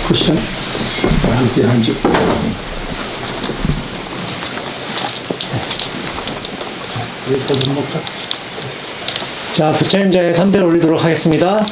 쿠션 함께 한 줄. 자, 부처님자에 3배를 올리도록 하겠습니다.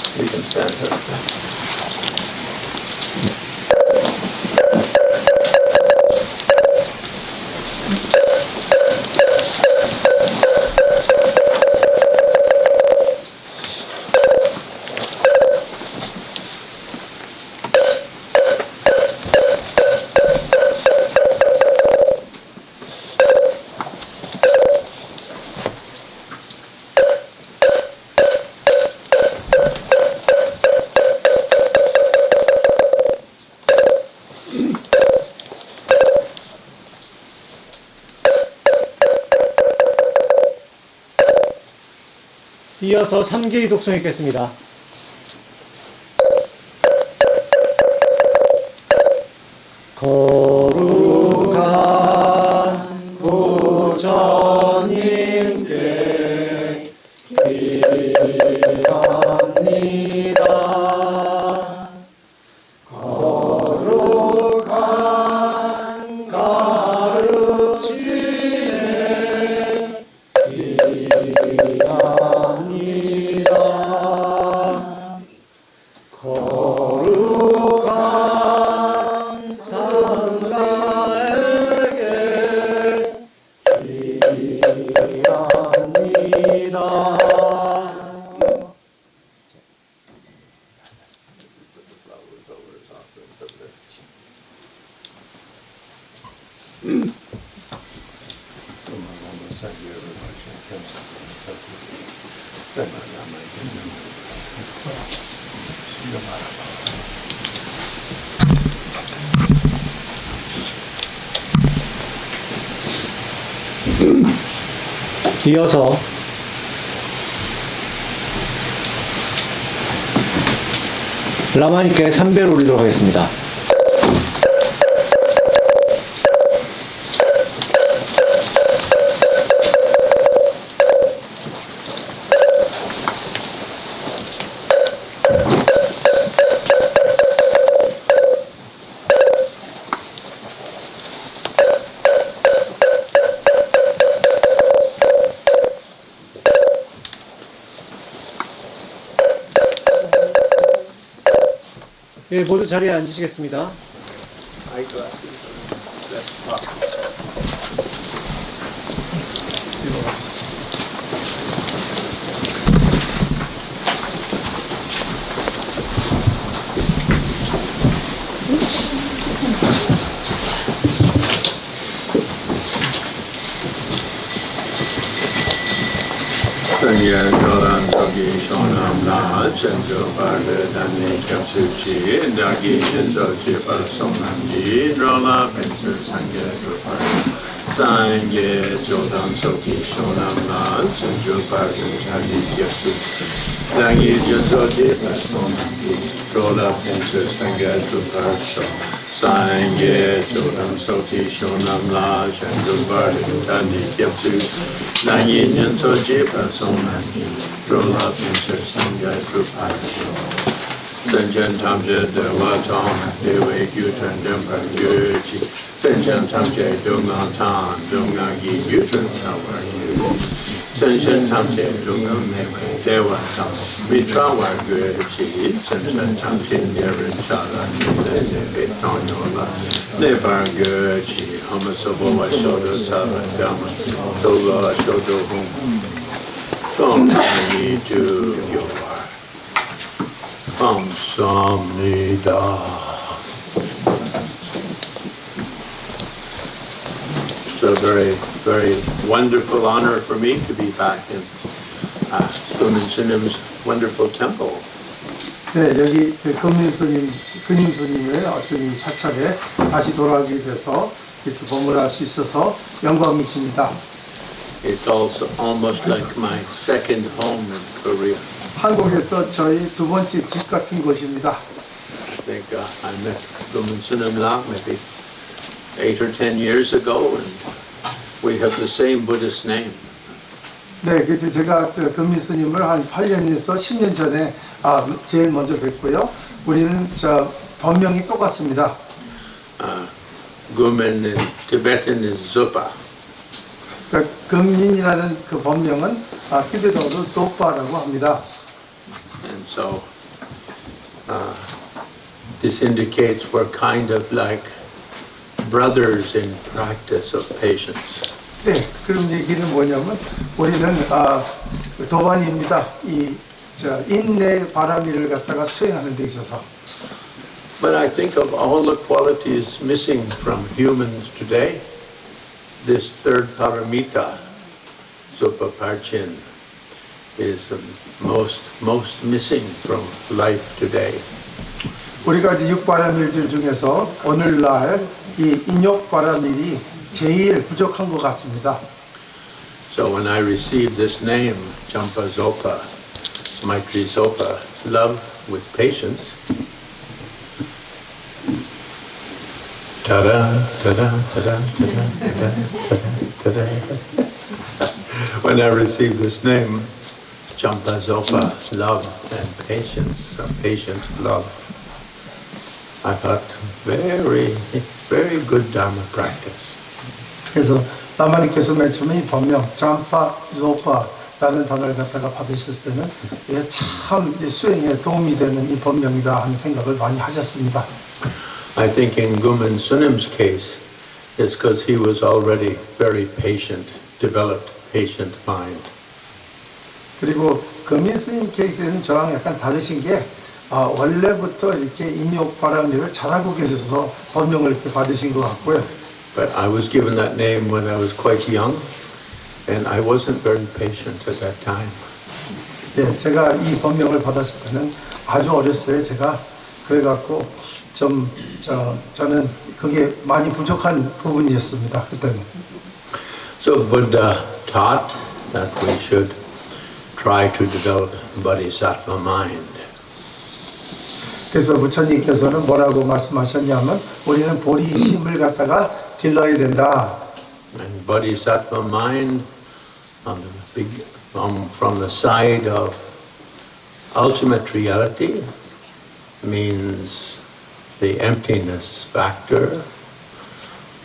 이어서 3개의 독송 읽겠습니다. 거룩한 부처님께 기합니다. 거룩한 가르침에 기합니다. 거룩한 상가에게 기합니다. 이어서 라마님께 3배를 올리도록 하겠습니다. 예, 모두 자리에 앉으시겠습니다. Sanya Doran Dogi Shonam Na Chenjo Barle Dani Kapsuchi Dagi Chenzo Chipa Sonamji Drola Pensu Sangye Drupar Sangye Jodan Soki Shonam Na Chenjo Barle Dani Kapsuchi Dagi Chenzo Chipa Sonamji Drola Pensu Sangye Drupar Sangye Jodan Soki Shonam Na Chenjo Barle Dani Kapsuchi Nagi Chenzo Chipa Sonamji Drola Pensu Sangye Drupar Senchen Tamje Dewa Tong Dewe Gyutan Dempan Gyuchi Senchen Tamje Dunga Tan Dunga Gi Gyutan Tawar Gyuchi Senchen Tamje Dunga Mewe Dewa Tong Mitrawar Gyuchi Senchen Tamje Nerin Chala Nile Tonyola Nebar Gyuchi Hamasobo Shodo Sava Gama Tola Shodo Hum From Nagi to Yoar Samnida. It's a very, very wonderful honor for me to be back in Kumminsinim's wonderful temple. 네, 여기 근임스님의 어떤 이 사찰에 다시 돌아오게 돼서 여기서 머물할 수 있어서 영광이십니다. It's also almost like my second home in Korea. 한국에서 저희 두 번째 집 같은 곳입니다. I think I met Kumminsinim maybe 8 or 10 years ago, and we have the same Buddhist name. 네, 그때 제가 금민스님을 한 8년에서 10년 전에 제일 먼저 뵙고요. 우리는 법명이 똑같습니다. Gumen in Tibetan is Zupa. 그러니까 금린이라는 그 법명은 티베트어로 소파라고 합니다. And so this indicates we're kind of like brothers in practice of patience. 네, 그런 얘기는 뭐냐면 우리는 도반입니다. 인내 바라미를 갖다가 수행하는 데 있어서. But I think of all the qualities missing from humans today, this third paramita, Supaparchin, is the most missing from life today. 우리가 이제 육바라밀들 중에서 오늘날 이 인욕바라밀이 제일 부족한 것 같습니다. So when I received this name, Champa Zopa, Maitri Zopa, love with patience, ta-da, ta-da, ta-da, ta-da, ta-da, ta-da, ta-da. When I received this name, Champa Zopa, love and patience, patient love, I thought, very good Dharma practice. 그래서 라마님께서 맨 처음에 이 법명 잠파 조파라는 단어를 갖다가 받으셨을 때는 참 수행에 도움이 되는 이 법명이다 하는 생각을 많이 하셨습니다. I think in Gumen Sunim's case, it's because he was already very patient, developed patient mind. 그리고 금민 스님 케이스에는 저랑 약간 다르신 게 원래부터 이렇게 인욕바람리를 잘하고 계셔서 법명을 이렇게 받으신 것 같고요. But I was given that name when I was quite young, and I wasn't very patient at that time. 네, 제가 이 법명을 받았을 때는 아주 어렸어요. 제가 그래갖고 저는 그게 많이 부족한 부분이었습니다. 그때는. So Buddha taught that we should try to develop bodhisattva mind. 그래서 부처님께서는 뭐라고 말씀하셨냐면 우리는 보리심을 갖다가 길러야 된다. And bodhisattva mind from the side of ultimate reality means the emptiness factor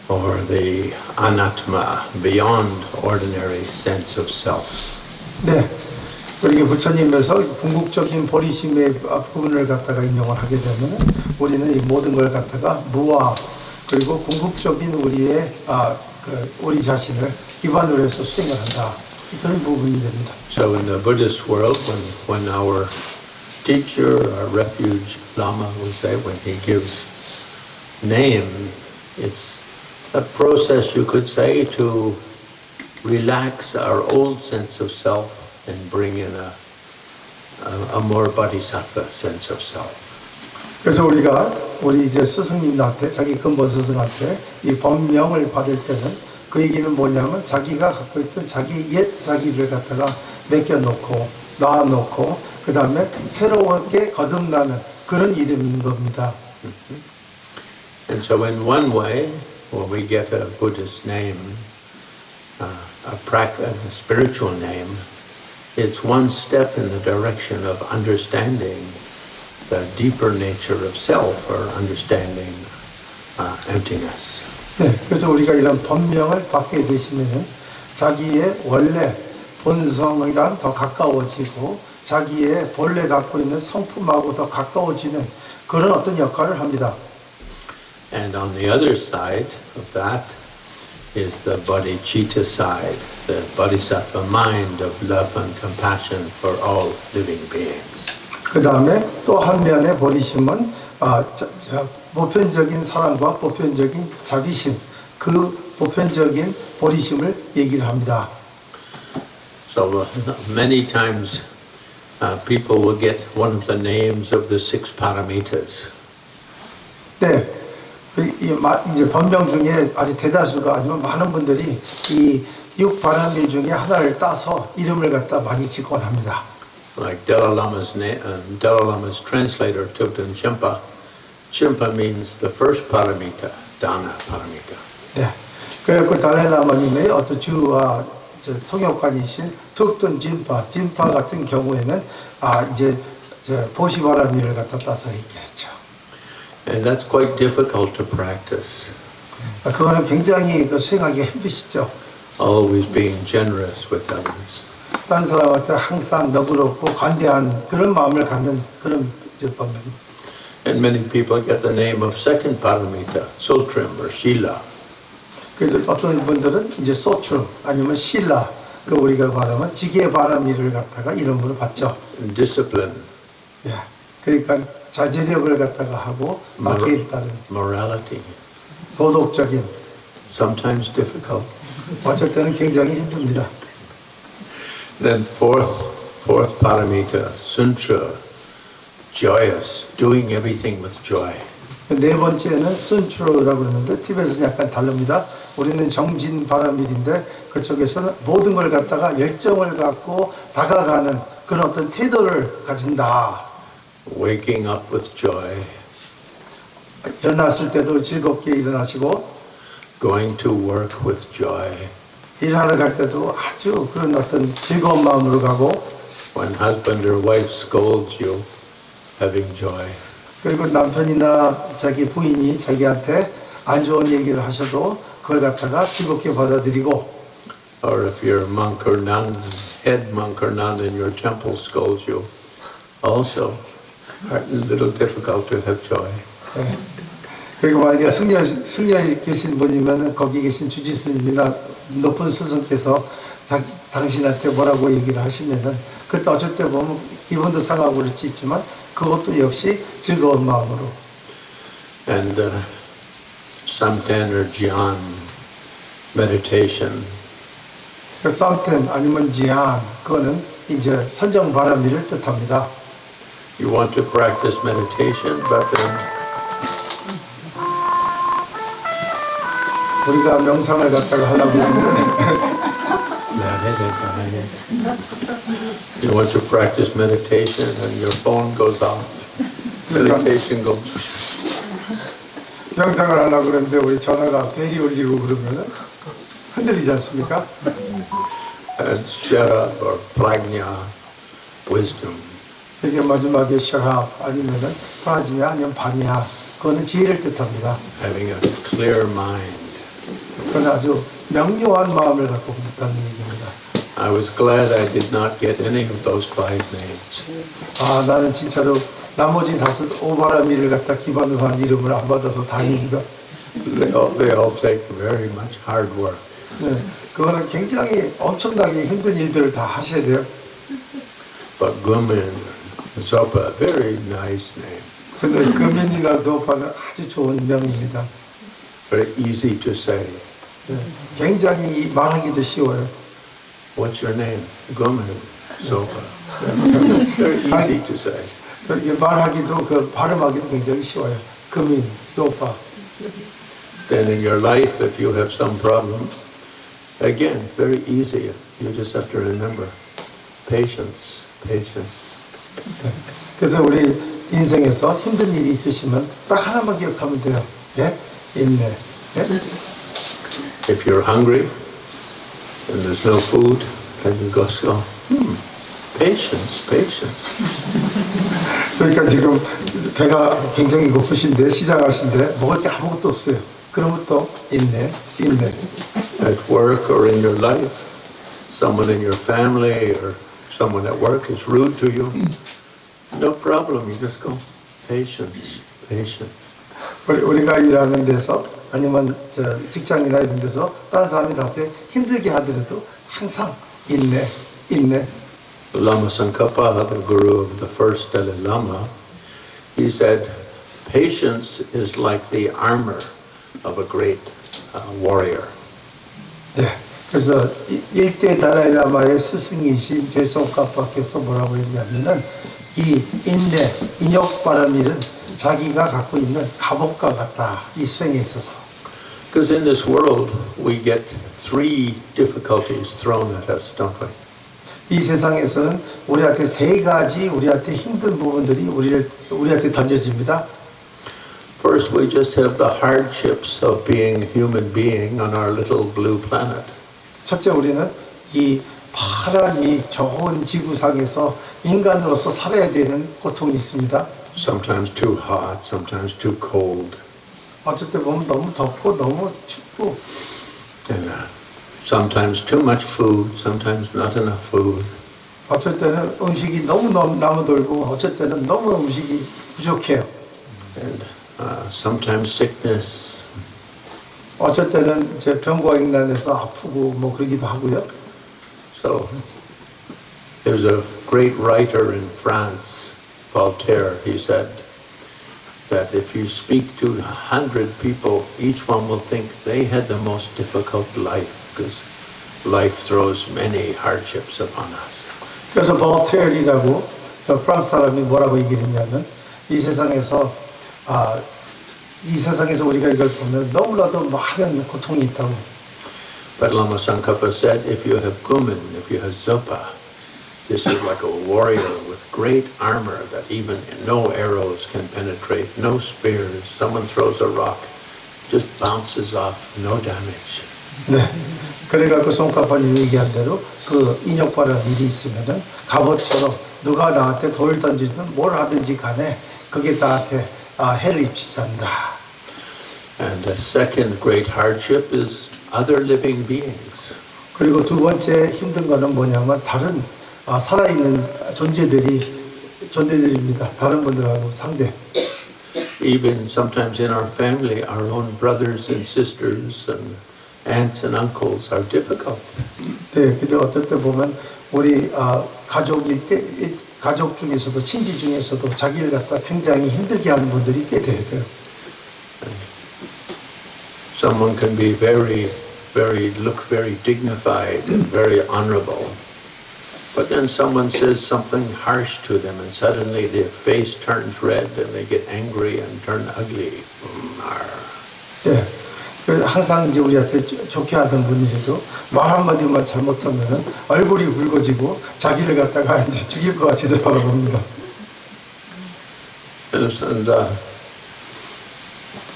or the anatma, beyond ordinary sense of self. 네. 그리고 부처님에서 궁극적인 보리심의 부분을 갖다가 인용을 하게 되면 우리는 이 모든 걸 갖다가 무아 그리고 궁극적인 우리의 우리 자신을 기반으로 해서 수행을 한다. 그런 부분이 됩니다. So in the Buddhist world, when our teacher, our refuge Lama will say, when he gives name, it's a process you could say to relax our old sense of self and bring in a more bodhisattva sense of self. 그래서 우리 이제 스승님한테 자기 근본 스승한테 이 법명을 받을 때는 그 얘기는 뭐냐면 자기가 갖고 있던 자기 옛 자기를 갖다가 맡겨놓고 놔놓고 그 다음에 새롭게 거듭나는 그런 이름인 겁니다. And so in one way, when we get a Buddhist name, a spiritual name, it's one step in the direction of understanding the deeper nature of self or understanding emptiness. 네, 그래서 우리가 이런 법명을 받게 되시면은 자기의 원래 본성이랑 더 가까워지고 자기의 본래 갖고 있는 성품하고 더 가까워지는 그런 어떤 역할을 합니다. And on the other side of that is the bodhicitta side, the bodhisattva mind of love and compassion for all living beings. 그 다음에 또 한 면의 보리심은 보편적인 사랑과 보편적인 자비심, 그 보편적인 보리심을 얘기를 합니다. So many times people will get one of the names of the 6 paramitas. 네, 이제 법명 중에 아주 대다수가 아니면 많은 분들이 이 6바람일 중에 하나를 따서 이름을 갖다 많이 짓곤 합니다. Like Dalai Lama's translator, Tubten Chimpa. Chimpa means the first paramita, dana paramita. 네, 그리고 달라이라마님의 어떤 통역관이신 툭든 진파 같은 경우에는 이제 보시바라미를 갖다 따서 얘기했죠. And that's quite difficult to practice. 그거는 굉장히 수행하기 힘드시죠. Always being generous with others. 다른 사람한테 항상 너그럽고 관대한 그런 마음을 갖는 그런 법입니다. And many people get the name of second paramita, Sotrim or Shila. 그래서 어떤 분들은 이제 소추 아니면 실라 그 우리가 말하면 지게 바라미를 갖다가 이름으로 받죠. And discipline, 예. 그러니까 자제력을 갖다가 하고 마케에 따른 morality, 도덕적인 sometimes difficult. 어쩔 때는 굉장히 힘듭니다. Then fourth paramita, Suntra, joyous, doing everything with joy. 네 번째는 순추라고 그러는데 티벳은 약간 다릅니다. 우리는 정진 바라밀인데 그쪽에서는 모든 걸 갖다가 열정을 갖고 다가가는 그런 어떤 태도를 가진다. Waking up with joy, 일어났을 때도 즐겁게 일어나시고 going to work with joy. 일하러 갈 때도 아주 그런 어떤 즐거운 마음으로 가고 When husband or wife scolds you, having joy. 그리고 남편이나 자기 부인이 자기한테 안 좋은 얘기를 하셔도 그걸 갖다가 즐겁게 받아들이고 Or if your monk or nun, head monk or nun in your temple scolds you, also a little difficult to have joy. 네. 그리고 만약에 승려에 계신 분이면 거기 계신 주지스님이나 높은 스승께서 당신한테 뭐라고 얘기를 하시면은 그때 어쩔 때 보면 기분도 상하고 그렇지 있지만 그것도 역시 즐거운 마음으로. And Samten or Jhan meditation, 그 쌈텐 아니면 지한 그거는 이제 선정 바라미를 뜻합니다. you want to practice meditation, but then 우리가 명상을 갖다가 하려고 하는데 you want to practice meditation and your phone goes off. Meditation goes. 명상을 하려고 그러는데 우리 전화가 벨이 울리고 그러면은 흔들리지 않습니까? And shara or prajna, wisdom. 이게 마지막에 셔랍 아니면은 프라지냐 아니면 바냐 그거는 지혜를 뜻합니다. Having a clear mind. 그건 아주 명료한 마음을 갖고 있다는 얘기입니다. I was glad I did not get any of those 5 names. 아 나는 진짜로 나머지 5 오바라미를 갖다 기반으로 한 이름을 안 받아서 다행이다. They all take very much hard work. 네, 그거는 굉장히 엄청나게 힘든 일들을 다 하셔야 돼요. But Gumin, Zopa, very nice name. 근데 금연이나 조파는 아주 좋은 명입니다. Very easy to say. 네, 굉장히 말하기도 쉬워요. What's your name? Gumin, Zopa. Very easy to say. 이게 말하기도 그 발음하기도 굉장히 쉬워요. 금인, 소파. Then in your life, if you have some problem, again, very easy. You just have to remember patience, patience. 그래서 우리 인생에서 힘든 일이 있으시면 딱 하나만 기억하면 돼요. 예? 인내. 예? If you're hungry and there's no food, then you go, patience, patience. 그러니까 지금 배가 굉장히 고프신데 시장하신데 먹을 게 아무것도 없어요. 그러면 또 인내, 인내. At work or in your life, someone in your family or someone at work is rude to you, no problem, you just go, patience, patience. 우리가 일하는 데서 아니면 직장이나 이런 데서 다른 사람이 나한테 힘들게 하더라도 항상 인내, 인내. Lama Tsongkhapa, the guru of the first Dalai Lama, he said, patience is like the armor of a great warrior. 네, 그래서 일대 달라이라마의 스승이신 제송카파께서 뭐라고 했냐면은 이 인내, 인욕바라밀은 자기가 갖고 있는 갑옷과 같다. 이 수행에 있어서. Because in this world we get 3 difficulties thrown at us, don't we? 이 세상에서는 우리한테 3가지 우리한테 힘든 부분들이 우리한테 던져집니다. First, we just have the hardships of being a human being on our little blue planet. 첫째, 우리는 이 파란 이 좋은 지구상에서 인간으로서 살아야 되는 고통이 있습니다. sometimes too hot, sometimes too cold. 어쩔 때 보면 너무 덥고 너무 춥고 And sometimes too much food, sometimes not enough food. 어쩔 때는 음식이 너무 남아돌고 어쩔 때는 너무 음식이 부족해요. And sometimes sickness. 어쩔 때는 이제 병과 익난에서 아프고 뭐 그러기도 하고요. So there's a great writer in France, Voltaire. He said that if you speak to 100 people, each one will think they had the most difficult life because life throws many hardships upon us. 그래서 버테르이라고 프랑스 사람이 뭐라고 얘기를 했냐면 이 세상에서 우리가 이걸 보면 너무나도 많은 고통이 있다고. But Lama Tsongkhapa said, if you have Gumin, if you have Zopa, this is like a warrior with great armor that even no arrows can penetrate, no spears. Someone throws a rock, just bounces off, no damage. 네. 그래갖고 송카파님 얘기한 대로 그 인욕바라는 일이 있으면은 갑옷처럼 누가 나한테 돌 던지든 뭘 하든지 간에 그게 나한테 해를 입히지 않는다. And the second great hardship is other living beings. 그리고 두 번째 힘든 거는 뭐냐면 다른 살아있는 존재들입니다. 다른 분들하고 상대. Even sometimes in our family, our own brothers and sisters and aunts and uncles are difficult. 네, 근데 어떨 때 보면 우리 가족 중에서도 친지 중에서도 자기를 갖다 굉장히 힘들게 하는 분들이 꽤 되세요. Someone can be look very dignified and very honorable. But then someone says something harsh to them and suddenly their face turns red and they get angry and turn ugly. 네, 항상 이제 우리한테 좋게 하던 분이라도 말 한마디만 잘못하면 얼굴이 붉어지고 자기를 갖다가 이제 죽일 것 같이 되어갑니다. And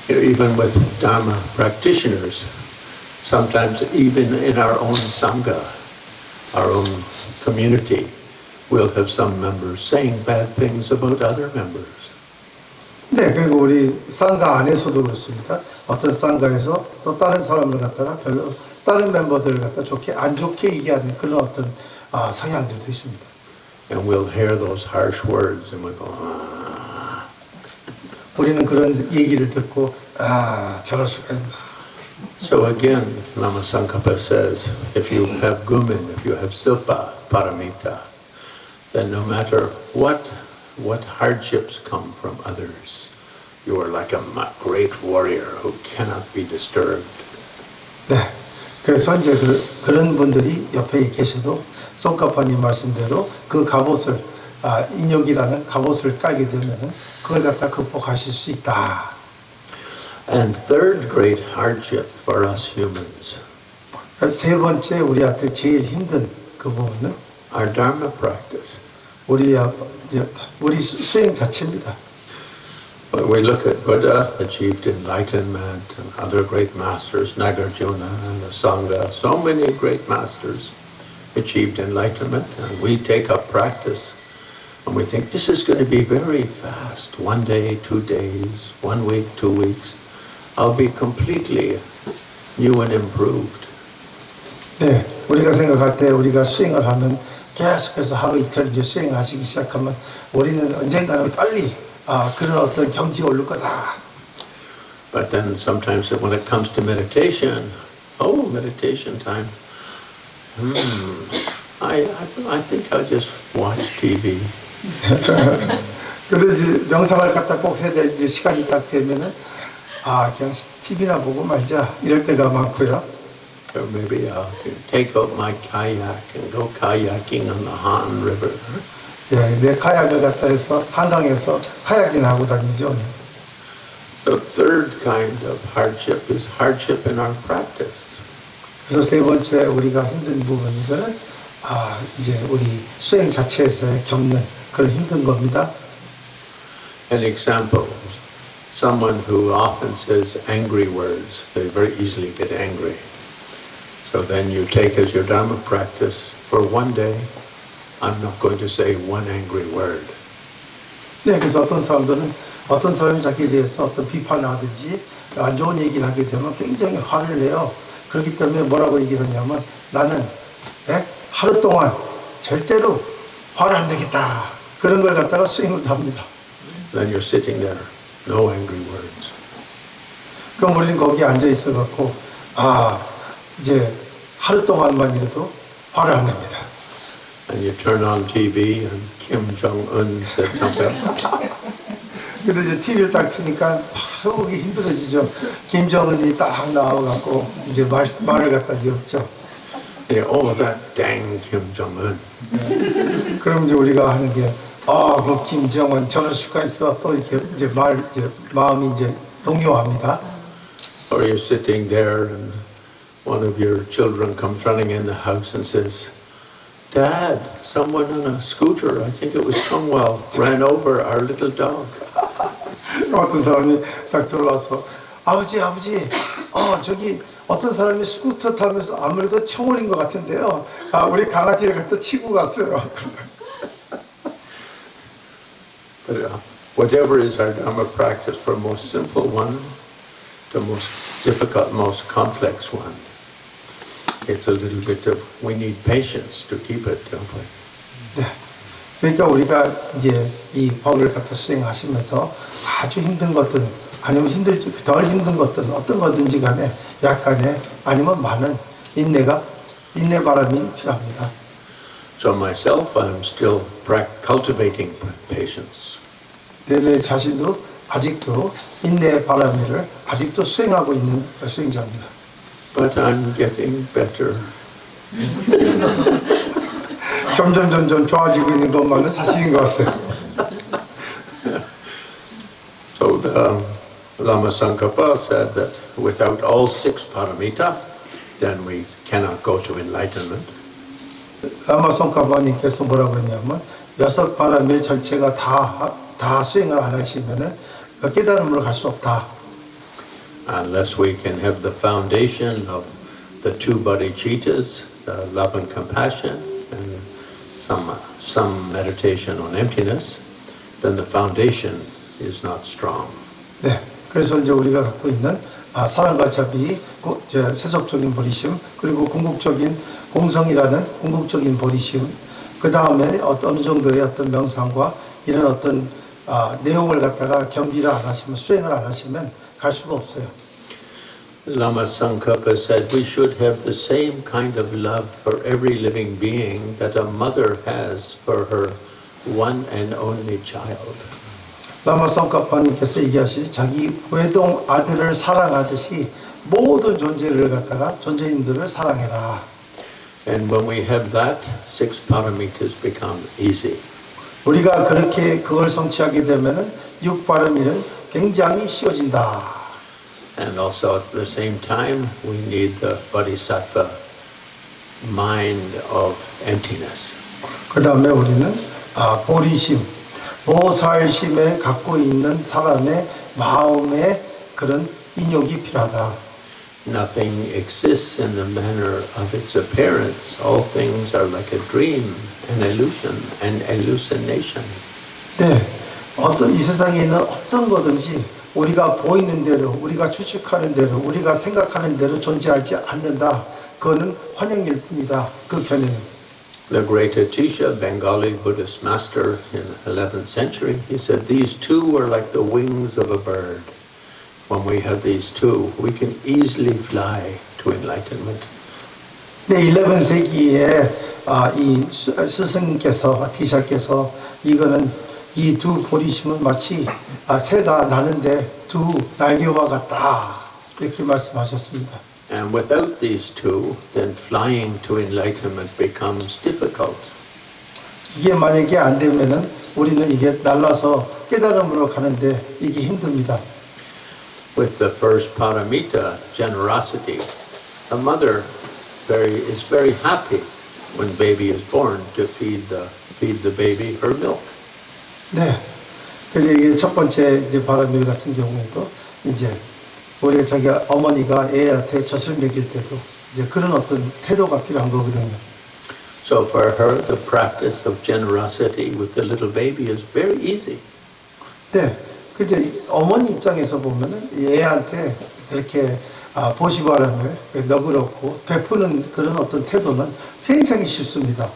even with Dharma practitioners, sometimes even in our own Sangha, our own community, we'll have some members saying bad things about other members. 네, 그리고 우리 상가 안에서도 그렇습니다. 어떤 상가에서 또 다른 사람을 갖다가 별로 다른 멤버들을 갖다 안 좋게 얘기하는 그런 어떤 성향들도 있습니다. And we'll hear those harsh words and we'll go, 우리는 그런 얘기를 듣고 저럴 수가 있나. So again, Lama Tsongkhapa says, if you have Gumin, if you have Silpa, Paramita, then no matter what hardships come from others, you are like a great warrior who cannot be disturbed. 네, 그래서 이제 그런 분들이 옆에 계셔도 송카파님 말씀대로 그 갑옷을 인욕이라는 갑옷을 깔게 되면은 그걸 갖다 극복하실 수 있다. And third great hardship for us humans. 세 번째 우리한테 제일 힘든 그 부분은 our Dharma practice. 우리 수행 자체입니다. But we look at Buddha achieved enlightenment and other great masters, Nagarjuna and the Sangha, so many great masters achieved enlightenment, and we take up practice and we think this is going to be very fast, 1 day, 2 days, 1 week, 2 weeks. I'll be completely new and improved. 네, 우리가 생각할 때 우리가 수행을 하면 계속해서 하루 이틀 이제 수행하시기 시작하면 우리는 언젠가는 빨리 그런 어떤 경지에 오를 거다. But then sometimes when it comes to meditation, meditation time. I think I'll just watch TV. 근데 이제 명상을 갖다 꼭 해야 될 이제 시간이 딱 되면은 그냥 TV나 보고 말자 이럴 때가 많고요. Or maybe I'll take out my kayak and go kayaking on the Han River. 네, 내 카약을 갖다 해서 한강에서 카야킹 하고 다니죠. So third kind of hardship is hardship in our practice. 그래서 세 번째 우리가 힘든 부분은 이제 우리 수행 자체에서 겪는 그런 힘든 겁니다. An example, someone who often says angry words, they very easily get angry. So then you take as your Dharma practice for 1 day, I'm not going to say one angry word. 네, 그래서 어떤 사람들은 어떤 사람이 자기에 대해서 어떤 비판을 하든지 안 좋은 얘기를 하게 되면 굉장히 화를 내요. 그렇기 때문에 뭐라고 얘기를 하냐면 나는 하루 동안 절대로 화를 안 내겠다. 그런 걸 갖다가 스윙을 합니다. Then you're sitting there, no angry words. 그럼 우리는 거기에 앉아 있어갖고 이제 하루 동안만이라도 화를 안 냅니다. And you turn on TV and Kim Jong-un said something. 근데 이제 TV를 딱 트니까 바로 그게 힘들어지죠. 김정은이 딱 나와갖고 이제 말을 갖다 지었죠. Yeah, oh, that dang Kim Jong-un. 그럼 이제 우리가 하는 게 그 김정은 저럴 수가 있어. 또 이렇게 이제 마음이 이제 동요합니다. Or you're sitting there and one of your children comes running in the house and says, Dad, someone on a scooter, I think it was Chungwell, ran over our little dog. 어떤 사람이 딱 들어와서 아버지 저기 어떤 사람이 스쿠터 타면서 아무래도 청월인 것 같은데요. 우리 강아지를 갖다 치고 갔어요. But whatever is our Dharma practice, from most simple one to most difficult, most complex one, it's a little bit of, we need patience to keep it, don't we? 네. 그러니까 우리가 이제 이 법을 갖다 수행하시면서 아주 힘든 것든 아니면 덜 힘든 것든 어떤 거든지 간에 약간의 아니면 많은 인내 바람이 필요합니다. So myself, I'm still cultivating patience. 내 자신도 아직도 인내 바람을 아직도 수행하고 있는 수행자입니다. But I'm getting better. 점점 좋아지고 있는 것만은 사실인 것 같아요. So the Lama Tsongkhapa said that without all 6 paramita, then we cannot go to enlightenment. 라마 송카바님께서 뭐라고 했냐면 6 바람일 전체가 다 수행을 안 하시면은 깨달음으로 갈 수 없다. Unless we can have the foundation of the 2 bodhicittas, the love and compassion, and some meditation on emptiness, then the foundation is not strong. 네, 그래서 이제 우리가 갖고 있는 사랑과 자비, 세속적인 버리심, 그리고 궁극적인 공성이라는 궁극적인 버리심, 그 다음에 어느 정도의 어떤 명상과 이런 어떤 내용을 갖다가 겸비를 안 하시면 수행을 안 하시면 갈 수가 없어요. Lama Tsongkhapa said we should have the same kind of love for every living being that a mother has for her one and only child. 라마 성카파님께서 얘기하시지 자기 외동 아들을 사랑하듯이 모든 존재를 갖다가 존재인들을 사랑해라. And when we have that, 6 paramitas become easy. 우리가 그렇게 그걸 성취하게 되면은 6바람일은 굉장히 쉬워진다. And also at the same time, we need the bodhisattva mind of emptiness. 그 다음에 우리는 보리심, 보살심에 갖고 있는 사람의 마음의 그런 인욕이 필요하다. Nothing exists in the manner of its appearance. All things are like a dream, an illusion, an hallucination. 네, 이 세상에 있는 어떤 거든지 우리가 보이는 대로, 우리가 추측하는 대로, 우리가 생각하는 대로 존재하지 않는다. 그거는 환영일 뿐이다. 그 견해는. The great Atisha, Bengali Buddhist master in the 11th century, he said these 2 were like the wings of a bird. When we have these 2, we can easily fly to enlightenment. 네, 11세기에 이 스승께서, 아티샤께서 이거는 이 2 보리심은 마치 새가 나는데 2 날개와 같다. 이렇게 말씀하셨습니다. And without these 2, then flying to enlightenment becomes difficult. 이게 만약에 안 되면은 우리는 이게 날라서 깨달음으로 가는데 이게 힘듭니다. With the first paramita, generosity, a mother is very happy when baby is born to feed the baby her milk. 네. 그래서 이게 첫 번째 이제 바람일 같은 경우에도 이제 우리가 자기 어머니가 애한테 젖을 먹일 때도 이제 그런 어떤 태도가 필요한 거거든요. So for her, the practice of generosity with the little baby is very easy. 네, 그제 어머니 입장에서 보면은 애한테 그렇게 보시바람을 너그럽고 베푸는 그런 어떤 태도는 굉장히 쉽습니다.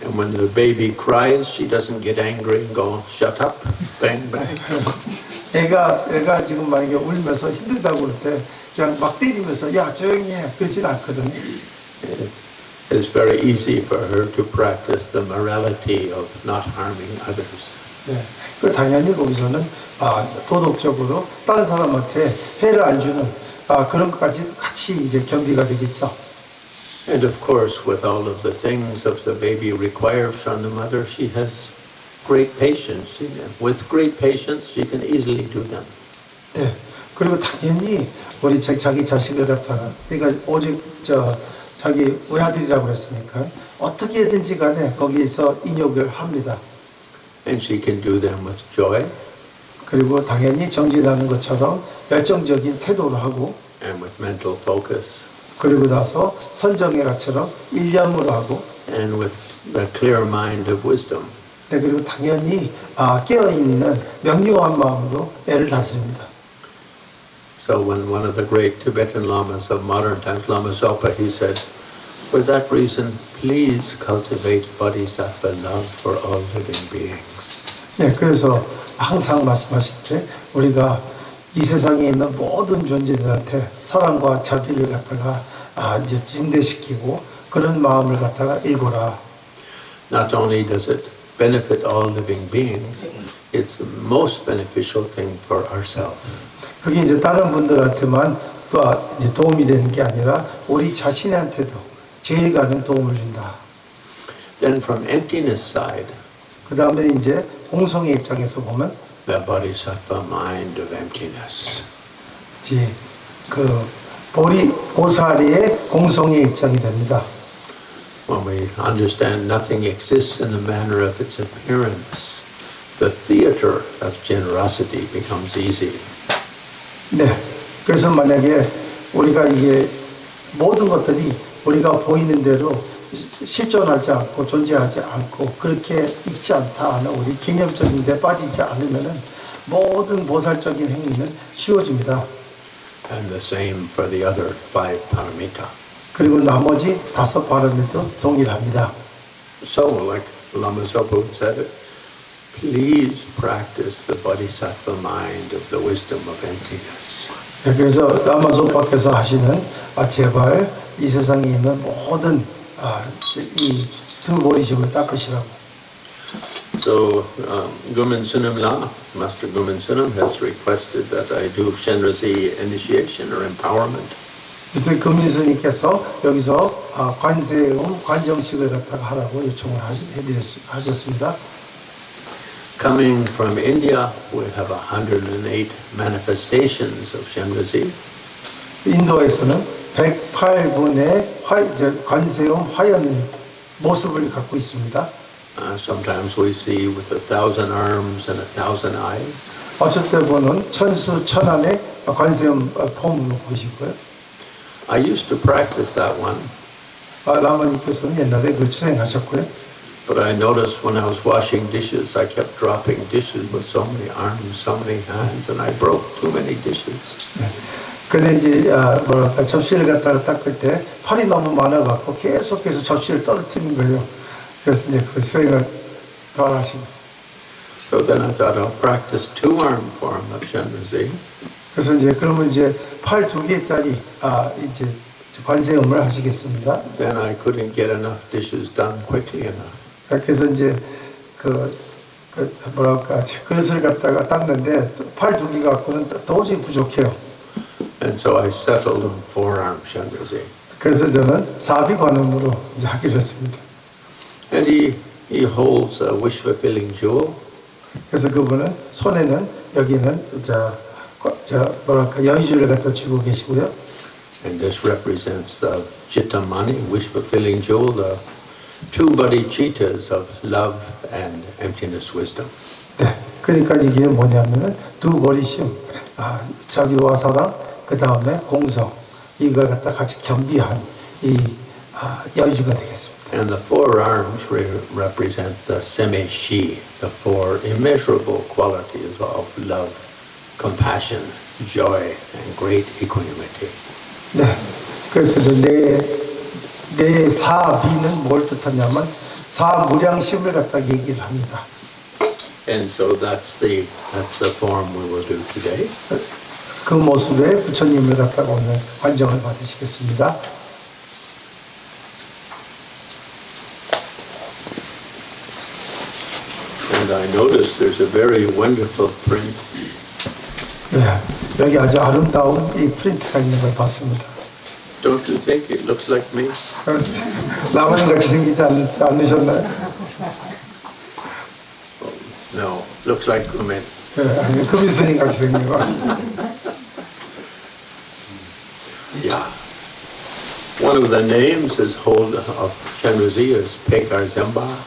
And when the baby cries, she doesn't get angry and go, shut up, bang, bang. 애가 지금 만약에 울면서 힘들다고 그럴 때 그냥 막 때리면서 야 조용히 해 그러진 않거든요. It's very easy for her to practice the morality of not harming others. 네, 그 당연히 거기서는 도덕적으로 다른 사람한테 해를 안 주는 그런 것까지 같이 이제 겸비가 되겠죠. And of course, with all of the things of the baby requires from the mother, she has great patience. With great patience, she can easily do them. 네, 그리고 당연히 우리 자기 자식을 갖다가 그러니까 오직 자기 외아들이라고 그랬으니까 어떻게든지 간에 거기에서 인욕을 합니다. And she can do them with joy. 그리고 당연히 정진하는 것처럼 열정적인 태도로 하고 And with mental focus. 그리고 나서 선정의 가처럼 일념으로 하고 And with the clear mind of wisdom. 네, 그리고 당연히 깨어있는 명료한 마음으로 애를 다스립니다. So when one of the great Tibetan lamas of modern times, Lama Zopa, he said, for that reason, please cultivate bodhisattva love for all living beings. 네, 그래서 항상 말씀하실 때 우리가 이 세상에 있는 모든 존재들한테 사랑과 자비를 갖다가 이제 증대시키고 그런 마음을 갖다가 일궈라. Not only does it benefit all living beings, it's the most beneficial thing for ourselves. 그게 이제 다른 분들한테만 또 이제 도움이 되는 게 아니라 우리 자신한테도 제일 가는 도움을 준다. Then from emptiness side, 그 다음에 이제 공성의 입장에서 보면 the bodhisattva mind of emptiness. 이제 그 보살의 공성의 입장이 됩니다. When we understand nothing exists in the manner of its appearance, the theater of generosity becomes easy. 네. 그래서 만약에 우리가 이게 모든 것들이 우리가 보이는 대로 실존하지 않고 존재하지 않고 그렇게 있지 않다 하는 우리 개념적인 데 빠지지 않으면은 모든 보살적인 행위는 쉬워집니다. And the same for the other 5 paramita. 그리고 나머지 5 바람에도 동일합니다. So, like Lama Zopa said it, please practice the bodhisattva mind of the wisdom of emptiness. 네, 그래서 라마조파께서 하시는 제발 이 세상에 있는 모든 이 두보리심을 닦으시라고. So, Gumin Sunam La, Master Gumin Sunam has requested that I do Shenrazi initiation or empowerment. 그래서 금민스님께서 여기서 관세음 관정식을 갖다가 하라고 요청을 하셨습니다. Coming from India, we have 108 manifestations of Shenrazi. 인도에서는 108분의 관세음 화연 모습을 갖고 있습니다. Sometimes we see with 1,000 arms and 1,000 eyes. 어쩔 때 보는 천수천안의 관세음 폼으로 보시고요. I used to practice that one. 라마님께서는 옛날에 그 수행하셨고요. But I noticed when I was washing dishes, I kept dropping dishes with so many arms, so many hands, and I broke too many dishes. 근데 이제 뭐랄까 접시를 갖다가 닦을 때 팔이 너무 많아갖고 계속해서 접시를 떨어뜨리는 거예요. 그래서 이제 그 수행을 덜 하시고. So then I thought I'll practice 2-arm form of Shenrazi. 그래서 이제 그러면 이제 팔 2개짜리 이제 관세음을 하시겠습니다. Then I couldn't get enough dishes done quickly enough. 그래서 이제 뭐랄까 그릇을 갖다가 닦는데 팔 2개 갖고는 도저히 부족해요. And so I settled on 4-arm Shenrazi. 그래서 저는 사비관음으로 이제 하기로 했습니다. And he holds a wish-fulfilling jewel. 그래서 그분은 손에는 여기는 뭐랄까 여의주를 갖다 쥐고 계시고요. And this represents the Chittamani, wish-fulfilling jewel, the 2 bodhicittas of love and emptiness wisdom. 네, 그러니까 이게 뭐냐면은 두 버리심, 자비와 사랑, 그 다음에 공성, 이걸 갖다 같이 겸비한 이 여의주가 되겠습니다. And the four arms represent the semeshi, the four immeasurable qualities of love, compassion, joy, and great equanimity. 네, 그래서 내 사비는 뭘 뜻하냐면 사무량심을 갖다 얘기를 합니다. And so that's the form we will do today. 그 모습에 부처님을 갖다가 오늘 관정을 받으시겠습니다. And I noticed there's a very wonderful print. 네, 여기 아주 아름다운 이 프린트가 있는 걸 봤습니다. Don't you think it looks like me? 나만 같이 생기지 않으셨나요? No, looks like Kumen. 네, 아니, 금인스님 같이 생긴 것 같습니다. Yeah. One of the names is of Shenruzi is Pekar Zemba,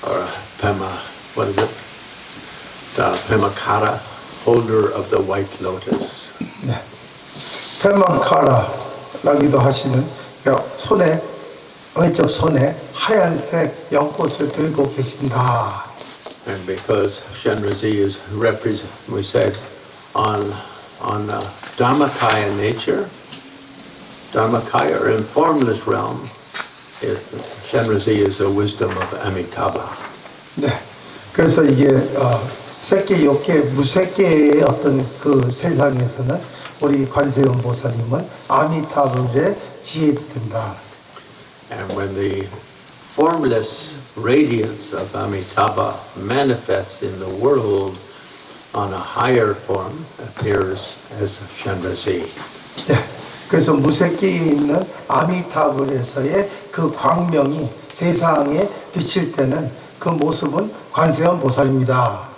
or Pema, what is it? Pemakara, holder of the white lotus. 네, 페만카라라기도 하시는 손에 왼쪽 손에 하얀색 연꽃을 들고 계신다. And because Shenruzi is we said on Dharmakaya nature, Dharmakaya or in formless realm, Shenruzi is the wisdom of Amitabha. 네, 그래서 이게 색계, 욕계, 무색계의 어떤 그 세상에서는 우리 관세음보살님은 아미타불의 지혜가 된다. And when the formless radiance of Amitabha manifests in the world on a higher form, appears as Shenruzi. 네, 그래서 무색계에 있는 아미타불에서의 그 광명이 세상에 비칠 때는 그 모습은 관세음보살입니다.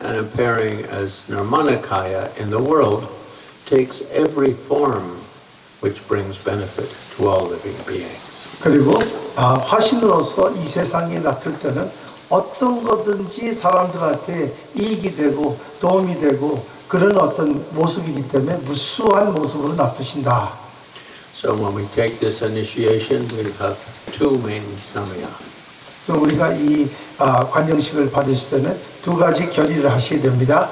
And appearing as Nirmanakaya in the world takes every form which brings benefit to all living beings. 그리고 화신으로서 이 세상에 나쁠 때는 어떤 거든지 사람들한테 이익이 되고 도움이 되고 그런 어떤 모습이기 때문에 무수한 모습으로 나타신다. So when we take this initiation, we have two main samya. 그래서 우리가 이 관정식을 받으실 때는 두 가지 결의를 하셔야 됩니다.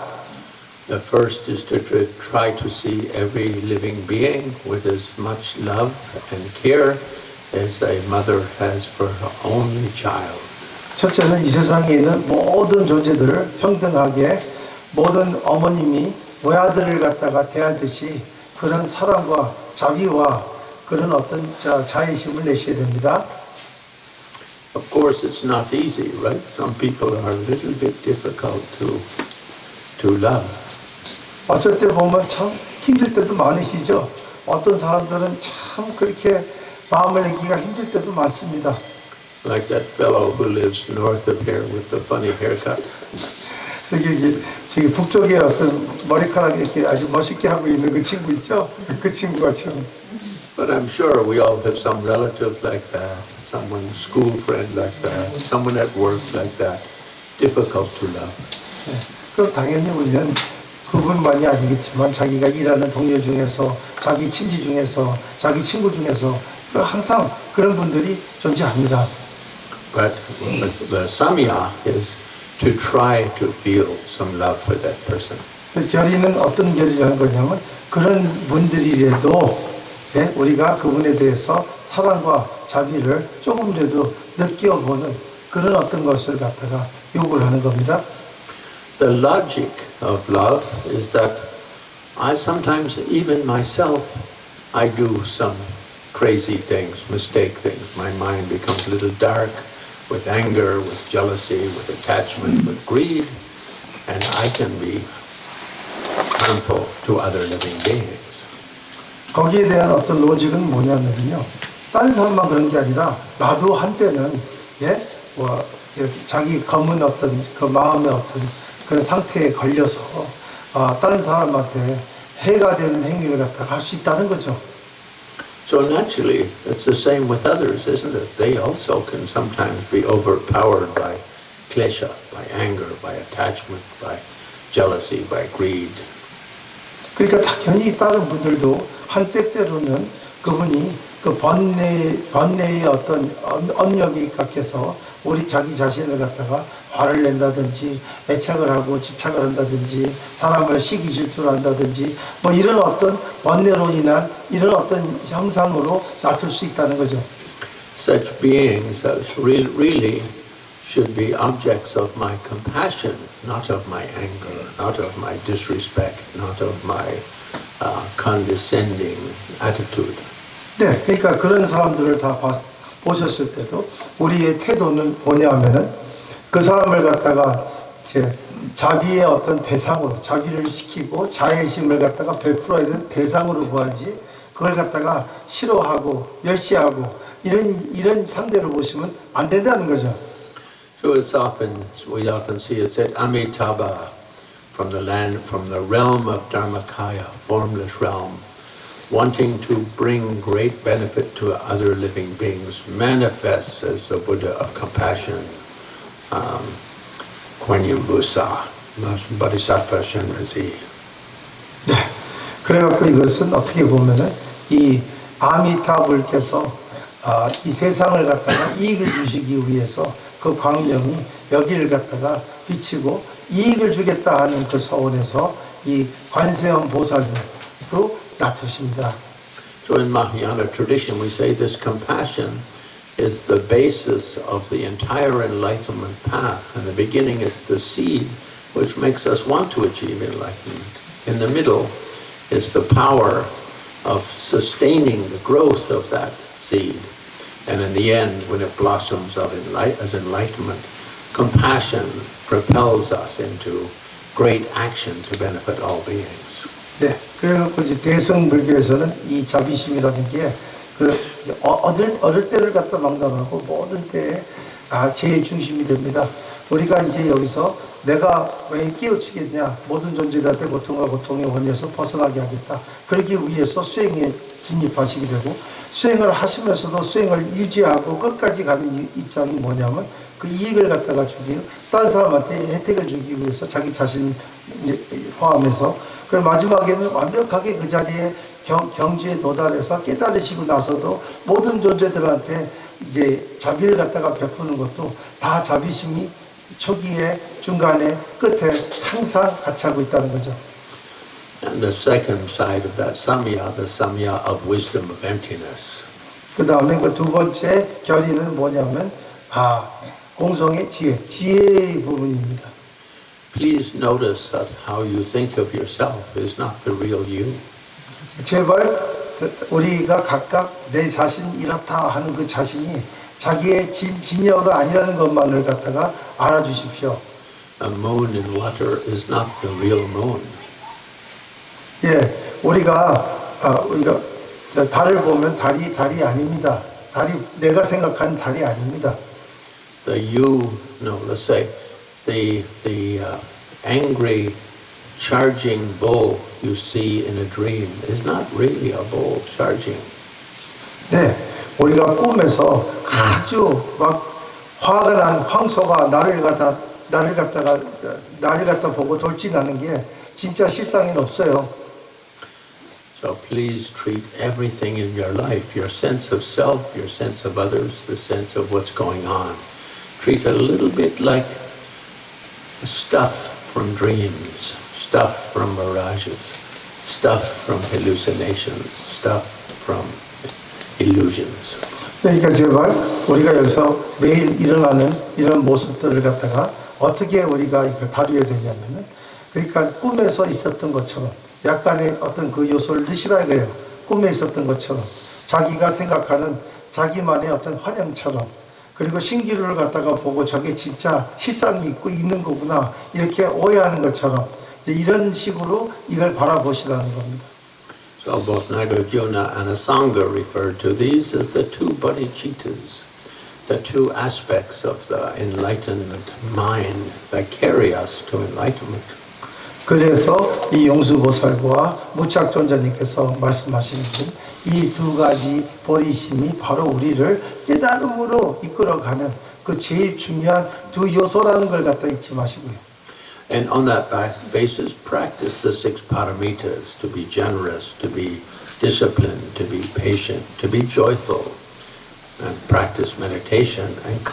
The first is to try to see every living being with as much love and care as a mother has for her only child. 첫째는 이 세상에 있는 모든 존재들을 평등하게 모든 어머님이 외아들을 갖다가 대하듯이 그런 사랑과 자비와 그런 어떤 자애심을 내셔야 됩니다. Of course, it's not easy, right? Some people are a little bit difficult to love. 어쩔 때 보면 참 힘들 때도 많으시죠. 어떤 사람들은 참 그렇게 마음을 내기가 힘들 때도 많습니다. Like that fellow who lives north of here with the funny haircut. 저기 북쪽에 어떤 머리카락 이렇게 아주 멋있게 하고 있는 그 친구 있죠? 그 친구가 참. But I'm sure we all have some relative like that, someone school friend like that, someone at work like that. Difficult to love. 네. 그럼 당연히 우리는 그분만이 아니겠지만 자기가 일하는 동료 중에서 자기 친지 중에서 자기 친구 중에서 항상 그런 분들이 존재합니다. But the samya is to try to feel some love for that person. 결의는 어떤 결의라는 거냐면 그런 분들이라도 우리가 그분에 대해서 사랑과 자비를 조금이라도 느껴보는 그런 어떤 것을 갖다가 요구를 하는 겁니다. The logic of love is that I sometimes, even myself, I do some crazy things, mistake things. My mind becomes a little dark with anger, with jealousy, with attachment, with greed, and I can be harmful to other living beings. 거기에 대한 어떤 로직은 뭐냐면요. 다른 사람만 그런 게 아니라 나도 한때는 이렇게 자기 검은 어떤 그 마음의 어떤 그런 상태에 걸려서 다른 사람한테 해가 되는 행위를 갖다가 할 수 있다는 거죠. So naturally, it's the same with others, isn't it? They also can sometimes be overpowered by klesha, by anger, by attachment, by jealousy, by greed. 그러니까 당연히 다른 분들도 한때 때로는 그분이 그 번뇌의 어떤 업력에 입각해서 우리 자기 자신을 갖다가 화를 낸다든지 애착을 하고 집착을 한다든지 사람을 시기 질투를 한다든지 뭐 이런 어떤 번뇌로 인한 이런 어떤 형상으로 놔둘 수 있다는 거죠. Such beings really should be objects of my compassion, not of my anger, not of my disrespect, not of my condescending attitude. 네, 그러니까 그런 사람들을 다 보셨을 때도 우리의 태도는 뭐냐면은 그 사람을 갖다가 이제 자비의 어떤 대상으로 자비를 시키고 자애심을 갖다가 베풀어야 되는 대상으로 보아야지 그걸 갖다가 싫어하고 멸시하고 이런 상대로 보시면 안 된다는 거죠. So we often see it said Amitabha from the realm of Dharmakaya, formless realm, wanting to bring great benefit to other living beings, manifests as the Buddha of compassion, 관세음보살, Bodhisattva Shenrezi. 네, 그래갖고 이것은 어떻게 보면은 이 아미타불께서 이 세상을 갖다가 이익을 주시기 위해서 그 광명이 여기를 갖다가 비치고 이익을 주겠다 하는 그 서원에서 이 관세음보살로 놔두십니다. So in Mahayana tradition, we say this compassion is the basis of the entire enlightenment path, and the beginning is the seed which makes us want to achieve enlightenment. In the middle is the power of sustaining the growth of that seed, and in the end, when it blossoms as enlightenment, compassion propels us into great action to benefit all beings. 네, 그래갖고 이제 대승불교에서는 이 자비심이라는 게 그 어릴 때를 갖다 망각하고 모든 때에 제일 중심이 됩니다. 우리가 이제 여기서 내가 왜 깨우치겠냐, 모든 존재들한테 고통과 고통의 원인에서 벗어나게 하겠다. 그러기 위해서 수행에 진입하시게 되고 수행을 하시면서도 수행을 유지하고 끝까지 가는 입장이 뭐냐면 그 이익을 갖다가 주기, 다른 사람한테 혜택을 주기 위해서 자기 자신 포함해서 그리고 마지막에는 완벽하게 그 자리에 경지에 도달해서 깨달으시고 나서도 모든 존재들한테 이제 자비를 갖다가 베푸는 것도 다 자비심이 초기에, 중간에, 끝에 항상 같이 하고 있다는 거죠. And the second side of that samya, the samya of wisdom of emptiness. 그 다음에 그 두 번째 결의는 뭐냐면 공성의 지혜의 부분입니다. Please notice that how you think of yourself is not the real you. 제발 우리가 각각 내 자신 이렇다 하는 그 자신이 자기의 진여가 아니라는 것만을 갖다가 알아주십시오. A moon in water is not the real moon. 예, 우리가 달을 보면 달이 아닙니다. 내가 생각하는 달이 아닙니다. Let's say the angry charging bull you see in a dream is not really a bull charging. 네, 우리가 꿈에서 아주 막 화가 난 황소가 나를 갖다 보고 돌진하는 게 진짜 실상엔 없어요. So please treat everything in your life, your sense of self, your sense of others, the sense of what's going on. Treat it a little bit like stuff from dreams, stuff from mirages, stuff from hallucinations, stuff from illusions. 그러니까 제발 우리가 여기서 매일 일어나는 이런 모습들을 갖다가 어떻게 우리가 이걸 다루어야 되냐면은 그러니까 꿈에서 있었던 것처럼 약간의 어떤 그 요소를 넣으시라 이거예요. 꿈에 있었던 것처럼 자기가 생각하는 자기만의 어떤 환영처럼 그리고 신기루를 갖다가 보고 저게 진짜 실상이 있고 있는 거구나 이렇게 오해하는 것처럼 이런 식으로 이걸 바라보시라는 겁니다. So both Nagarjuna and Asanga referred to these as the two bodhicittas, the two aspects of the enlightenment mind that carry us to enlightenment. 그래서 이 용수보살과 무착존자님께서 말씀하시는 이 두 가지 보리심이 바로 우리를 깨달음으로 이끌어가는 그 제일 중요한 두 요소라는 걸 갖다 잊지 마시고요. And on that basis, practice the six paramitas, to be generous, to be disciplined, to be patient, to be joyful, and practice meditation, and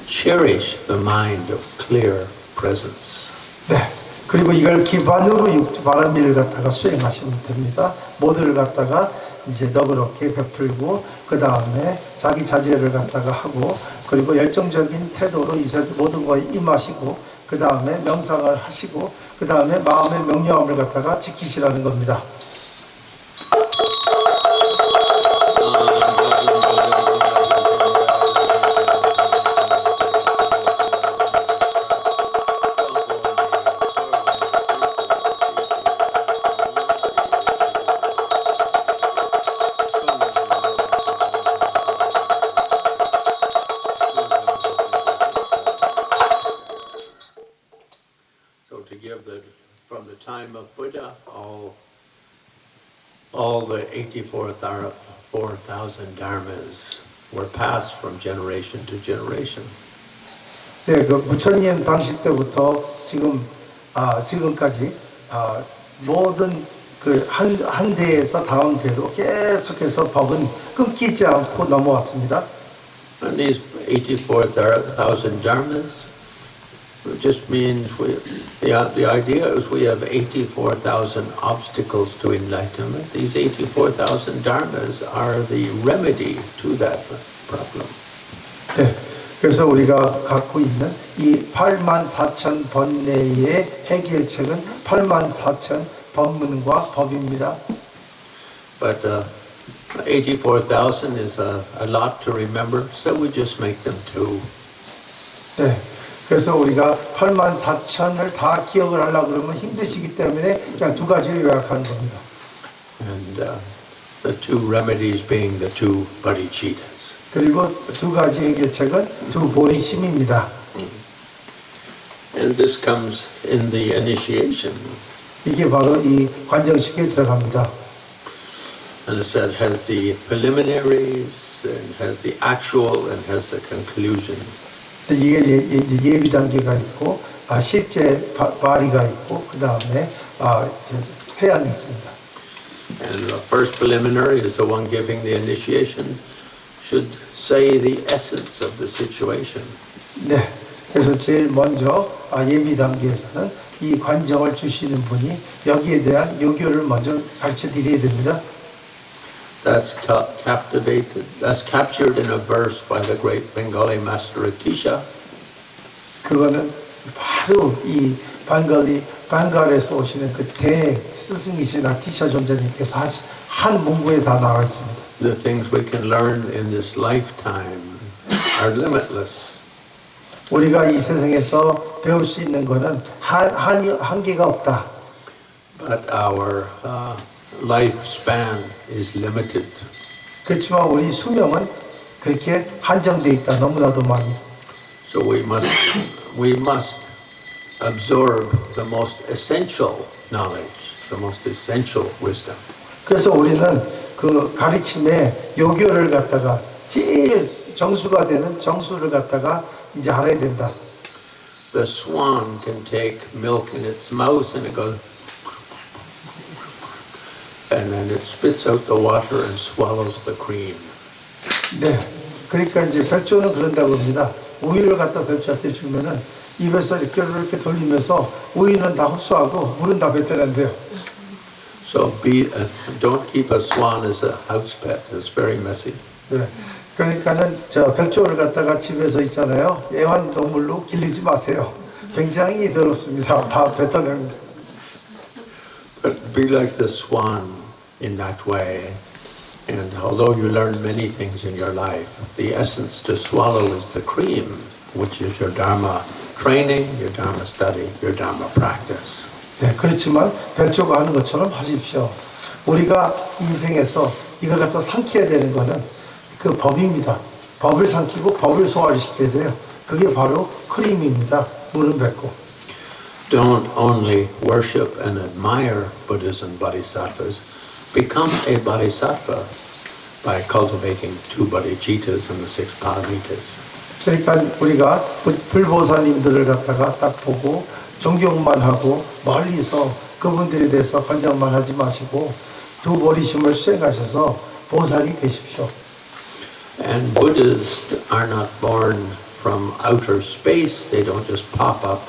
cherish the mind of clear presence. 네. 그리고 이걸 기반으로 바람일을 갖다가 수행하시면 됩니다. 모두를 갖다가 이제 너그럽게 베풀고 그 다음에 자기 자제를 갖다가 하고 그리고 열정적인 태도로 이 모든 거에 임하시고 그 다음에 명상을 하시고 그 다음에 마음의 명령함을 갖다가 지키시라는 겁니다. From the time of Buddha, all the 84,000 dharmas were passed from generation to generation. 네, 그 부처님 당시 때부터 지금까지 모든 그 한 대에서 다음 대로 계속해서 법은 끊기지 않고 넘어왔습니다. And these 84,000 dharmas just means the idea is we have 84,000 obstacles to enlightenment. These 84,000 dharmas are the remedy to that problem. 네, 그래서 우리가 갖고 있는 이 84,000 번뇌의 해결책은 84,000 법문과 법입니다. But 84,000 is a lot to remember, so we just make them two. 네. 그래서 우리가 84,000을 다 기억을 하려고 그러면 힘드시기 때문에 그냥 두 가지를 요약하는 겁니다. And the two remedies being the two bodhicittas. 그리고 두 가지 해결책은 두 보리심입니다. And this comes in the initiation. 이게 바로 이 관정식에 들어갑니다. And it said has the preliminaries, and has the actual, and has the conclusion. 이게 예비 단계가 있고 실제 발의가 있고 그 다음에 회양이 있습니다. And the first preliminary is the one giving the initiation should say the essence of the situation. 네, 그래서 제일 먼저 예비 단계에서는 이 관정을 주시는 분이 여기에 대한 요교를 먼저 가르쳐 드려야 됩니다. That's captured in a verse by the great Bengali master Atisha. 그거는 바로 이 방갈에서 오시는 그 대 스승이신 아티샤 존자님께서 한 문구에 다 나와 있습니다. The things we can learn in this lifetime are limitless. 우리가 이 세상에서 배울 수 있는 거는 한계가 없다. But our lifespan is limited. 그렇지만 우리 수명은 그렇게 한정되어 있다. 너무나도 많이. So we must absorb the most essential knowledge, the most essential wisdom. 그래서 우리는 그 가르침의 요교를 갖다가 제일 정수가 되는 정수를 갖다가 이제 알아야 된다. The swan can take milk in its mouth and it goes, and then it spits out the water and swallows the cream. 네, 그러니까 이제 백조는 그런다고 합니다. 우유를 갖다 백조한테 주면은 입에서 이렇게 돌리면서 우유는 다 흡수하고 물은 다 뱉어낸대요. So don't keep a swan as a house pet. It's very messy. 네, 그러니까는 저 백조를 갖다가 집에서 있잖아요. 애완동물로 길리지 마세요. 굉장히 더럽습니다. 다 뱉어냅니다. But be like the swan in that way. And although you learn many things in your life, the essence to swallow is the cream, which is your Dharma training, your Dharma study, your Dharma practice. 네, 그렇지만 백조가 하는 것처럼 하십시오. 우리가 인생에서 이걸 갖다 삼켜야 되는 거는 그 법입니다. 법을 삼키고 법을 소화를 시켜야 돼요. 그게 바로 크림입니다. 물은 뱉고. Don't only worship and admire Buddhas and Bodhisattvas. Become a Bodhisattva by cultivating two bodhicittas and the six paramitas. 그러니까 우리가 불보살님들을 갖다가 딱 보고 존경만 하고 멀리서 그분들에 대해서 관장만 하지 마시고 두 보리심을 수행하셔서 보살이 되십시오. And Buddhas are not born from outer space. They don't just pop up.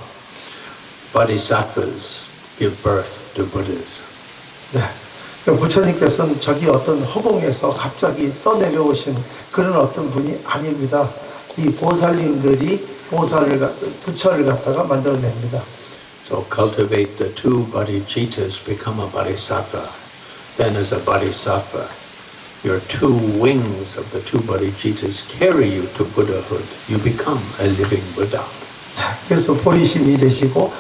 Bodhisattvas give birth to Buddhas. 네. 부처님께서는 저기 어떤 허공에서 갑자기 떠내려오신 그런 어떤 분이 아닙니다. 이 보살님들이 부처를 갖다가 만들어냅니다. So cultivate the two bodhicittas, become a bodhisattva. Then as a bodhisattva, your two wings of the two bodhicittas carry you to Buddhahood. You become a living Buddha. 그래서 보리심이 되시고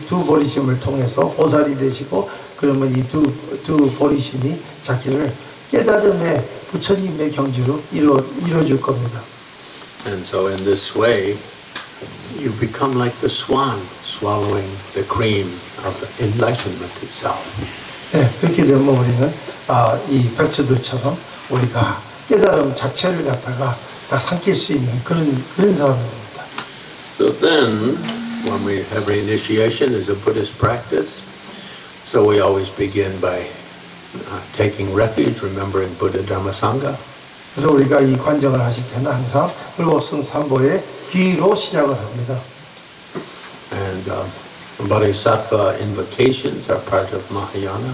두 보리심을 통해서 보살이 되시고 그러면 이 두 보리심이 자기를 깨달음의 부처님의 경지로 이뤄줄 겁니다. And so in this way, you become like the swan swallowing the cream of enlightenment itself. 네, 그렇게 되면 우리는 이 백조들처럼 우리가 깨달음 자체를 갖다가 다 삼킬 수 있는 그런 사람입니다. So then, when we have initiation as a Buddhist practice, so we always begin by taking refuge, remembering Buddha Dhamma Sangha. 그래서 우리가 이 관정을 하실 때는 항상 불법성 삼보의 귀로 시작을 합니다. And Bodhisattva invocations are part of Mahayana,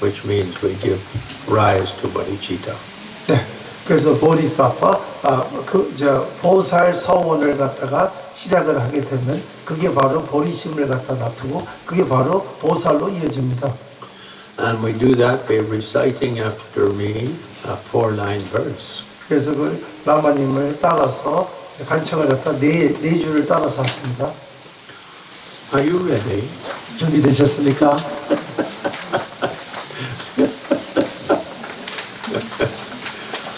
which means we give rise to bodhicitta. 네, 그래서 보리사파 보살 서원을 갖다가 시작을 하게 되면 그게 바로 보리심을 갖다 놔두고 그게 바로 보살로 이어집니다. And we do that by reciting after me a 4-line verse. 그래서 그 라마님을 따라서 간청을 갖다 네 줄을 따라서 하십니다. Are you ready? 준비되셨습니까?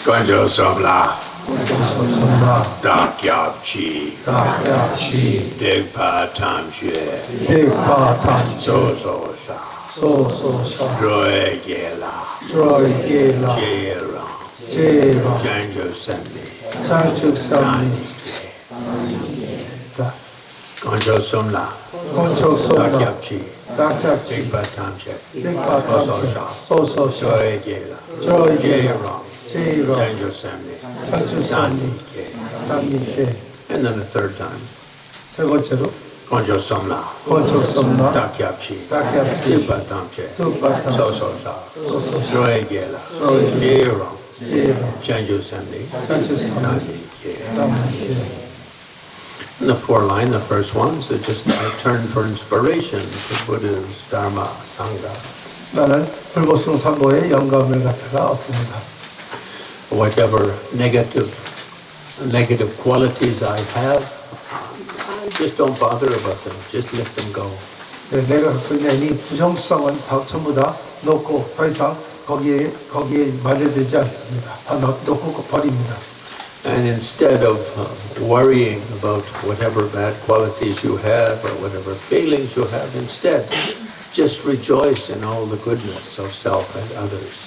Konjo Somla, 손바 Dakyapchi, 다야치 Degpa Tamshe, 대파탄 Sososha, 소소샤 Droe Gela, 드로이게라 Jera, 제라 Janjo Semi, 장축삼리 Konjo Somla, 건축손바 Dakyapchi, 다야치 Degpa Tamshe, 대파탄 소소샤 Droe Gela, 드로이게라 Jera, 제라 Janjo Semi, 장축삼리 담미테 And then a third time, 세 번째로 Konjo Somla, 건축손바 Dakyapchi, 다야치 Degpa Tamshe, 뚝바탄 Sososha, 소소샤 Droe Gela, 드로이게라 Jera, 제라 Janjo Semi, 장축삼리 담미테 In the 4-line, the first ones, are just I turn for inspiration to Buddha's Dharma Sangha. 나는 불법성 삼보의 영감을 갖다가 얻습니다. Whatever negative qualities I have, I just don't bother about them. Just let them go. 네, 내가 갖고 있는 이 부정성은 다 전부 다 놓고 더 이상 거기에 말려들지 않습니다. 다 놓고 버립니다. And instead of worrying about whatever bad qualities you have or whatever failings you have, instead, just rejoice in all the goodness of self and others.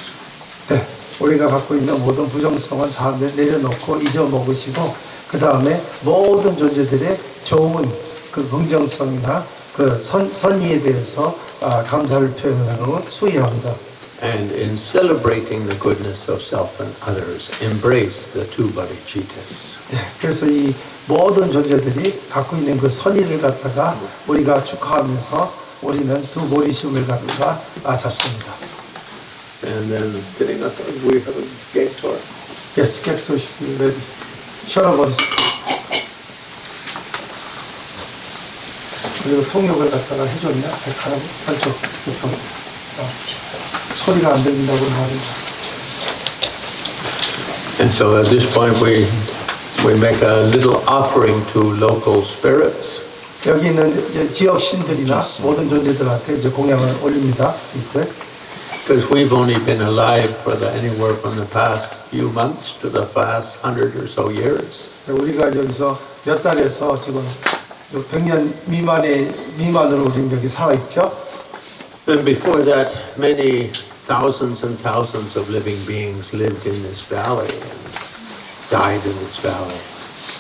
네, 우리가 갖고 있는 모든 부정성은 다 내려놓고 잊어먹으시고 그 다음에 모든 존재들의 좋은 그 긍정성이나 그 선의에 대해서 감사를 표현하는 수의합니다. And in celebrating the goodness of self and others, embrace the two bodhicittas. 네, 그래서 이 모든 존재들이 갖고 있는 그 선의를 갖다가 우리가 축하하면서 우리는 두 보리심을 갖다가 잡습니다. And then, getting up, we have a gate tour. Yes, get to be ready. 셔러버스. 그리고 통역을 갖다가 해줬냐? 백화라고? 한쪽, 이쪽. 소리가 안 들린다고 말이죠. And so at this point, we make a little offering to local spirits. 여기 있는 이제 지역 신들이나 모든 존재들한테 이제 공양을 올립니다. 이때. Because we've only been alive for anywhere from the past few months to the past 100 or so years. 우리가 여기서 몇 달에서 지금 100년 미만으로 우리 여기 살아 있죠. And before that, many thousands and thousands of living beings lived in this valley and died in this valley.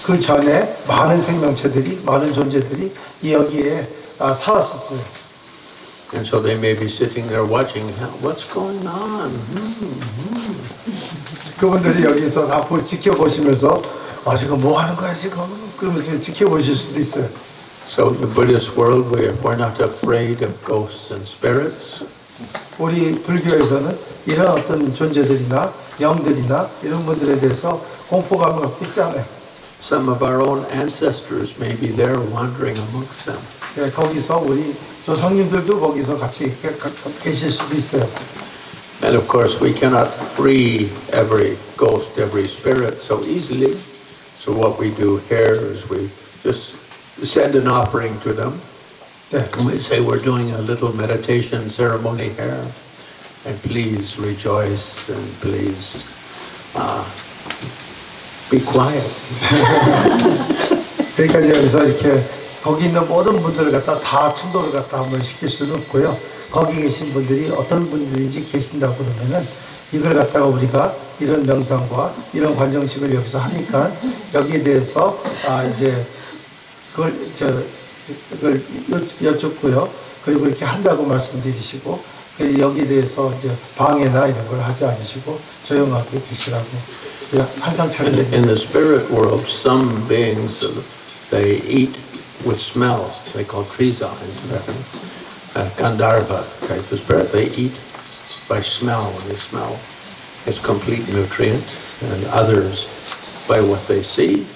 그 전에 많은 생명체들이, 많은 존재들이 여기에 살았었어요. And so they may be sitting there watching, what's going on? 그분들이 여기서 다 지켜보시면서 지금 뭐 하는 거야 지금? 그러면서 지켜보실 수도 있어요. So in the Buddhist world, we're not afraid of ghosts and spirits. 우리 불교에서는 이런 어떤 존재들이나 영들이나 이런 분들에 대해서 공포감을 갖고 있지 않아요. Some of our own ancestors may be there wandering amongst them. 네, 거기서 우리 조상님들도 거기서 같이 계실 수도 있어요. And of course, we cannot free every ghost, every spirit so easily. So what we do here is we just send an offering to them. 네. And we say we're doing a little meditation ceremony here. And please rejoice and please be quiet. 그러니까 여기서 이렇게 거기 있는 모든 분들을 갖다 다 충돌을 갖다 한번 시킬 수는 없고요. 거기 계신 분들이 어떤 분들인지 계신다고 그러면은 이걸 갖다가 우리가 이런 명상과 이런 관정식을 여기서 하니까 여기에 대해서 이제 그걸 여쭙고요. 그리고 이렇게 한다고 말씀드리시고 여기에 대해서 이제 방해나 이런 걸 하지 않으시고 조용하게 계시라고 항상 차려드립니다. In the spirit world, some beings they eat with smell. They call Kriza in Tibetan. Gandharva type of spirit. They eat by smell. When they smell, it's complete nutrient. And others, by what they see,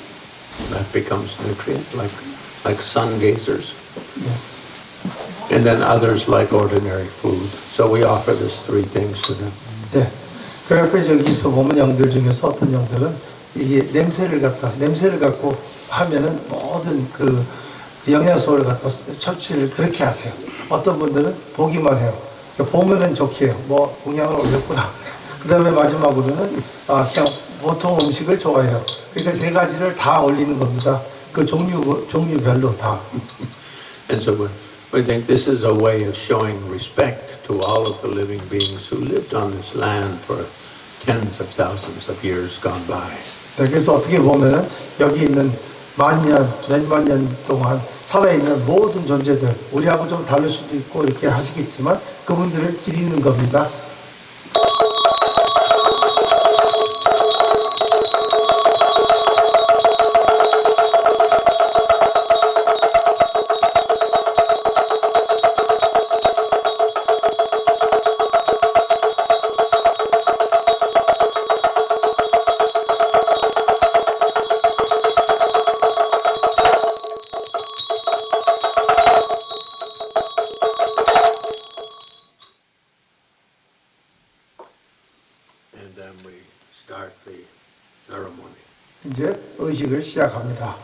that becomes nutrient, like sun gazers. Yeah. And then others like ordinary food. So we offer these three things to them. 네. 그래서 여기서 보면 영들 중에서 어떤 영들은 이게 냄새를 갖고 하면은 모든 그 영양소를 갖다 섭취를 그렇게 하세요. 어떤 분들은 보기만 해요. 보면은 좋게 해요. 뭐 공양을 올렸구나. 그 다음에 마지막으로는 그냥 보통 음식을 좋아해요. 그러니까 세 가지를 다 올리는 겁니다. 그 종류별로 다. And so we think this is a way of showing respect to all of the living beings who lived on this land for tens of thousands of years gone by. 네, 그래서 어떻게 보면은 여기 있는 몇만 년 동안 살아있는 모든 존재들, 우리하고 좀 다를 수도 있고 이렇게 하시겠지만 그분들을 기리는 겁니다. And then we start the ceremony. 이제 의식을 시작합니다.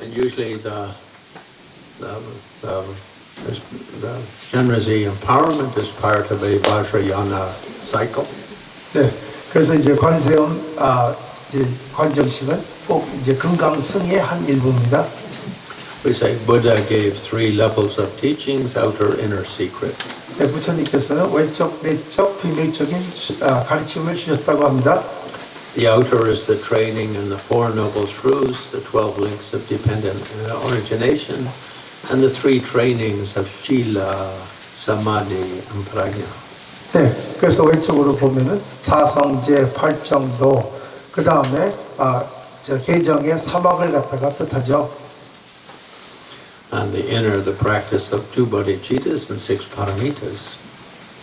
And usually the Genrezi empowerment is part of a Vajrayana cycle. 네, 그래서 이제 관세음 이제 관정식은 꼭 이제 금강승의 한 일부입니다. We say Buddha gave three levels of teachings, outer, inner, secret. 네, 부처님께서는 외적, 내적, 비밀적인 가르침을 주셨다고 합니다. The outer is the training in the Four Noble Truths, the 12 links of dependent origination, and the three trainings of Shila, Samadhi, and Prajna. 네, 그래서 외적으로 보면은 사성제, 팔정도, 그 다음에 개정의 사막을 갖다가 뜻하죠. And the inner, the practice of two bodhicittas and six paramitas.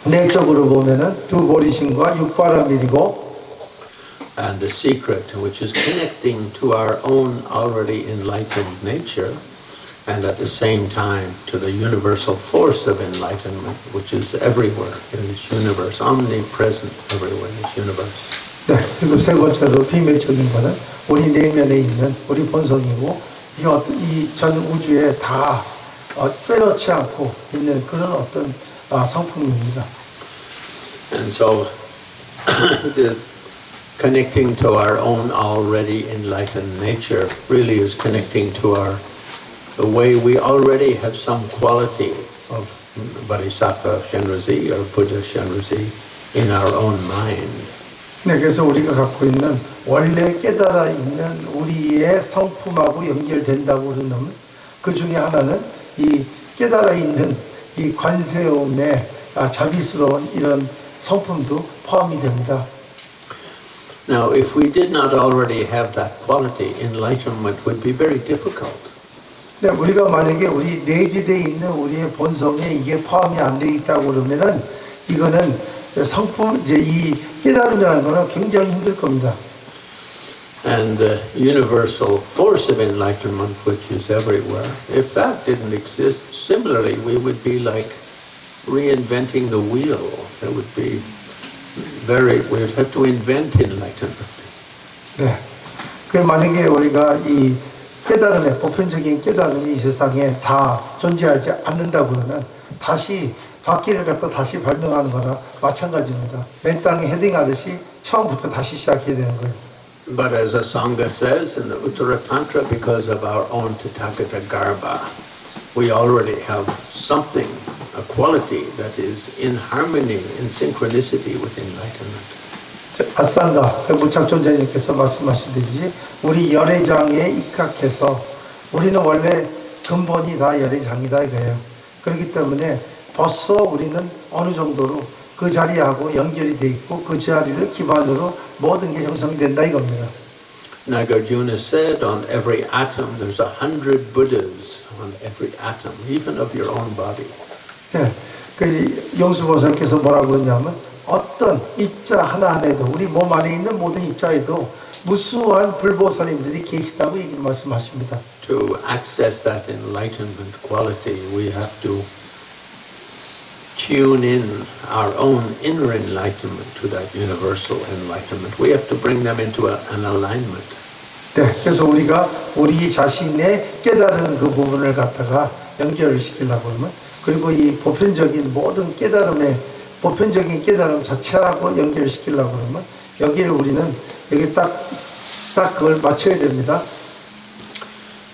내적으로 보면은 두 보리신과 육바라밀이고, And the secret, which is connecting to our own already enlightened nature, and at the same time to the universal force of enlightenment, which is everywhere in this universe, omnipresent everywhere in this universe. 네, 그리고 세 번째로 비밀적인 거는 우리 내면에 있는 우리 본성이고, 이 전 우주에 다 빼놓지 않고 있는 그런 어떤 성품입니다. And so, the connecting to our own already enlightened nature really is connecting to the way we already have some quality of Bodhisattva Shenrezi or Buddha Shenrezi in our own mind. 네, 그래서 우리가 갖고 있는 원래 깨달아 있는 우리의 성품하고 연결된다고 그러는 그 중에 하나는 이 깨달아 있는 이 관세음의 자비스러운 이런 성품도 포함이 됩니다. Now, if we did not already have that quality, enlightenment would be very difficult. 네, 우리가 만약에 우리 내재되어 있는 우리의 본성에 이게 포함이 안 돼 있다고 그러면은 이거는 성품 이제 이 깨달음이라는 거는 굉장히 힘들 겁니다. And the universal force of enlightenment, which is everywhere, if that didn't exist, similarly, we would be like reinventing the wheel. It would be we would have to invent enlightenment. 네. 그 만약에 우리가 이 깨달음의 보편적인 깨달음이 이 세상에 다 존재하지 않는다고 그러면 다시 바퀴를 갖다 다시 발명하는 거나 마찬가지입니다. 맨 땅에 헤딩하듯이 처음부터 다시 시작해야 되는 거예요. But as a Sangha says in the Uttara Tantra, because of our own Tathagata Garbha, we already have something, a quality that is in harmony, in synchronicity with enlightenment. 아상가 무착존자님께서 말씀하시듯이 우리 열애장에 입각해서 우리는 원래 근본이 다 열애장이다 이거예요. 그렇기 때문에 벌써 우리는 어느 정도로 그 자리하고 연결이 돼 있고 그 자리를 기반으로 모든 게 형성이 된다 이겁니다. Nagarjuna said, on every atom there's 100 Buddhas on every atom, even of your own body. 네, 그 용수보살께서 뭐라고 했냐면 어떤 입자 하나하나에도 우리 몸 안에 있는 모든 입자에도 무수한 불보살님들이 계시다고 말씀하십니다. To access that enlightenment quality, we have to tune in our own inner enlightenment to that universal enlightenment. We have to bring them into an alignment. 네, 그래서 우리가 우리 자신의 깨달은 그 부분을 갖다가 연결을 시키려고 하면 그리고 이 보편적인 모든 깨달음의 보편적인 깨달음 자체하고 연결시키려고 하면 여기를 우리는 여기 딱 그걸 맞춰야 됩니다.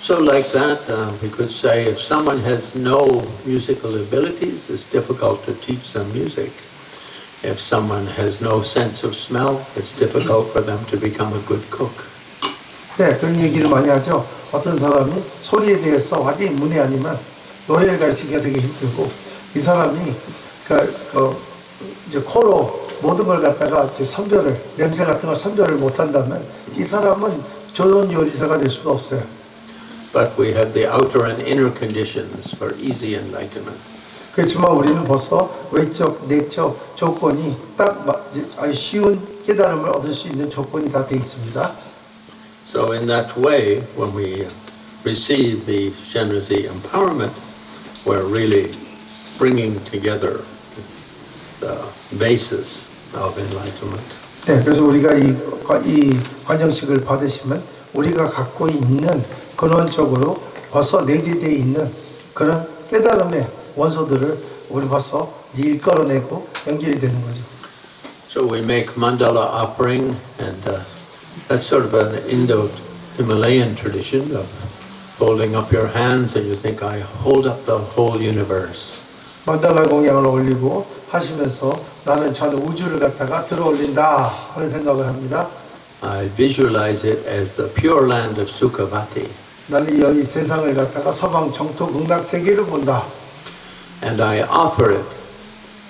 So like that, we could say if someone has no musical abilities, it's difficult to teach them music. If someone has no sense of smell, it's difficult for them to become a good cook. 네, 그런 얘기를 많이 하죠. 어떤 사람이 소리에 대해서 완전히 문외 아니면 노래를 가르치기가 되게 힘들고 이 사람이 이제 코로 모든 걸 갖다가 선별을 냄새 같은 걸 선별을 못한다면 이 사람은 좋은 요리사가 될 수가 없어요. But we have the outer and inner conditions for easy enlightenment. 그렇지만 우리는 벌써 외적, 내적 조건이 딱 아주 쉬운 깨달음을 얻을 수 있는 조건이 다 돼 있습니다. So in that way, when we receive the Shenrezi empowerment, we're really bringing together the basis of enlightenment. 네, 그래서 우리가 이 관정식을 받으시면 우리가 갖고 있는 근원적으로 벌써 내재되어 있는 그런 깨달음의 원소들을 우리 벌써 일컬어내고 연결이 되는 거죠. So we make mandala offering, and that's sort of an Indo-Himalayan tradition of holding up your hands and you think, I hold up the whole universe. 만달라 공양을 올리고 하시면서 나는 전 우주를 갖다가 들어 올린다 하는 생각을 합니다. I visualize it as the pure land of Sukhavati. 나는 여기 세상을 갖다가 서방 정토 극락 세계를 본다. And I offer it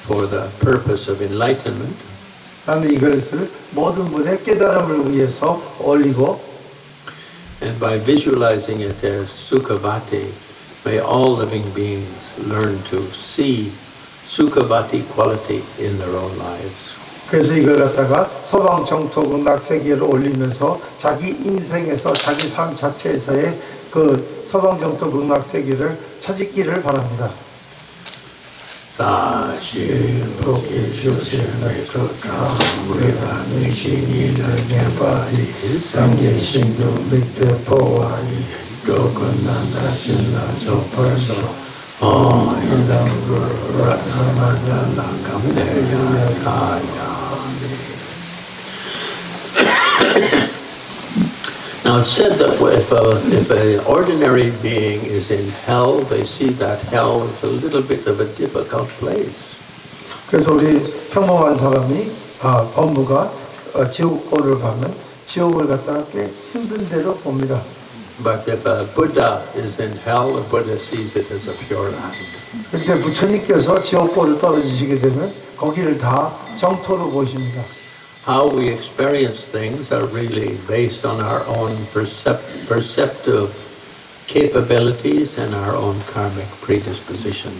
for the purpose of enlightenment. 나는 이것을 모든 분의 깨달음을 위해서 올리고 And by visualizing it as Sukhavati, may all living beings learn to see Sukhavati quality in their own lives. 그래서 이걸 갖다가 서방 정토 극락 세계로 올리면서 자기 인생에서 자기 삶 자체에서의 그 서방 정토 극락 세계를 찾기를 바랍니다. 사실 복이 주신의 조카 우리가 미신이를 개발이 상계신도 밑에 보아이 조건난다 신나 조펄소 이담구 라타마달라 감내야 가야. Now it's said that if an ordinary being is in hell, they see that hell is a little bit of a difficult place. 그래서 우리 평범한 사람이 법무가 지옥고를 가면 지옥을 갖다가 꽤 힘든 데로 봅니다. But if a Buddha is in hell, the Buddha sees it as a pure land. 그런데 부처님께서 지옥고를 떨어지시게 되면 거기를 다 정토로 보십니다. How we experience things are really based on our own perceptive capabilities and our own karmic predisposition.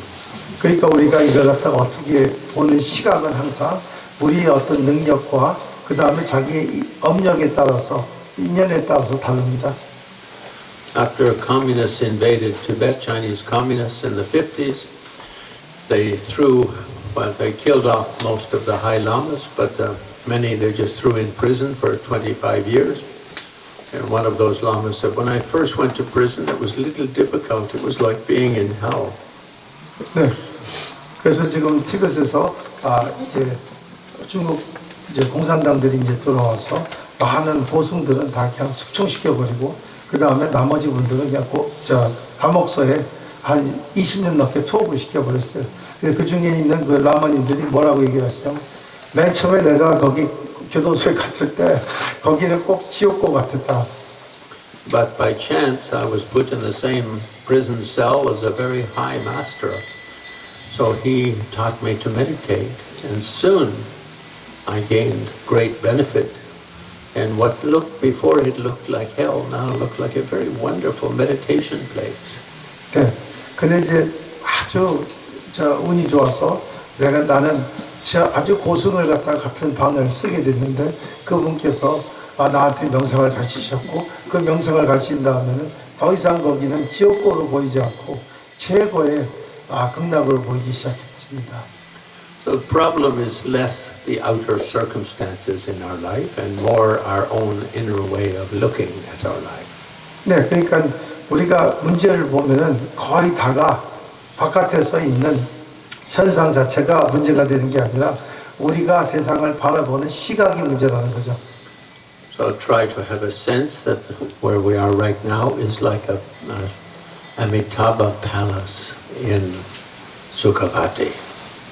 그러니까 우리가 이걸 갖다가 어떻게 보는 시각은 항상 우리의 어떤 능력과 그 다음에 자기의 업력에 따라서 인연에 따라서 다릅니다. After communists invaded Tibet, Chinese communists in the 50s, they killed off most of the high lamas, but many they just threw in prison for 25 years. And one of those lamas said, when I first went to prison, it was a little difficult. It was like being in hell. 네. 그래서 지금 티벳에서 이제 중국 이제 공산당들이 이제 들어와서 많은 보승들은 다 그냥 숙청시켜 버리고 그 다음에 나머지 분들은 그냥 감옥소에 한 20년 넘게 투옥을 시켜 버렸어요. 그 중에 있는 그 라마님들이 뭐라고 얘기하시냐면 맨 처음에 내가 거기 교도소에 갔을 때 거기는 꼭 지옥고 같았다. But by chance, I was put in the same prison cell as a very high master. So he taught me to meditate, and soon I gained great benefit. And what looked before it looked like hell now looked like a very wonderful meditation place. 네. 근데 이제 아주 운이 좋아서 나는 아주 고승을 갖다가 같은 방을 쓰게 됐는데 그분께서 나한테 명상을 가르치셨고 그 명상을 가르친 다음에는 더 이상 거기는 지옥고로 보이지 않고 최고의 극락으로 보이기 시작했습니다. So the problem is less the outer circumstances in our life and more our own inner way of looking at our life. 네, 그러니까 우리가 문제를 보면은 거의 다가 바깥에서 있는 현상 자체가 문제가 되는 게 아니라 우리가 세상을 바라보는 시각이 문제라는 거죠. So try to have a sense that where we are right now is like a Amitabha Palace in Sukhavati.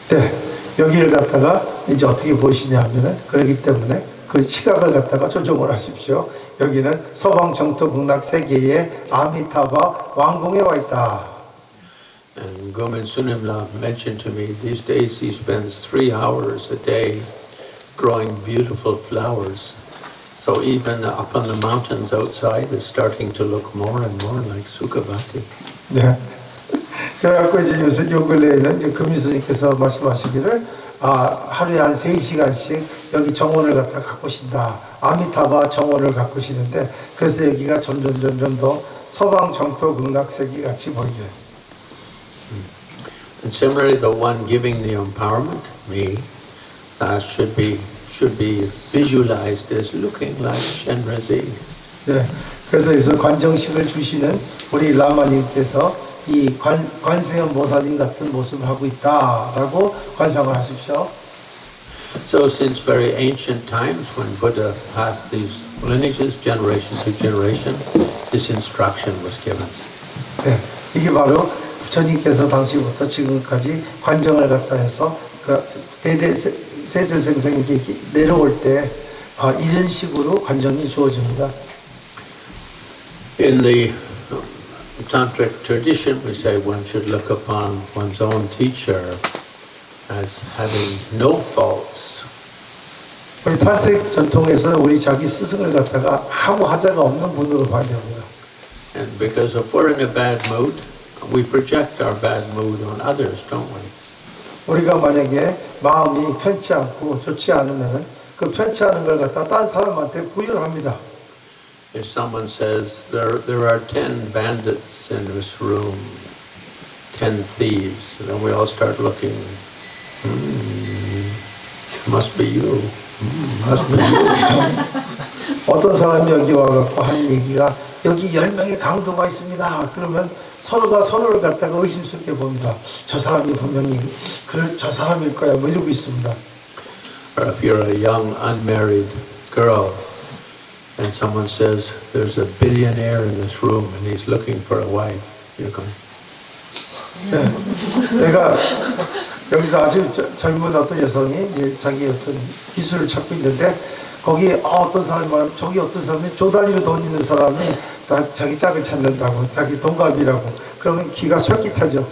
네, 여기를 갖다가 이제 어떻게 보시냐 하면은 그렇기 때문에 그 시각을 갖다가 조정을 하십시오. 여기는 서방 정토 극락 세계의 아미타바 왕궁에 와 있다. And Gomin Sunimla mentioned to me these days he spends 3 hours a day growing beautiful flowers. So even up on the mountains outside is starting to look more and more like Sukhavati. 네. 그래갖고 이제 요새 요 근래에는 이제 금유스님께서 말씀하시기를 하루에 한 3시간씩 여기 정원을 갖다 가꾸신다. 아미타바 정원을 가꾸시는데 그래서 여기가 점점 더 서방 정토 극락 세계 같이 보이게. And similarly, the one giving the empowerment, me, should be visualized as looking like Shenrezi. 네. 그래서 여기서 관정식을 주시는 우리 라마님께서 이 관세음보살님 같은 모습을 하고 있다라고 관상을 하십시오. So since very ancient times, when Buddha passed these lineages, generation to generation, this instruction was given. 네. 이게 바로 부처님께서 당시부터 지금까지 관정을 갖다 해서 그 세세생생에게 내려올 때 이런 식으로 관정이 주어집니다. In the Tantric tradition, we say one should look upon one's own teacher as having no faults. 우리 탄트릭 전통에서 우리 자기 스승을 갖다가 아무 하자가 없는 분으로 봐야 됩니다. And because if we're in a bad mood, we project our bad mood on others, don't we? 우리가 만약에 마음이 편치 않고 좋지 않으면 그 편치 않은 걸 갖다 다른 사람한테 부여를 합니다. If someone says there are 10 bandits in this room, 10 thieves, then we all start looking. Must be you. Must be you. 어떤 사람이 여기 와갖고 하는 얘기가 여기 10명의 강도가 있습니다. 그러면 서로가 서로를 갖다가 의심스럽게 봅니다. 저 사람이 분명히 저 사람일 거야. 뭐 이러고 있습니다. Or if you're a young unmarried girl and someone says there's a billionaire in this room and he's looking for a wife, you're going. 네. 내가 여기서 아주 젊은 어떤 여성이 이제 자기 어떤 기술을 찾고 있는데 거기 어떤 사람이 말하면 저기 어떤 사람이 조단위로 돈 있는 사람이 자기 짝을 찾는다고 자기 동갑이라고 그러면 기가 솔깃하죠.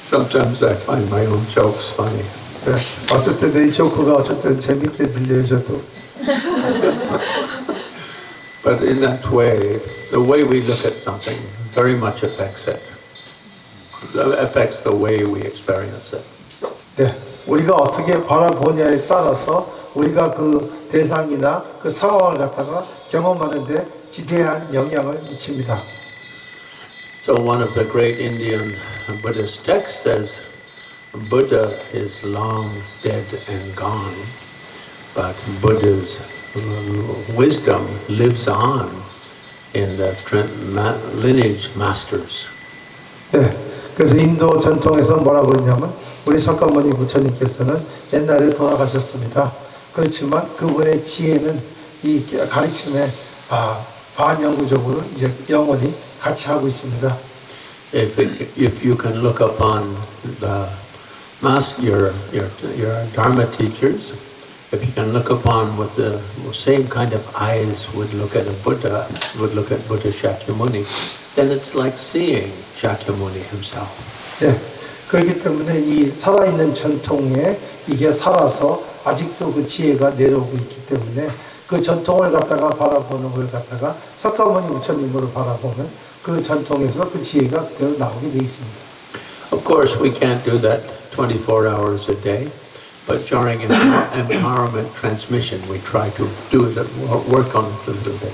Sometimes I find my own jokes funny. 네, 어쩔 때 내 조크가 어쩔 때 재밌게 들려요 저도. But in that way, the way we look at something very much affects it. Affects the way we experience it. 네, 우리가 어떻게 바라보냐에 따라서 우리가 그 대상이나 그 상황을 갖다가 경험하는데 지대한 영향을 미칩니다. So one of the great Indian Buddhist texts says, Buddha is long dead and gone, but Buddha's wisdom lives on in the lineage masters. 네, 그래서 인도 전통에서 뭐라고 그러냐면 우리 석가모니 부처님께서는 옛날에 돌아가셨습니다. 그렇지만 그분의 지혜는 이 가르침에 반영구적으로 이제 영원히 같이 하고 있습니다. If you can look upon the your Dharma teachers, if you can look upon with the same kind of eyes would look at a Buddha, would look at Buddha Shakyamuni, then it's like seeing Shakyamuni himself. 네, 그렇기 때문에 이 살아있는 전통에 이게 살아서 아직도 그 지혜가 내려오고 있기 때문에 그 전통을 갖다가 바라보는 걸 갖다가 석가모니 부처님으로 바라보면 그 전통에서 그 지혜가 그대로 나오게 돼 있습니다. Of course, we can't do that 24 hours a day, but during empowerment transmission, we try to do the work on it a little bit.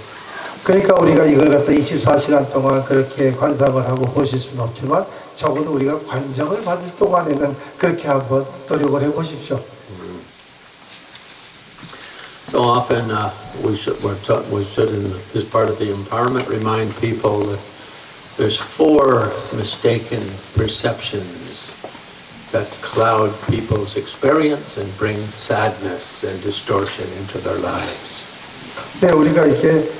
그러니까 우리가 이걸 갖다 24시간 동안 그렇게 관상을 하고 보실 수는 없지만 적어도 우리가 관정을 받을 동안에는 그렇게 한번 노력을 해보십시오. So often we should in this part of the empowerment remind people that there's 4 mistaken perceptions that cloud people's experience and bring sadness and distortion into their lives. 네, 우리가 이렇게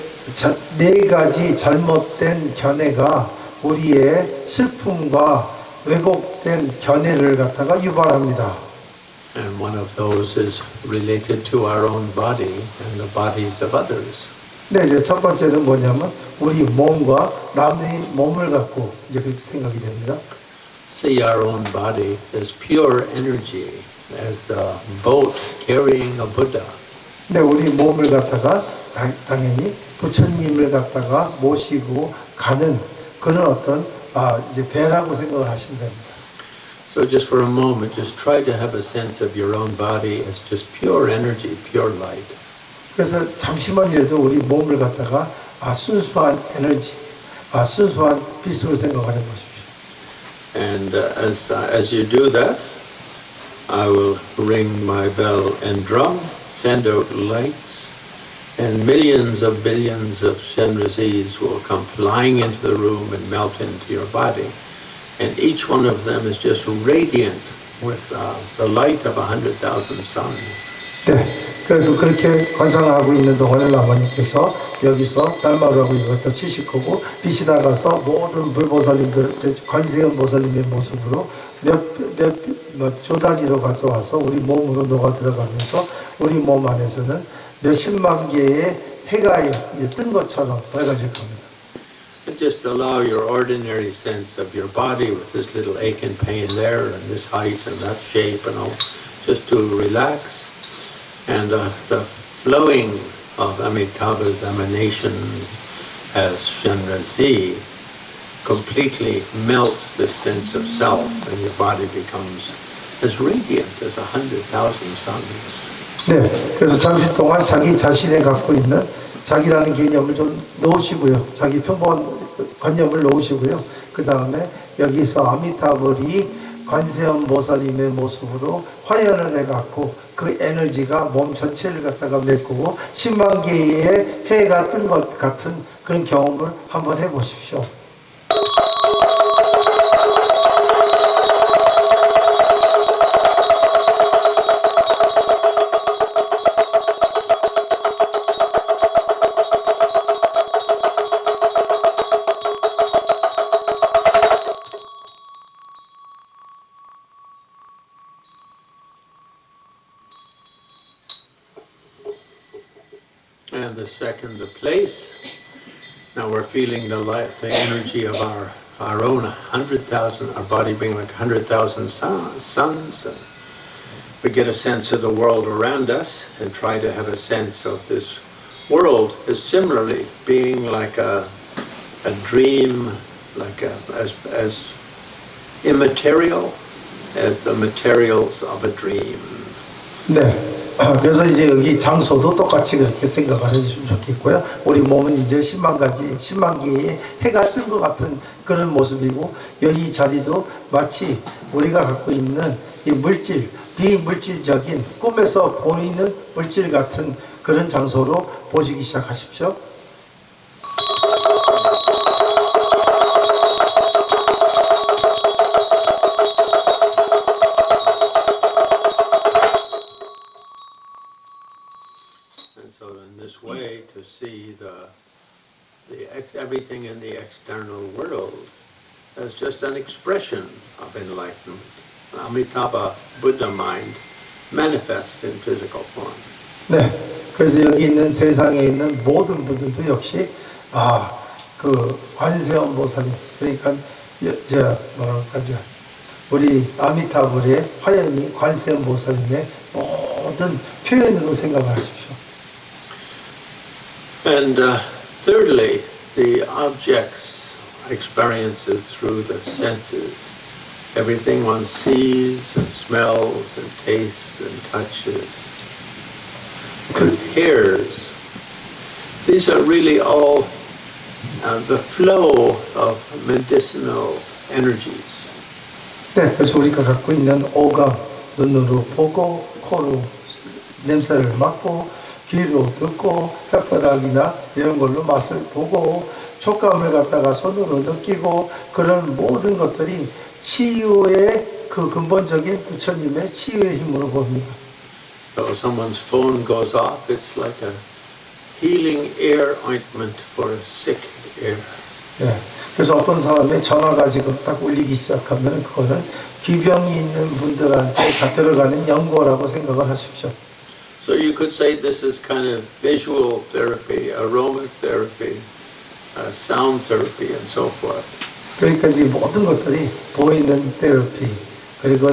4가지 잘못된 견해가 우리의 슬픔과 왜곡된 견해를 갖다가 유발합니다. And one of those is related to our own body and the bodies of others. 네, 이제 첫 번째는 뭐냐면 우리 몸과 남의 몸을 갖고 이제 그렇게 생각이 됩니다. See our own body as pure energy, as the boat carrying a Buddha. 네, 우리 몸을 갖다가 당연히 부처님을 갖다가 모시고 가는 그런 어떤 이제 배라고 생각을 하시면 됩니다. So just for a moment, just try to have a sense of your own body as just pure energy, pure light. 그래서 잠시만이라도 우리 몸을 갖다가 순수한 에너지, 순수한 빛으로 생각하는 것입니다. And as you do that, I will ring my bell and drum, send out lights, and millions of billions of Shenrazis will come flying into the room and melt into your body. And each one of them is just radiant with the light of 100,000 suns. 네, 그래도 그렇게 관상을 하고 있는 동안에 라마님께서 여기서 달마루하고 이것도 치실 거고 빛이 나가서 모든 불보살님들, 관세음보살님의 모습으로 몇 조단위로 가서 와서 우리 몸으로 녹아 들어가면서 우리 몸 안에서는 몇십만 개의 해가 이제 뜬 것처럼 밝아질 겁니다. And just allow your ordinary sense of your body with this little ache and pain there and this height and that shape and all, just to relax. And the flowing of Amitabha's emanation as Shenrazi completely melts this sense of self and your body becomes as radiant as 100,000 suns. 네, 그래서 잠시 동안 자기 자신에 갖고 있는 자기라는 개념을 좀 놓으시고요. 자기 평범한 관념을 놓으시고요. 그 다음에 여기서 아미타불이 관세음보살님의 모습으로 화연을 해갖고 그 에너지가 몸 전체를 갖다가 메꾸고 10만 개의 해가 뜬 것 같은 그런 경험을 한번 해보십시오. And the second, the place. Now we're feeling the light, the energy of our own 100,000, our body being like 100,000 suns. And we get a sense of the world around us and try to have a sense of this world as similarly being like a dream, like as immaterial as the materials of a dream. 네. 그래서 이제 여기 장소도 똑같이 그렇게 생각을 해주시면 좋겠고요. 우리 몸은 이제 10만 개의 해가 뜬 것 같은 그런 모습이고, 여기 자리도 마치 우리가 갖고 있는 이 물질, 비물질적인 꿈에서 보이는 물질 같은 그런 장소로 보시기 시작하십시오. And so in this way, to see everything in the external world as just an expression of enlightenment, Amitabha Buddha mind manifest in physical form. 네, 그래서 여기 있는 세상에 있는 모든 분들도 역시 그 관세음보살님, 그러니까 우리 아미타불의 화연이 관세음보살님의 모든 표현으로 생각을 하십시오. And thirdly, the objects, experiences through the senses. Everything one sees and smells and tastes and touches and hears. These are really all the flow of medicinal energies. 네, 그래서 우리가 갖고 있는 오감, 눈으로 보고, 코로 냄새를 맡고, 귀로 듣고, 혓바닥이나 이런 걸로 맛을 보고, 촉감을 갖다가 손으로 느끼고, 그런 모든 것들이 치유의 그 근본적인 부처님의 치유의 힘으로 봅니다. So someone's phone goes off, it's like a healing ear ointment for a sick ear. 네, 그래서 어떤 사람의 전화가 지금 딱 울리기 시작하면 그거는 귀병이 있는 분들한테 다 들어가는 연고라고 생각을 하십시오. So you could say this is kind of visual therapy, aromatherapy, sound therapy, and so forth. 그러니까 이 모든 것들이 보이는 테라피, 그리고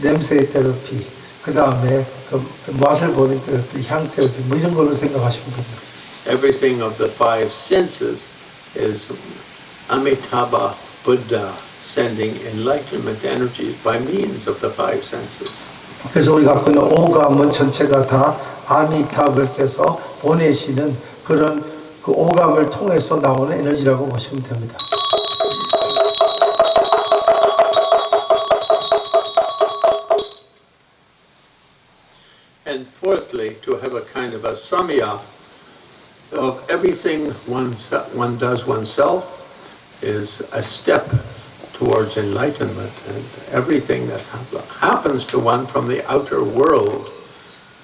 냄새 테라피, 그 다음에 그 맛을 보는 테라피, 향 테라피, 뭐 이런 걸로 생각하시면 됩니다. Everything of the five senses is Amitabha Buddha sending enlightenment energies by means of the five senses. 그래서 우리가 갖고 있는 오감은 전체가 다 아미타불께서 보내시는 그런 그 오감을 통해서 나오는 에너지라고 보시면 됩니다. And fourthly, to have a kind of a samya of everything one does oneself is a step towards enlightenment, and everything that happens to one from the outer world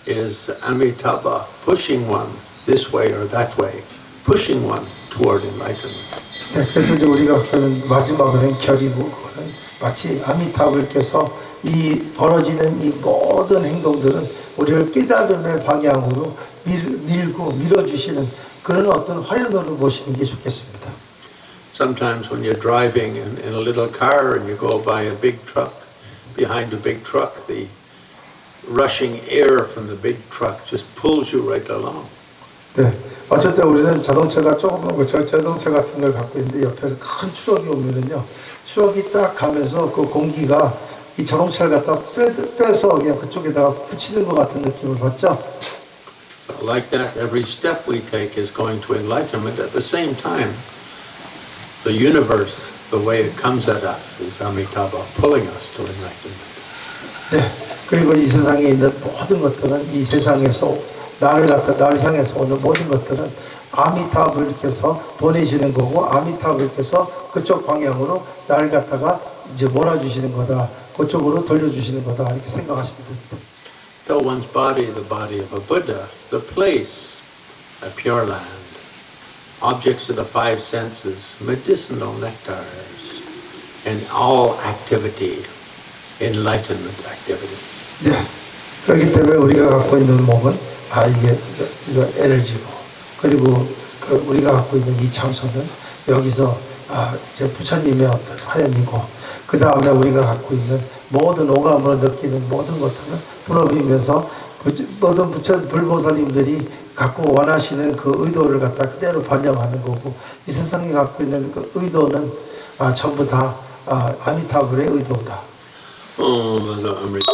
is Amitabha pushing one this way or that way, pushing one toward enlightenment. 네, 그래서 이제 우리가 그는 마지막으로는 결이고, 그거는 마치 아미타불께서 이 벌어지는 이 모든 행동들은 우리를 깨달음의 방향으로 밀어주시는 그런 어떤 화연으로 보시는 게 좋겠습니다. Sometimes when you're driving in a little car and you go by a big truck, behind a big truck, the rushing air from the big truck just pulls you right along. 네, 어쨌든 우리는 자동차가 조그만 거, 자동차 같은 걸 갖고 있는데 옆에서 큰 트럭이 오면은요, 트럭이 딱 가면서 그 공기가 이 자동차를 갖다 빼서 그냥 그쪽에다가 붙이는 것 같은 느낌을 받죠? Like that, every step we take is going to enlightenment. At the same time, the universe, the way it comes at us, is Amitabha pulling us to enlightenment. 네, 그리고 이 세상에 있는 모든 것들은 이 세상에서 나를 향해서 오는 모든 것들은 아미타불께서 보내시는 거고, 아미타불께서 그쪽 방향으로 나를 갖다가 이제 몰아주시는 거다, 그쪽으로 돌려주시는 거다, 이렇게 생각하시면 됩니다. So one's body, the body of a Buddha, the place, a pure land, objects of the five senses, medicinal nectars, and all activity, enlightenment activity. 네, 그렇기 때문에 우리가 갖고 있는 몸은 이게 에너지고, 그리고 우리가 갖고 있는 이 장소는 여기서 이제 부처님의 어떤 화연이고, 그 다음에 우리가 갖고 있는 모든 오감으로 느끼는 모든 것들은 불업이면서 모든 불보살님들이 갖고 원하시는 그 의도를 갖다 그대로 반영하는 거고, 이 세상에 갖고 있는 그 의도는 전부 다 아미타불의 의도다. 맞아, 아메리카.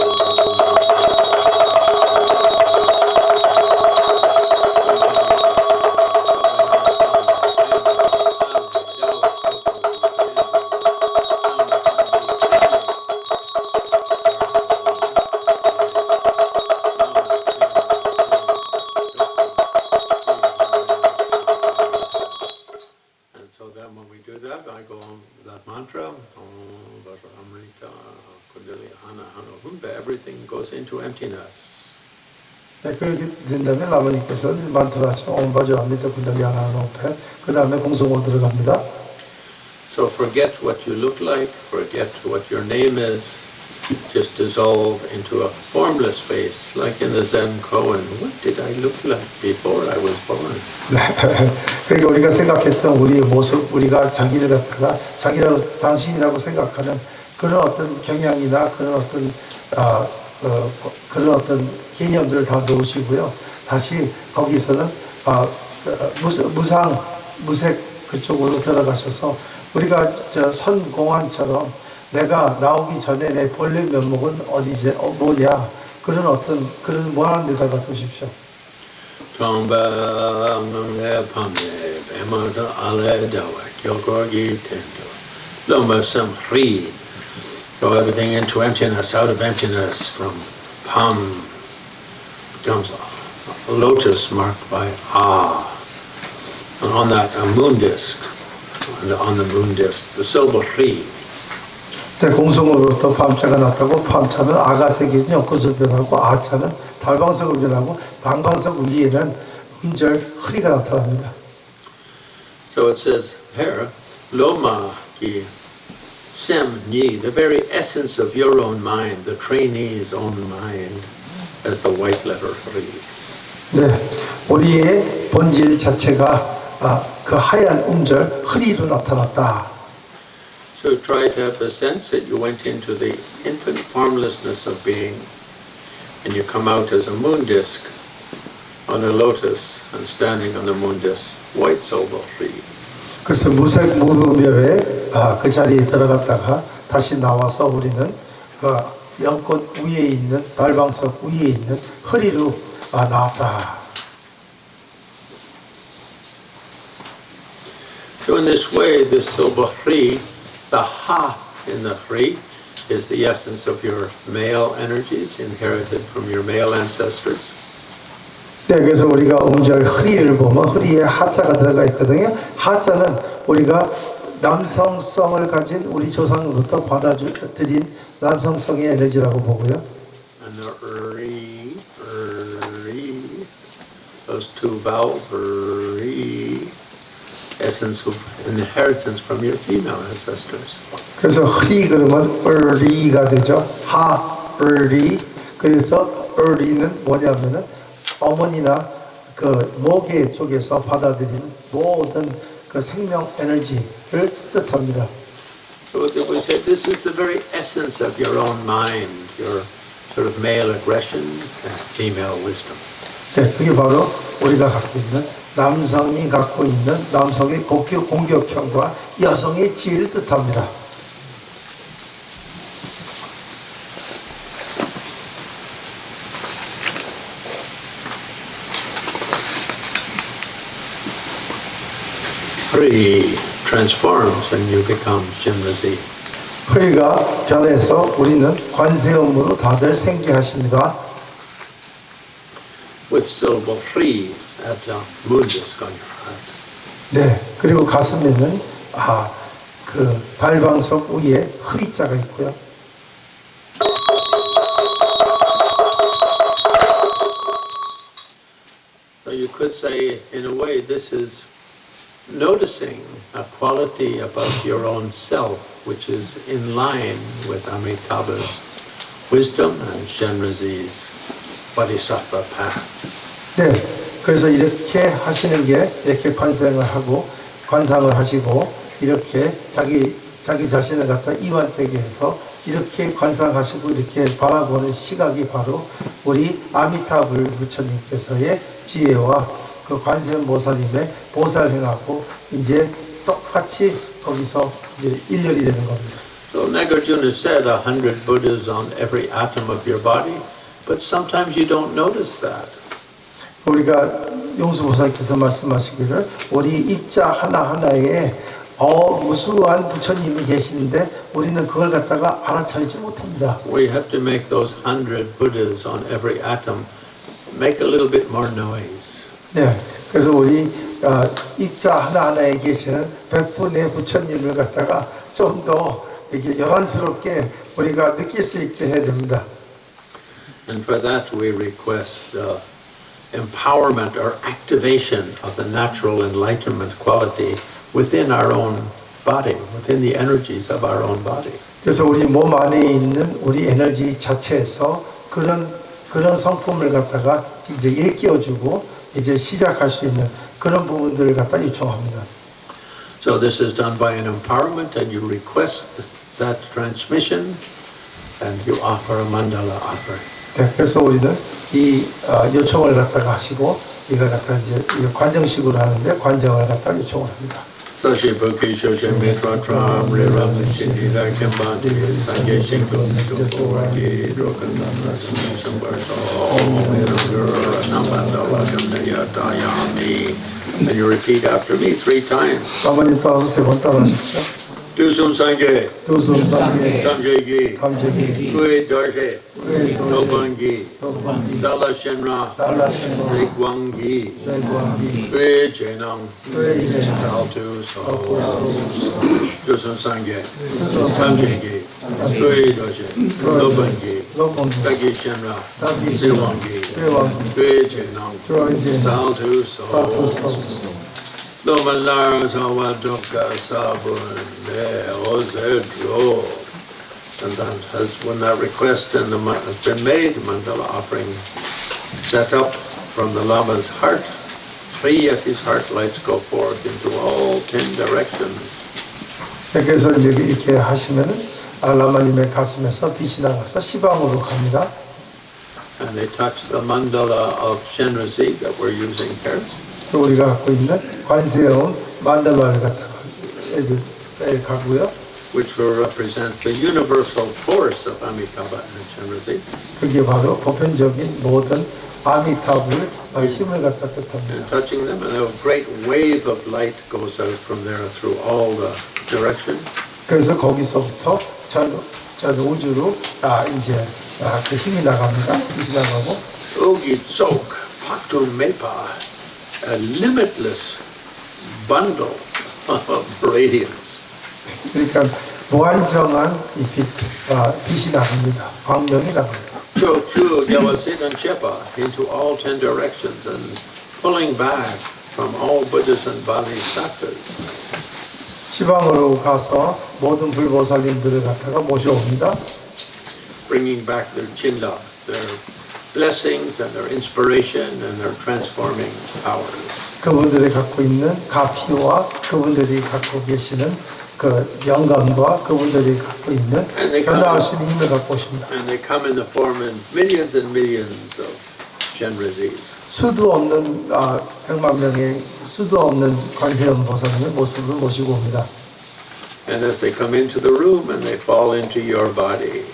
Everything goes into emptiness. 네, 그렇게 된다면 라마님께서 만트라죠. 옴바조합니다. 군달리아나노페. 그 다음에 공성호 들어갑니다. So forget what you look like, forget what your name is, just dissolve into a formless face, like in the Zen koan. What did I look like before I was born? 네. 그러니까 우리가 생각했던 우리의 모습, 우리가 자기를 갖다가 자기를 당신이라고 생각하는 그런 어떤 경향이나 그런 어떤 개념들을 다 놓으시고요. 다시 거기서는 무색 그쪽으로 들어가셔서 우리가 선공안처럼 내가 나오기 전에 내 본래 면목은 어디지, 뭐냐, 그런 뭐하는 데다가 두십시오. So everything into emptiness, out of emptiness, from palm becomes a lotus marked by Ah. And on that, a moon disk. And on the moon disk, the silver Hri. 공성으로부터 밤차가 났다고, 밤차는 아가색이 연꽃을 변하고, 아차는 달방석을 변하고, 방방석 위에는 음절 흐리가 나타납니다. So it says here, Loma ki Sem Ni, the very essence of your own mind, the trainee's own mind, as the white letter Hri. 네, 우리의 본질 자체가 그 하얀 음절 흐리로 나타났다. So try to have the sense that you went into the infinite formlessness of being, and you come out as a moon disk on a lotus, and standing on the moon disk, white silver Hri. 그래서 무색 무분별의 그 자리에 들어갔다가 다시 나와서 우리는 그 연꽃 위에 있는 발방석 위에 있는 흐리로 나왔다. So in this way, this silver Hri, the Ha in the Hri, is the essence of your male energies inherited from your male ancestors. 네, 그래서 우리가 음절 흐리를 보면 흐리에 하자가 들어가 있거든요. 하자는 우리가 남성성을 가진 우리 조상으로부터 받아들인 남성성의 에너지라고 보고요. And the Ri, those two vowels, Ri, essence of inheritance from your female ancestors. 그래서 흐리 그러면 리가 되죠. 하, 리. 그래서 리는 뭐냐면은 어머니나 그 모계 쪽에서 받아들인 모든 그 생명 에너지를 뜻합니다. So we say this is the very essence of your own mind, your sort of male aggression and female wisdom. 네, 그게 바로 우리가 갖고 있는 남성이 갖고 있는 남성의 공격형과 여성의 지혜를 뜻합니다. Hri transforms and you become Shimrazi. 흐리가 변해서 우리는 관세음으로 다들 생기하십니다. With syllable Hri at the moon disk on your heart. 네, 그리고 가슴에는 그 달방석 위에 흐리자가 있고요. So you could say, in a way, this is noticing a quality about your own self, which is in line with Amitabha's wisdom and Shenrazi's bodhisattva path. 네, 그래서 이렇게 하시는 게 이렇게 관상을 하고 관상을 하시고 이렇게 자기 자신을 갖다 이완되게 해서 이렇게 관상하시고 이렇게 바라보는 시각이 바로 우리 아미타불 부처님께서의 지혜와 그 관세음보살님의 보살행하고 이제 똑같이 거기서 이제 일렬이 되는 겁니다. So Nagarjuna said 100 Buddhas on every atom of your body, but sometimes you don't notice that. 우리가 용수보살께서 말씀하시기를 우리 입자 하나하나에 무수한 부처님이 계시는데 우리는 그걸 갖다가 알아차리지 못합니다. We have to make those 100 Buddhas on every atom make a little bit more noise. 네, 그래서 우리 입자 하나하나에 계시는 100분의 부처님을 갖다가 좀 더 이게 요란스럽게 우리가 느낄 수 있게 해야 됩니다. And for that we request the empowerment or activation of the natural enlightenment quality within our own body, within the energies of our own body. 그래서 우리 몸 안에 있는 우리 에너지 자체에서 그런 성품을 갖다가 이제 일깨워주고 이제 시작할 수 있는 그런 부분들을 갖다 요청합니다. So this is done by an empowerment, and you request that transmission, and you offer a mandala offering. 네, 그래서 우리는 이 요청을 갖다가 하시고 이걸 갖다 이제 관정식으로 하는데 관정을 갖다 요청을 합니다. Sashi Bukhi Shoshe Mitra Tram Riram Shindida Kimbandi Sangye Shingdum Tumpuraki Drokanam Sambarso Mirugur Namandala Kamnaya Dayami. And you repeat after me 3 times. 아버님 따라서 3번 따라하십시오. Dusum Sangye, 두숨 삼계 Tamjegi, 감제기 Kui Dorje, Nobangi, 노반기 Dala Shenra, 달라신노 Rigwangi, 내광기 Kui Chenang, 회의제 Saltu So, Dusum Sangye, Tamjegi, Kui Dorje, Nobangi, 노봉기 Dagi Shenra, 다기 Rigwangi, 회왕기 Kui Chenang, 트로이제 Saltu So. 사투소 Domalar Sawaduka Sabun, Ozedro. And that has, when that request has been made, mandala offering set up from the Lama's heart, 3 of his heart lights go forth into all 10 directions. 그래서 이렇게 하시면은 라마님의 가슴에서 빛이 나가서 시방으로 갑니다. And they touch the mandala of Shenrazi that we're using here. 또 우리가 갖고 있는 관세음 만달라를 갖다가 가고요. Which will represent the universal force of Amitabha and Shenrazi. 그게 바로 보편적인 모든 아미타불 힘을 갖다 And 뜻합니다. touching them, and a great wave of light goes out from there through all the directions. 그래서 거기서부터 전 우주로 이제 그 힘이 나갑니다. 빛이 나가고 Ogi Tsok, Paktun Mepa, a limitless bundle of radiance. 그러니까 무한정한 이 빛이 나갑니다. 광명이 나갑니다. Chok Chu Gyawasitan Chepa into all 10 directions and pulling back from all Buddhas and Bodhisattvas. 시방으로 가서 모든 불보살님들을 갖다가 모셔옵니다. Bringing back their chinla, their blessings and their inspiration and their transforming powers. 그분들이 갖고 있는 가피와 그분들이 갖고 계시는 그 영감과 그분들이 갖고 있는 변화할 수 있는 힘을 갖고 오십니다. And they come in the form of millions and millions of Shenrazis. 수도 없는 100만 명의 수도 없는 관세음보살님의 모습을 모시고 옵니다. And as they come into the room and they fall into your body,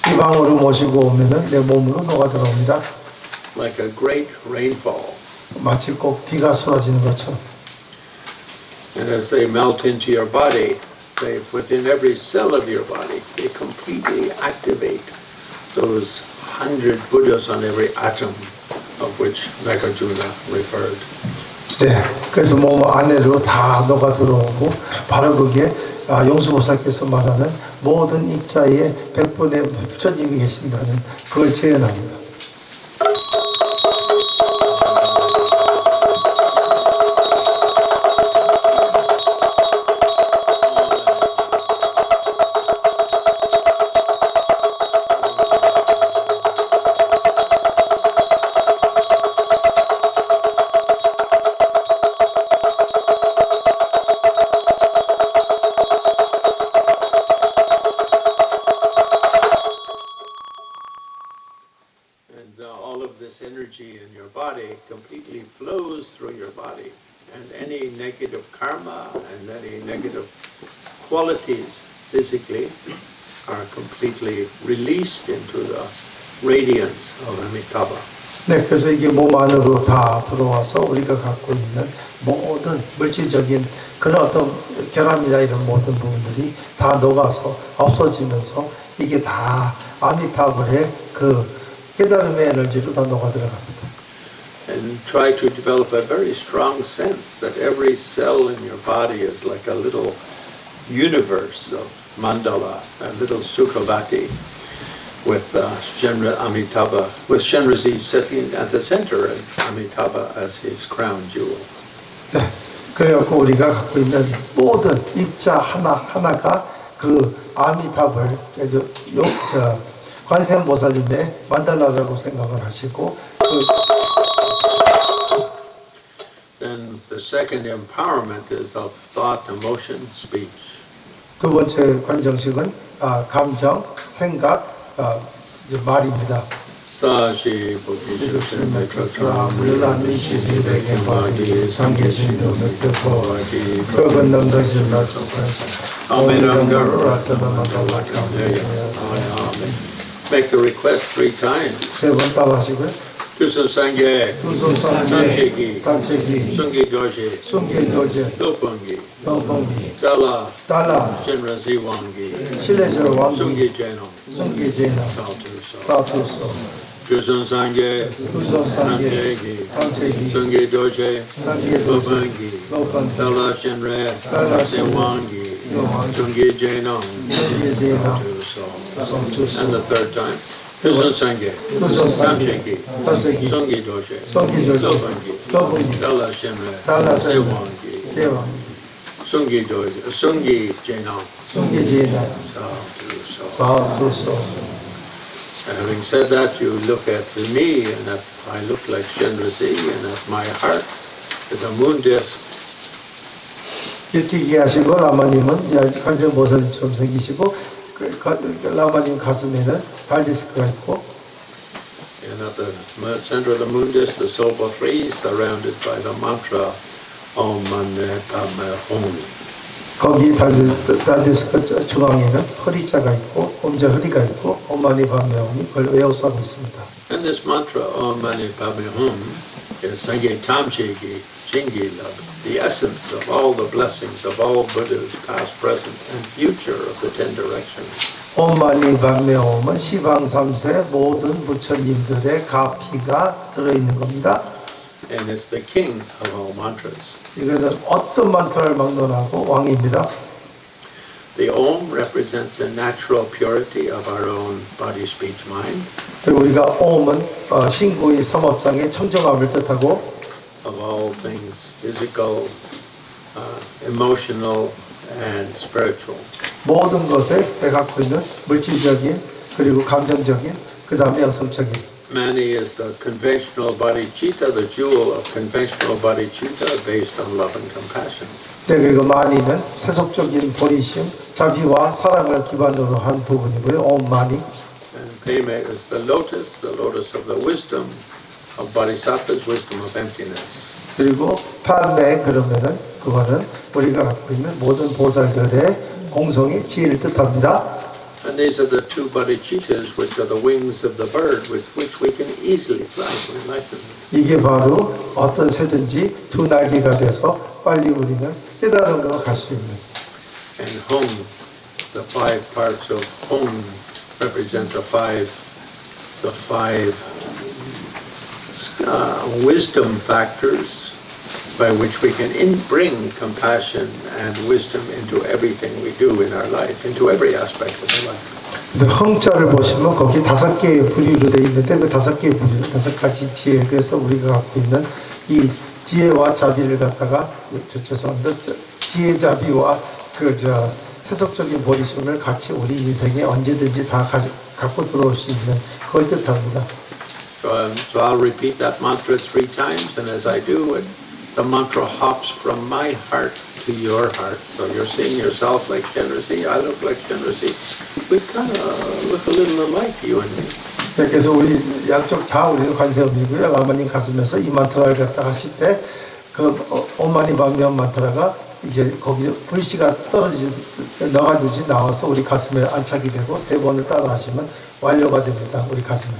이 방으로 모시고 오면은 내 몸으로 녹아 들어옵니다. like a great rainfall. 마치 꼭 비가 쏟아지는 것처럼. And as they melt into your body, they, within every cell of your body, they completely activate those 100 Buddhas on every atom of which Nagarjuna referred. 네, 그래서 몸 안으로 다 녹아 들어오고 바로 그게 용수보살께서 말하는 모든 입자에 100분의 부처님이 계신다는 그걸 재현합니다. And all of this energy in your body completely flows through your body. And any negative karma and any negative qualities physically are completely released into the radiance of Amitabha. 네, 그래서 이게 몸 안으로 다 들어와서 우리가 갖고 있는 모든 물질적인 그런 어떤 결함이나 이런 모든 부분들이 다 녹아서 없어지면서 이게 다 아미타불의 그 깨달음의 에너지로 다 녹아 들어갑니다. And try to develop a very strong sense that every cell in your body is like a little universe of mandala, a little Sukhavati, with Amitabha, with Shenrazi sitting at the center and Amitabha as his crown jewel. 네, 그래갖고 우리가 갖고 있는 모든 입자 하나하나가 그 아미타불, 관세음보살님의 만달라라고 생각을 하시고 Then the second empowerment is of thought, emotion, speech. 두 번째 관정식은 감정, 생각, 이제 말입니다. 사시 보기슈신 메트로트라 물란미 시비백의 바디 상계신도 메트로바디 그건 남다시나 조건 Make the request 3 times. 세 번 따라하시고요. 두손상계, 두손상계, tamchegi, sunggi doje, dopangi, dala, shenrazi wangi, sunggi jeno, saltuso. 두손상계, tamchegi, sunggi doje, dopangi, dala, shenrazi wangi, sunggi jeno, saltuso. And the third time. 두손상계, tamchegi, sunggi doje, dopangi, dala, shenrazi wangi, sunggi doje, sunggi jeno, saltuso. Having said that, you look at me, and that I look like Shenrazi, and at my heart is a moon disk. 이렇게 이해하시고 라마님은 관세음보살처럼 생기시고 라마님 가슴에는 발디스크가 있고 And at the center of the moon disk, the Soba tree is surrounded by the mantra Om Mane Padme Hum. 거기 발디스크 중앙에는 허리자가 있고 엄자 허리가 있고 엄마니 밤매옴이 그걸 외워싸고 있습니다. And this mantra Om Mane Padme Hum is Sangye Tamchegi Chingi Lab, the essence of all the blessings of all Buddhas, past, present, and future of the 10 directions. 엄마니 밤매옴은 시방 3세 모든 부처님들의 가피가 들어있는 겁니다. And it's the king of all mantras. 이거는 어떤 만타를 막론하고 왕입니다. The Om represents the natural purity of our own body, speech, mind. 그리고 우리가 옴은 신구의 삼업장의 청정함을 뜻하고 Of all things physical, emotional, and spiritual. 모든 것에 갖고 있는 물질적인 그리고 감정적인 그 다음에 영성적인 Mani is the conventional bodhicitta, the jewel of conventional bodhicitta based on love and compassion. 네, 그리고 마니는 세속적인 보리심, 자비와 사랑을 기반으로 한 부분이고요. 옴 마니. And Peme is the lotus of the wisdom of bodhisattvas, wisdom of emptiness. 그리고 판매 그러면은 그거는 우리가 갖고 있는 모든 보살들의 공성의 지혜를 뜻합니다. And these are the 2 bodhicittas, which are the wings of the bird, with which we can easily fly to enlightenment. 이게 바로 어떤 새든지 두 날개가 돼서 빨리 우리는 깨달음으로 갈 수 있는. And Hum, the 5 parts of Hum represent the five wisdom factors by which we can bring compassion and wisdom into everything we do in our life, into every aspect of our life. 그래서 흥자를 보시면 거기 5개의 부류로 되어 있는데 그 5개의 부류는 5가지 지혜. 그래서 우리가 갖고 있는 이 지혜와 자비를 갖다가 죄송합니다. 지혜 자비와 세속적인 보리심을 같이 우리 인생에 언제든지 다 갖고 들어올 수 있는 그걸 뜻합니다. So I'll repeat that mantra 3 times, and as I do it, the mantra hops from my heart to your heart. So you're seeing yourself like Shenrazi, I look like Shenrazi. We kind of look a little alike, you and me. 네, 그래서 우리 양쪽 다 우리는 관세음이고요. 라마님 가슴에서 이 만트라를 갖다 하실 때 그 오마니 반면 만트라가 이제 거기 불씨가 나가듯이 나와서 우리 가슴에 안착이 되고 세 번을 따라 하시면 완료가 됩니다. 우리 가슴에.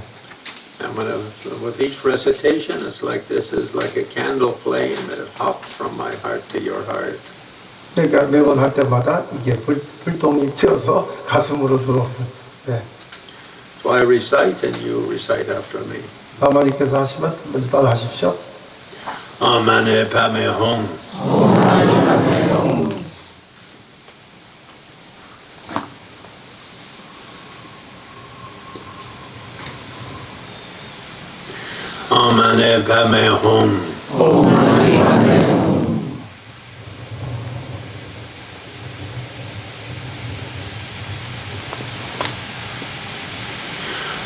And with each recitation, it's like this is like a candle flame that hops from my heart to your heart. 그러니까 매번 할 때마다 이게 불똥이 튀어서 가슴으로 들어오는. 네. So I recite and you recite after me. 라마님께서 하시면 먼저 따라 하십시오. Amane Pame Hum. Amane Pame Hum.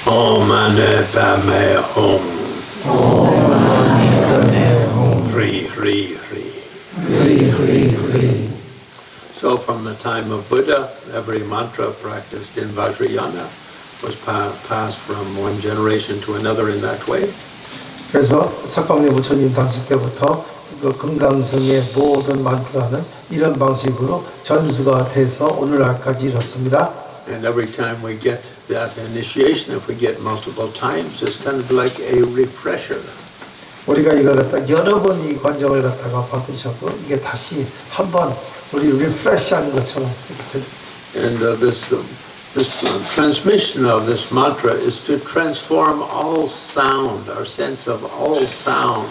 Amane Pame Hum. So from the time of Buddha, every mantra practiced in Vajrayana was passed from one generation to another in that way. 그래서 석가모니 부처님 당시 때부터 그 금강성의 모든 만트라는 이런 방식으로 전수가 돼서 오늘날까지 이렇습니다. And every time we get that initiation, if we get multiple times, it's kind of like a refresher. 우리가 이걸 갖다 여러 번 이 관정을 갖다가 받으셔도 이게 다시 한번 우리 리프레시하는 것처럼. And this transmission of this mantra is to transform all sound, our sense of all sound,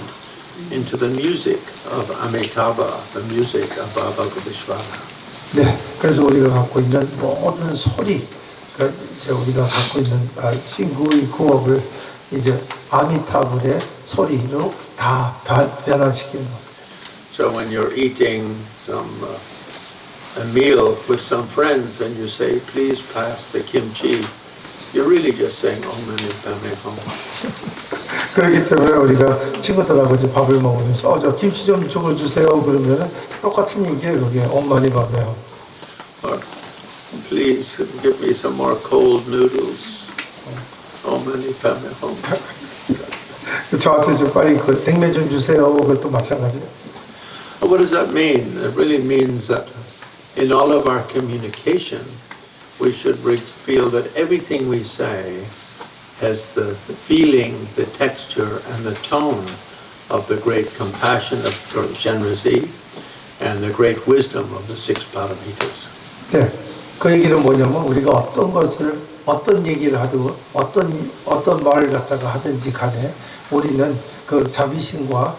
into the music of Amitabha, the music of Bhagavadishvara. 네, 그래서 우리가 갖고 있는 모든 소리, 이제 우리가 갖고 있는 신구의 구업을 이제 아미타불의 소리로 다 변화시키는 것. So when you're eating a meal with some friends and you say, please pass the kimchi, you're really just saying, Om Mani Padme Hum. 그렇기 때문에 우리가 친구들하고 이제 밥을 먹으면서 저 김치 좀 주세요 그러면은 똑같은 얘기예요. 그게 엄마니 밥이에요. Or please give me some more cold noodles. Om Mani Padme Hum. 저한테 좀 빨리 그 냉면 좀 주세요. 그것도 마찬가지. What does that mean? It really means that in all of our communication, we should feel that everything we say has the feeling, the texture, and the tone of the great compassion of generosity and the great wisdom of the six paramitas. 네, 그 얘기는 뭐냐면 우리가 어떤 얘기를 하든 어떤 말을 갖다가 하든지 간에 우리는 그 자비심과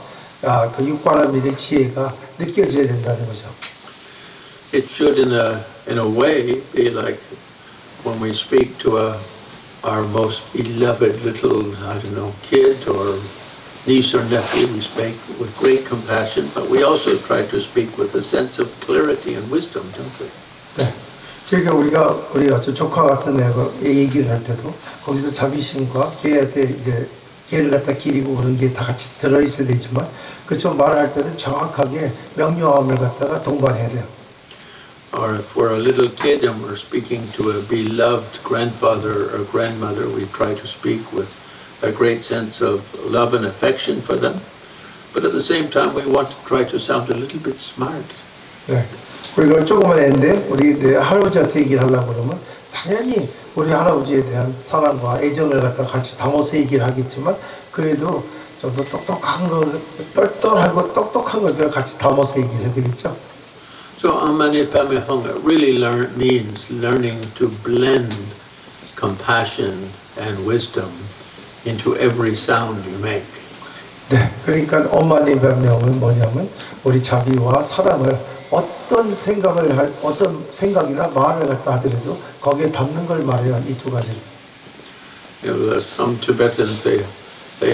그 육바라밀의 지혜가 느껴져야 된다는 거죠. It should, in a way, be like when we speak to our most beloved little, kid or niece or nephew. We speak with great compassion, but we also try to speak with a sense of clarity and wisdom, don't we? 네. 그러니까 우리가 조카 같은 애가 얘기를 할 때도 거기서 자비심과 걔한테 이제 걔를 갖다 기리고 그런 게 다 같이 들어 있어야 되지만 그쵸 말할 때는 정확하게 명료함을 갖다가 동반해야 돼요. Or if we're a little kid and we're speaking to a beloved grandfather or grandmother, we try to speak with a great sense of love and affection for them. But at the same time, we want to try to sound a little bit smart. 네. 우리가 조그만 애인데 우리 내 할아버지한테 얘기를 하려고 그러면 당연히 우리 할아버지에 대한 사랑과 애정을 갖다 같이 담아서 얘기를 하겠지만 그래도 좀 더 똑똑한 거, 똘똘하고 똑똑한 거 같이 담아서 얘기를 해야 되겠죠. So Amani Padme Hum really means learning to blend compassion and wisdom into every sound you make. 네, 그러니까 엄마니 변명은 뭐냐면 우리 자비와 사랑을 어떤 생각이나 말을 갖다 하더라도 거기에 담는 걸 말해요. 이 두 가지를. Some Tibetans they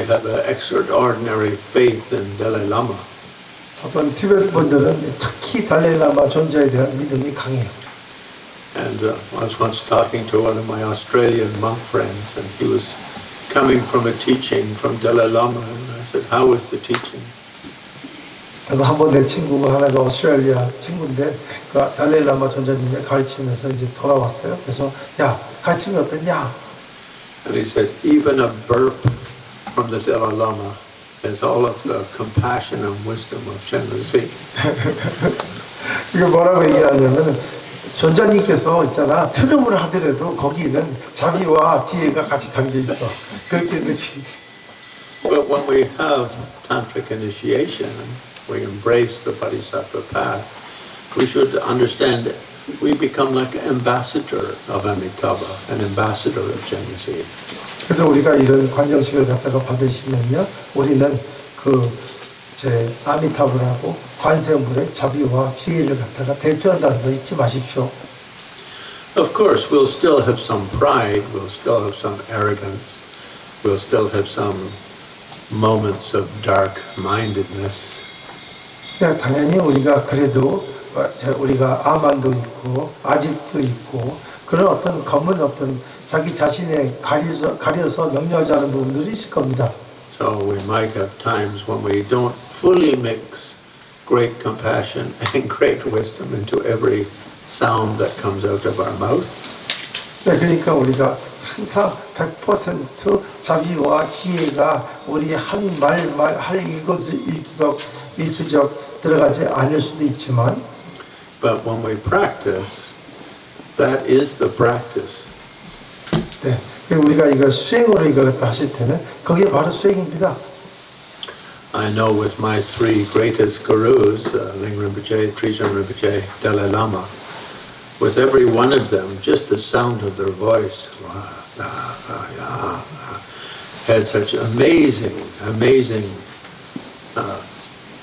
have an extraordinary faith in Dalai Lama. 어떤 티베트 분들은 특히 달라이라마 존재에 대한 믿음이 강해요. And I was once talking to one of my Australian monk friends, and he was coming from a teaching from Dalai Lama, and I said, "How was the teaching?" 그래서 한 번 내 친구가 하나가 오스트레일리아 친구인데 그 달라이라마 존재님을 가르치면서 이제 돌아왔어요. 그래서 야 가르침이 어땠냐? And he said, even a burp from the Dalai Lama has all of the compassion and wisdom of Shenrezi. 이게 뭐라고 얘기하냐면 존자님께서 있잖아 트름을 하더라도 거기는 자비와 지혜가 같이 담겨 있어. 그렇게 느끼. But when we have tantric initiation, we embrace the bodhisattva path, we should understand that we become like an ambassador of Amitabha, an ambassador of Shenrezi. 그래서 우리가 이런 관정식을 갖다가 받으시면요, 우리는 제 아미타불하고 관세음보살의 자비와 지혜를 갖다가 대표한다는 거 잊지 마십시오. Of course, we'll still have some pride, we'll still have some arrogance, we'll still have some moments of dark-mindedness. 당연히 우리가 그래도 우리가 아만도 있고 아집도 있고 그런 어떤 검은 어떤 자기 자신에 가려서 명료하지 않은 부분들이 있을 겁니다. So we might have times when we don't fully mix great compassion and great wisdom into every sound that comes out of our mouth. 네, 그러니까 우리가 항상 100% 자비와 지혜가 우리 한 말 할 이것을 일투적 들어가지 않을 수도 있지만 But when we practice, that is the practice. 네, 우리가 이걸 수행으로 이걸 하실 때는 그게 바로 수행입니다. I know with my three greatest gurus, Ling Rinpoche, Trijang Rinpoche, Dalai Lama, with every one of them, just the sound of their voice had such amazing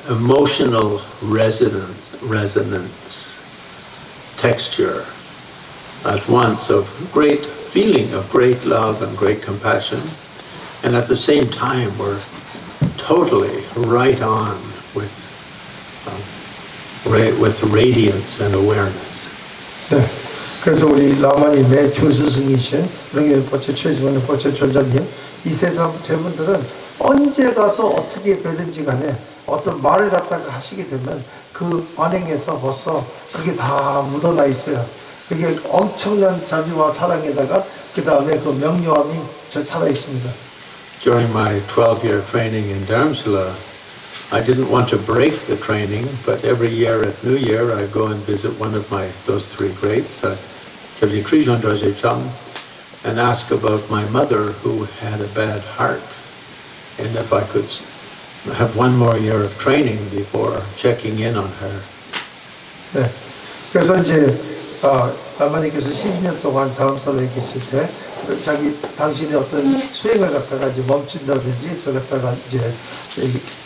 emotional resonance, texture, at once of great feeling of great love and great compassion, and at the same time we're totally right on with radiance and awareness. 네, 그래서 우리 라마님의 주스승이신 링린포체 최지원포체 존자님 이 세 분들은 언제 가서 어떻게 뵈든지 간에 어떤 말을 갖다가 하시게 되면 그 언행에서 벌써 그게 다 묻어나 있어요. 그게 엄청난 자비와 사랑에다가 그 다음에 그 명료함이 살아 있습니다. During my 12-year training in Dharamsala, I didn't want to break the training, but every year at New Year I go and visit one of those three greats, Trijang Dorje Chang, and ask about my mother who had a bad heart, and if I could have one more year of training before checking in on her. 네, 그래서 이제 라마님께서 12년 동안 다음선에 계실 때 당신의 어떤 수행을 갖다가 이제 멈춘다든지 저 갖다가 이제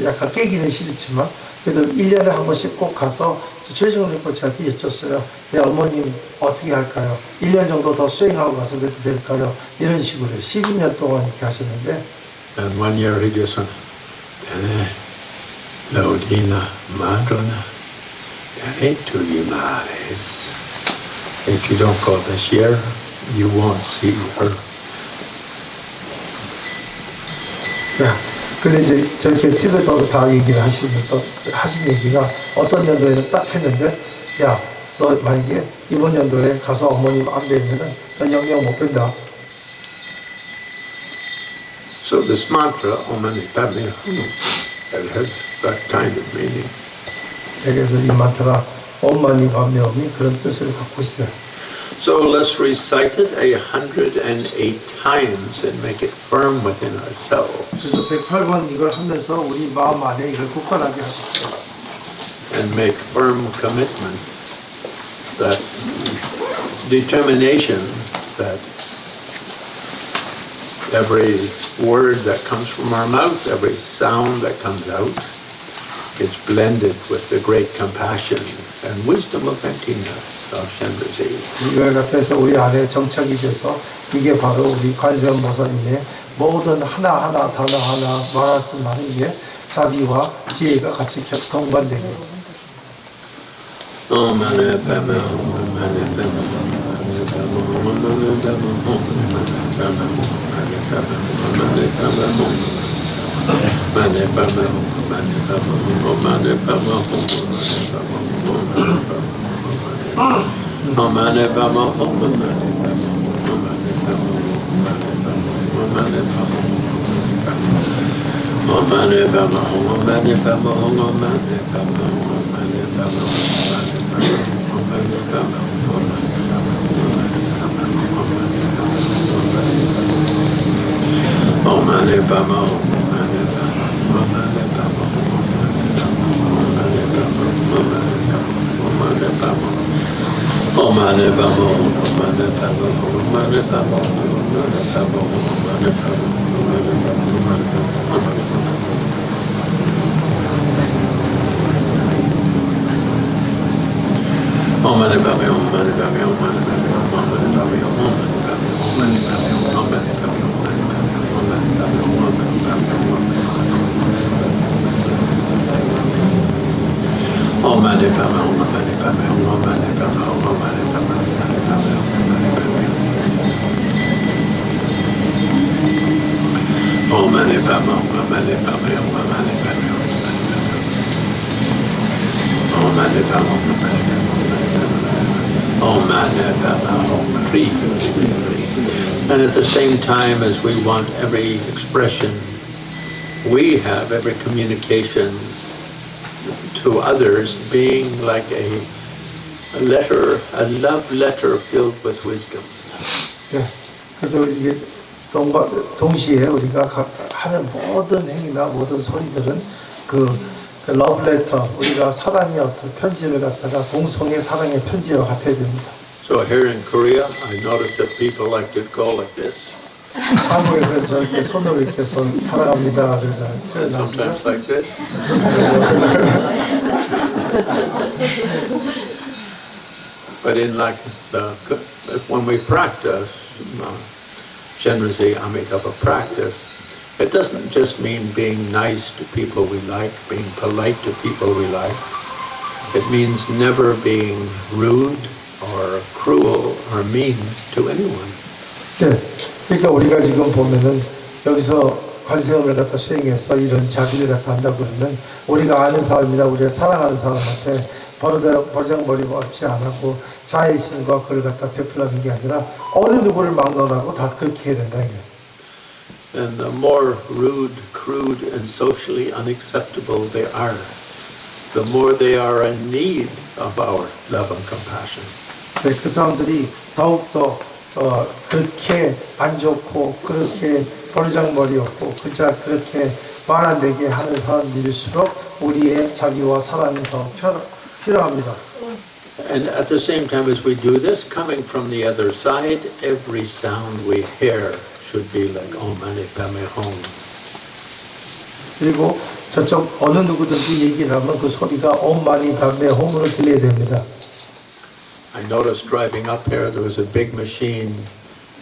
약간 깨기는 싫지만 그래도 1년에 한 번씩 꼭 가서 최지원 rinpoche한테 여쭸어요. 내 어머님 어떻게 할까요? 1년 정도 더 수행하고 가서 그래도 될까요? 이런 식으로 12년 동안 이렇게 하셨는데 And one year he just went, Pene, Laudina, Madrona, Pene Tuyimares. If you don't go this year, you won't see her. 야, 근데 이제 저렇게 티베트로 다 얘기를 하시면서 하신 얘기가 어떤 연도에는 딱 했는데, 야, 너 만약에 이번 연도에 가서 어머님 안 뵈면은 난 영영 못 뵌다. So this mantra, Om Mani Padme Hum, it has that kind of meaning. 그래서 이 만트가 엄마니 밤명이 그런 뜻을 갖고 있어요. So let's recite it 108 times and make it firm within ourselves. 그래서 108번 이걸 하면서 우리 마음 안에 이걸 굳건하게 하십시오. And make firm commitment, that determination that every word that comes from our mouth, every sound that comes out, is blended with the great compassion and wisdom of emptiness of Shenrezi. 이걸 갖다서 우리 안에 정착이 돼서 이게 바로 우리 관세음보살님의 모든 하나하나 단어 하나 말씀하는 게 자비와 지혜가 같이 동반되고. Om Mani Padme Hum, Mani Padme Hum, Mani Padme Hum, Mani Padme Hum, Mani Padme Hum, Mani Padme Hum, Mani Padme Hum, Mani Padme Hum, Mani Padme Hum, Mani Padme Hum, Mani Padme Hum, And at the same time as we want every expression we have, every communication to others being like a letter, a love letter filled with wisdom. 네, 그래서 이게 동시에 우리가 하는 모든 행위나 모든 소리들은 그 러브레터, 우리가 사랑의 어떤 편지를 갖다가 동성의 사랑의 편지와 같아야 됩니다. So here in Korea, I notice that people like to go like this. 한국에서 저렇게 손으로 이렇게 사랑합니다. Sometimes like this. But in like when we practice, Shenrazi Amitabha practice, it doesn't just mean being nice to people we like, being polite to people we like. It means never being rude or cruel or mean to anyone. 네, 그러니까 우리가 지금 보면은 여기서 관세음을 갖다 수행해서 이런 자비를 갖다 한다고 그러면 우리가 아는 사람이나 우리가 사랑하는 사람한테 버장머리 없이 안 하고 자애심과 그걸 갖다 베풀라는 게 아니라 어느 누구를 막론하고 다 그렇게 해야 된다 이게. And the more rude, crude, and socially unacceptable they are, the more they are in need of our love and compassion. 네, 그 사람들이 더욱더 그렇게 안 좋고 그렇게 버르장머리 없고 그렇게 말 안 되게 하는 사람들일수록 우리의 자비와 사랑이 더 필요합니다. And at the same time as we do this, coming from the other side, every sound we hear should be like Om Mani Padme Hum. 그리고 저쪽 어느 누구든지 얘기를 하면 그 소리가 옴 마니 padme 홈으로 들려야 됩니다. I noticed driving up here, there was a big machine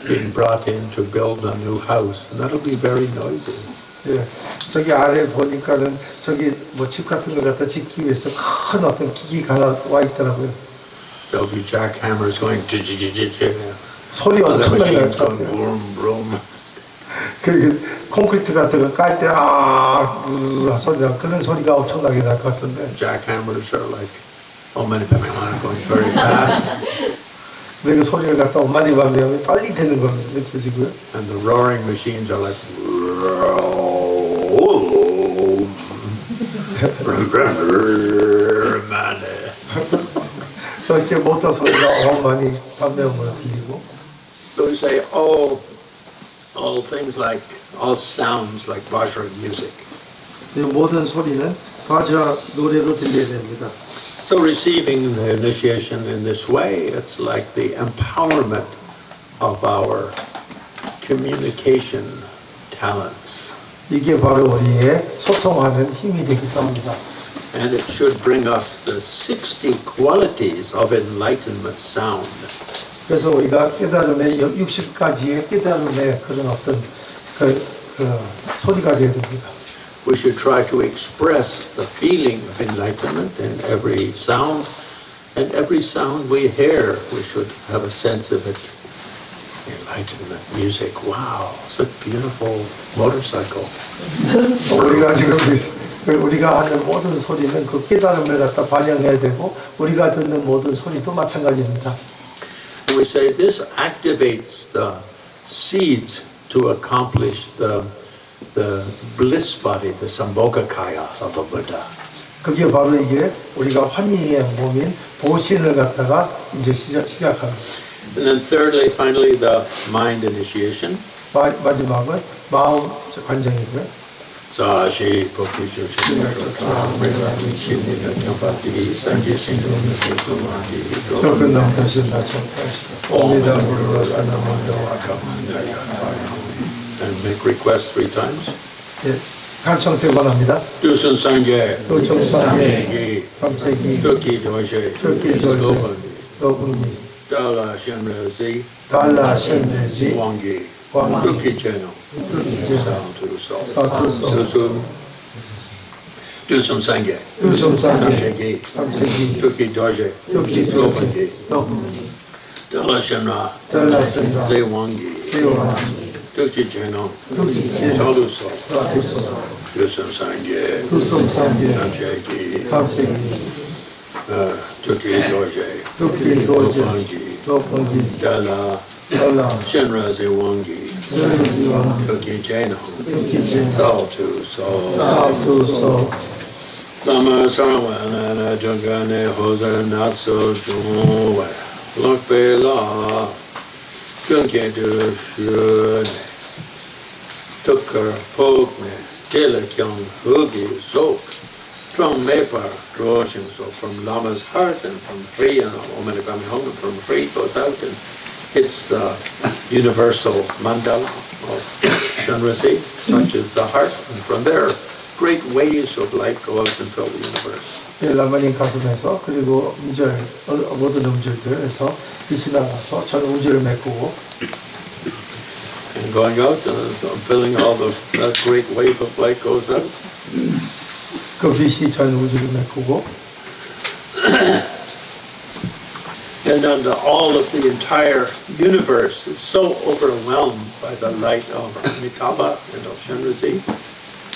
being brought in to build a new house, and that'll be very noisy. 예, 저기 아래 보니까는 저기 뭐 집 같은 걸 갖다 짓기 위해서 큰 어떤 기기가 하나 와 있더라고요. There'll be jackhammers going 소리 엄청나게 날 것 going 같아요. vroom, vroom. 그 콘크리트 같은 거 깔 때 소리가 그런 소리가 엄청나게 날 것 같은데. Jackhammers are like, oh, many people are going very fast. 근데 그 소리를 갖다 엄마니 밤에 빨리 되는 걸 느껴지고요. And the roaring machines are like, 저렇게 모터 소리가 엄마니 밤에 들리고. So we say all things like, all sounds like Vajra music. 이 모든 소리는 바자 노래로 들려야 됩니다. So receiving the initiation in this way, it's like the empowerment of our communication talents. 이게 바로 우리의 소통하는 힘이 되기도 합니다. And it should bring us the 60 qualities of enlightenment sound. 그래서 우리가 깨달음의 60가지의 깨달음의 그런 어떤 소리가 되어야 됩니다. We should try to express the feeling of enlightenment in every sound, and every sound we hear, we should have a sense of it. Enlightenment music, wow, such beautiful motorcycle. 우리가 지금 우리가 하는 모든 소리는 그 깨달음을 갖다 반영해야 되고 우리가 듣는 모든 소리도 마찬가지입니다. We say this activates the seeds to accomplish the bliss body, the Sambhogakaya of a Buddha. 그게 바로 이게 우리가 환희의 몸인 보신을 갖다가 이제 시작하는. And then thirdly, finally, the mind initiation. 마지막은 마음 관정이고요. Sashi Pokishu 그럼 다시다 and make requests 3 times. 예, 간청 3번 합니다. Dusun Sangye, 도청산에 감색이 Turki Doshe, Turki Doshe, 노분기 Dala Shenrazi, 달라 셴레지 Wangi, 왕기 Turki Cheno, Sound to the soul. 사투소 Dusum Sangye, 유성산에 Kamsheki, 감색이 Turki Doshe, 여기 Lobangi, 노분기 Dala Shenra, 달라 셴라 Zewangi, 세요나 Turki Cheno, 두기제 Saluso, 사투소 Dusum Sangye, 두성산에 Kamsheki, 감색이 Turki Doshe, 두기 도제 Lobangi, 노분기 Dala 달라 Shenra Zewangi, 셴레지 왕기 Turki Cheno, 두기제 Sal to Soul. 사투소 Lama Sarwana Jagane Hosa Natso Juwe Lokpe La Kunke Du Shune Tukkar Pokne Telekyong Hugi Sok From Mepar Droshin, so from Lama's heart and from Free and Omenikami Hong and from Free goes out and hits the universal mandala of Shenrasi, touches the heart, and from there great waves of light go out and fill the universe. 예, 라마님 가슴에서 그리고 음절 모든 음절들에서 빛이 나가서 전 우주를 메꾸고 And going out and filling all the that great wave of light goes out. 그 빛이 전 우주를 메꾸고 And then all of the entire universe is so overwhelmed by the light of Amitabha and of Shenrasi.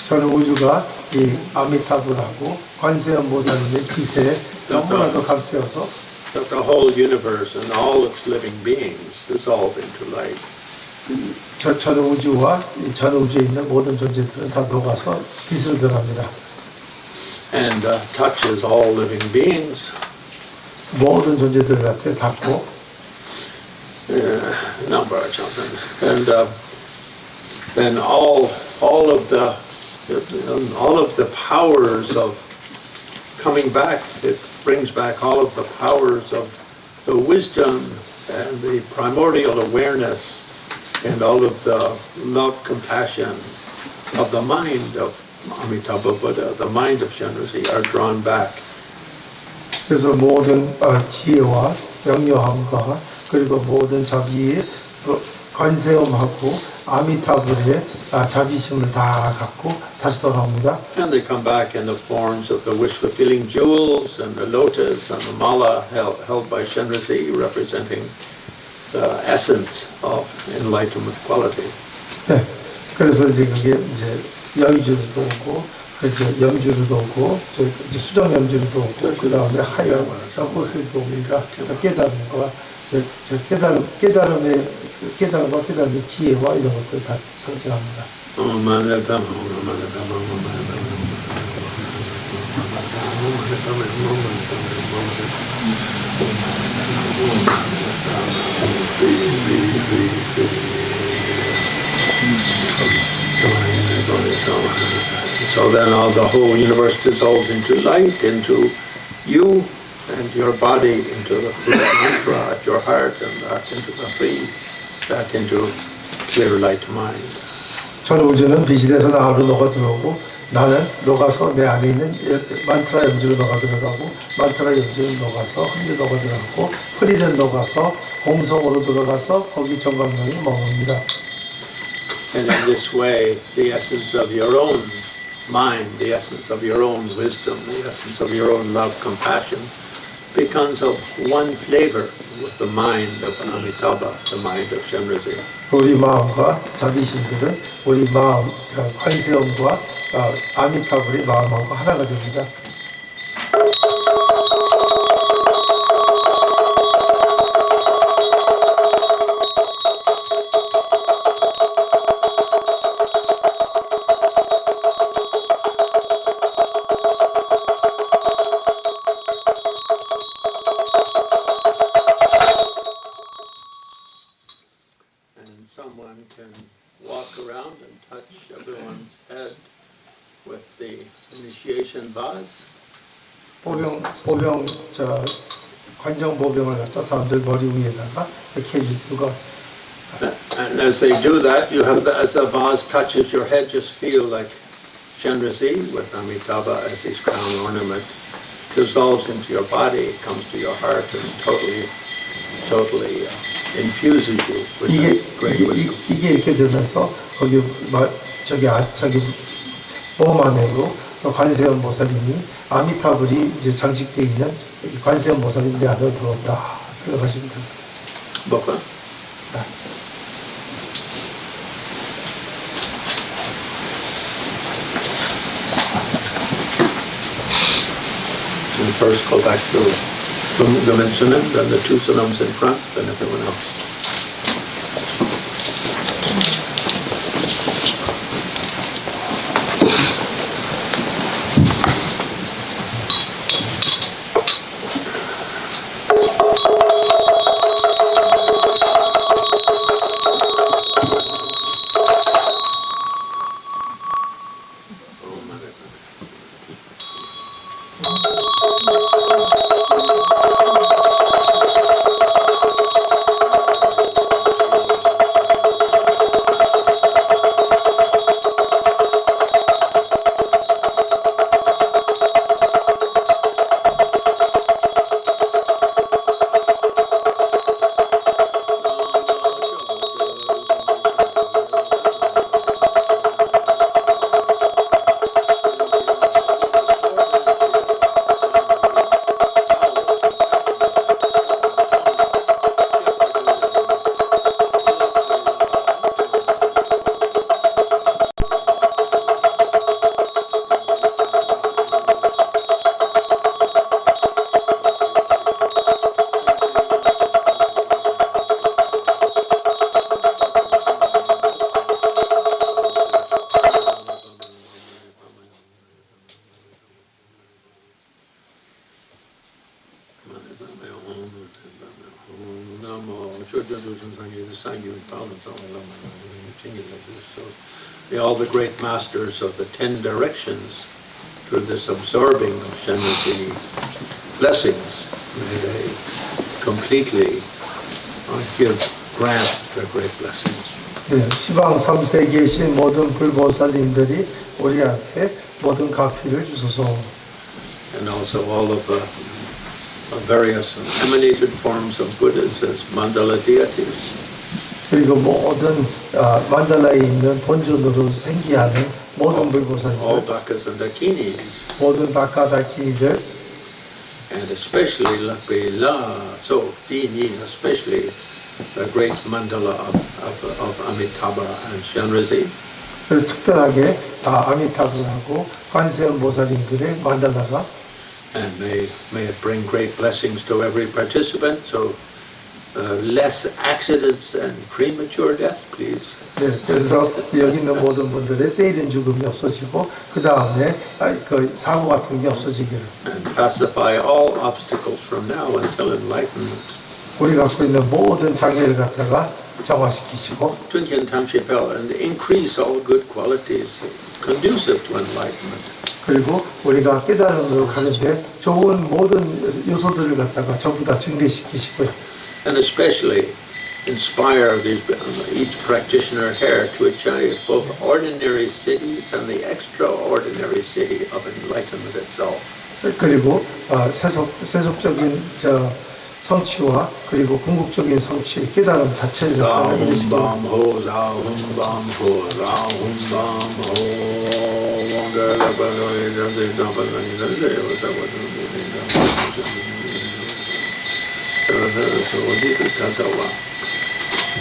전 우주가 이 아미타불하고 관세음보살님의 빛에 너무나도 감싸여서 That the whole universe and all its living beings dissolve into light. 전 우주와 전 우주에 있는 모든 존재들은 다 녹아서 빛으로 변합니다. And touches all living beings. 모든 존재들한테 닿고 Number of children. And then all of the powers of coming back, it brings back all of the powers of the wisdom and the primordial awareness and all of the love, compassion of the mind of Amitabha Buddha, the mind of Shenrasi, are drawn back. 그래서 모든 지혜와 영려함과 그리고 모든 자비의 관세음하고 아미타불의 자비심을 다 갖고 다시 돌아옵니다. And they come back in the forms of the wish-fulfilling jewels and the lotus and the mala held by Shenrasi, representing the essence of enlightenment quality. 네, 그래서 이제 그게 이제 여의주도 오고, 이제 염주도 오고, 이제 수정 염주도 오고, 그 다음에 하여 서포스도 옵니다. 깨달음과 깨달음과 깨달음의 지혜와 이런 것들 다 상징합니다. So then the whole universe dissolves into light, into you and your body, into the free mantra at your heart, and back into the free, back into clear light mind. 전 우주는 빛이 돼서 나로 녹아 들어오고 나는 녹아서 내 안에 있는 만트라 염주로 녹아 들어가고 만트라 염주는 녹아서 흔히 녹아 들어가고 흐리는 녹아서 공성으로 들어가서 거기 정광명이 머뭅니다. And in this way, the essence of your own mind, the essence of your own wisdom, the essence of your own love, compassion, becomes of one flavor with the mind of Amitabha, the mind of Shenrasi. 우리 마음과 자비심들은 우리 마음, 관세음과 아미타불의 마음하고 하나가 됩니다. initiation vase. 보병 관정 보병을 갖다 사람들 머리 위에다가 이렇게 해주고. And as they do that, you have as the vase touches your head, just feel like Chenrezig with Amitabha as his crown ornament dissolves into your body, it comes to your heart, and totally infuses you with great wisdom. 이게 이렇게 되면서 거기 저기 몸 안으로 관세음보살님이 아미타불이 이제 장식되어 있는 관세음보살님 내 안으로 들어온다 생각하시면 됩니다. Bokwa? And first go back to Kumgamensun, then the two sunams in front, then everyone else. All the great masters of the 10 directions, through this absorbing of Shenrezig blessings, may they completely grant their great blessings. 네, 시방 3세에 계신 모든 불보살님들이 우리한테 모든 가피를 주소서. And also all of the various emanated forms of Buddhas as mandala deities. 그리고 모든 만달라에 있는 본尊으로 생기하는 모든 불보살님들, all Dakas and Dakinis, 모든 다카 다키니들, and especially so Dini, especially the great mandala of Amitabha and Chenrezig. 그리고 특별하게 아미타불하고 관세음보살님들의 만달라가 And may it bring great blessings to every participant. So less accidents and premature death, please. 네, 그래서 여기 있는 모든 분들의 때이른 죽음이 없어지고 그 다음에 그 사고 같은 게 없어지기를. And pacify all obstacles from now until enlightenment. 우리 갖고 있는 모든 장애를 갖다가 정화시키시고. And increase all good qualities conducive to enlightenment. 그리고 우리가 깨달음으로 가는데 좋은 모든 요소들을 갖다가 전부 다 증대시키시고요. And especially inspire each practitioner here to achieve both ordinary cities and the extraordinary city of enlightenment itself. 그리고 세속적인 성취와 그리고 궁극적인 성취, 깨달음 자체를 갖다가 이루시고.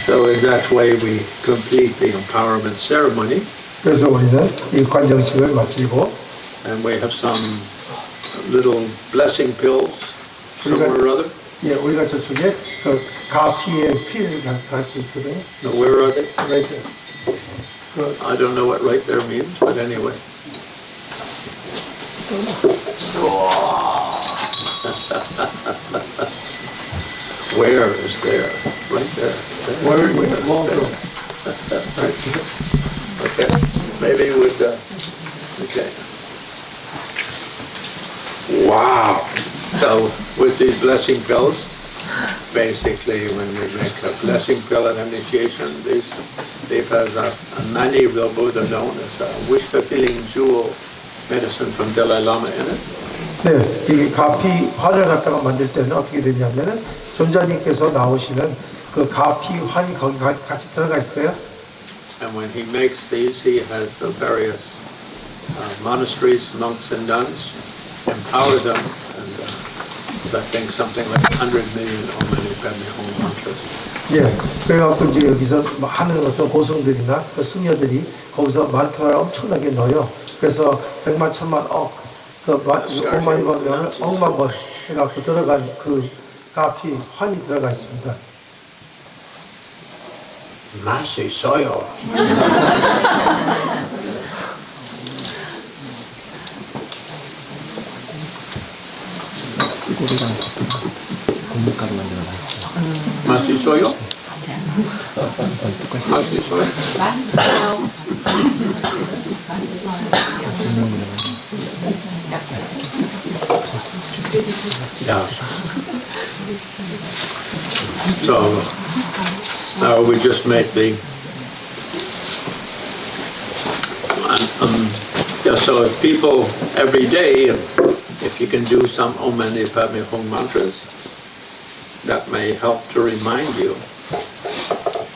So in that way we complete the empowerment ceremony. 그래서 우리는 이 관정식을 마치고. And we have some little blessing pills somewhere or other. 예, 우리가 저쪽에 그 가피의 피를 가지고 있거든요. So where are they? Right there. I don't know what right there means, but anyway. Where is there? Right there. Where is it? Okay. Maybe we would. Okay. Wow! So with these blessing pills, basically when we make a blessing pill at initiation, they've has a many real Buddha known as a wish-fulfilling jewel medicine from Dalai Lama in it. 네, 이 가피 환을 갖다가 만들 때는 어떻게 되냐면은 존자님께서 나오시는 그 가피 환이 거기 같이 들어가 있어요. And when he makes these, he has the various monasteries, monks and nuns, empower them, and I think something like 100 million Om Mani Padme Hum mantras. 예, 그래갖고 이제 여기서 하는 어떤 고승들이나 그 승려들이 거기서 만트라를 엄청나게 넣어요. 그래서 100만, 1000만, 그 5만이 번명을 억만 번 해갖고 들어간 그 가피 환이 들어가 있습니다. 맛이 있어요. 꿀이랑 고춧가루 만들어 놨어요. 맛이 있어요? 똑같이 맛이 있어요? Yeah. So now we just make the yeah, so if people every day, if you can do some Om Mani Padme Hum mantras, that may help to remind you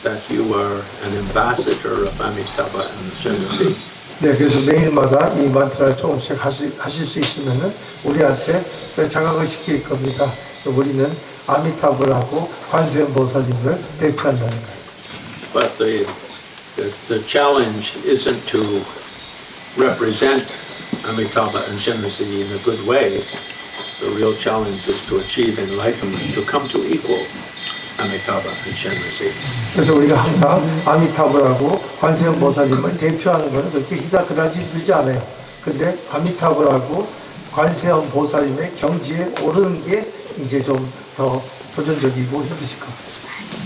that you are an ambassador of Amitabha and Srimati. 네, 그래서 매일마다 이 만트라를 조금씩 하실 수 있으면은 우리한테 자각을 시킬 겁니다. 우리는 아미타불하고 관세음보살님을 대표한다는 거예요. But the challenge isn't to represent Amitabha and Srimati in a good way. The real challenge is to achieve enlightenment, to come to equal Amitabha and Srimati. 그래서 우리가 항상 아미타불하고 관세음보살님을 대표하는 것은 그렇게 그다지 힘들지 않아요. 근데 아미타불하고 관세음보살님의 경지에 오르는 게 이제 좀 더 도전적이고 힘드실 것 같아요.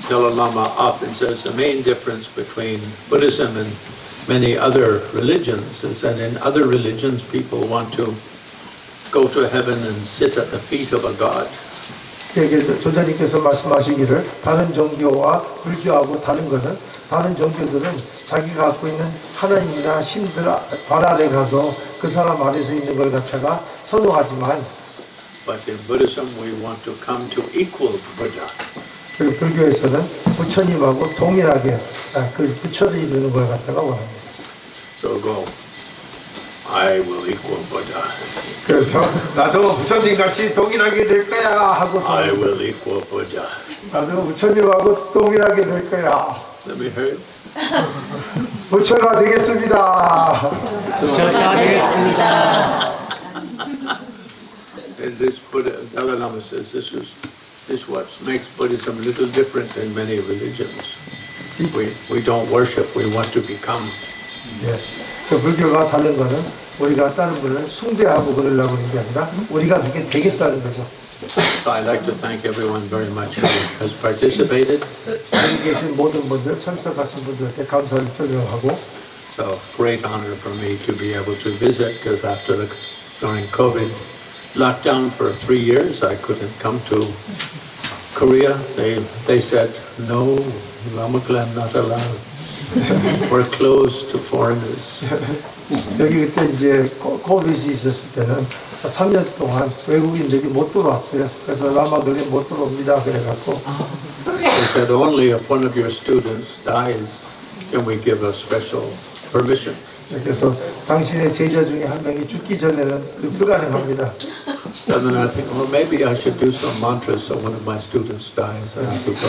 Dalai Lama often says the main difference between Buddhism and many other religions is that in other religions people want to go to heaven and sit at the feet of a god. 조자님께서 말씀하시기를 다른 종교와 불교하고 다른 것은 다른 종교들은 자기가 갖고 있는 하나님이나 신들 발 아래 가서 그 사람 아래서 있는 걸 갖다가 선호하지만 But in Buddhism we want to come to equal Buddha. 그리고 불교에서는 부처님하고 동일하게 그 부처를 이루는 걸 갖다가 원합니다. So go, I will equal Buddha. 그래서 나도 부처님 같이 동일하게 될 거야 하고서 I will equal Buddha. 나도 부처님하고 동일하게 될 거야. Let me hear it. 부처가 되겠습니다. 부처가 되겠습니다. And this Buddha, Dalai Lama says this what makes Buddhism a little different than many religions. We don't worship, we want to become. 예. 그 불교가 다른 거는 우리가 다른 분을 숭배하고 그러려고 하는 게 아니라 우리가 그게 되겠다는 거죠. So I'd like to thank everyone very much who has participated. 여기 계신 모든 분들, 참석하신 분들한테 감사를 표명하고 So great honor for me to be able to visit because during COVID lockdown for 3 years, I couldn't come to Korea. They said, no, Lama Clan not allowed. We're closed to foreigners. 여기 그때 이제 코비드 있었을 때는 3년 동안 외국인들이 못 들어왔어요. 그래서 라마들이 못 들어옵니다. 그래갖고 They said, only if one of your students dies can we give a special permission. 그래서 당신의 제자 중에 한 명이 죽기 전에는 불가능합니다. And then I think, well, maybe I should do some mantras so one of my students dies and I could go.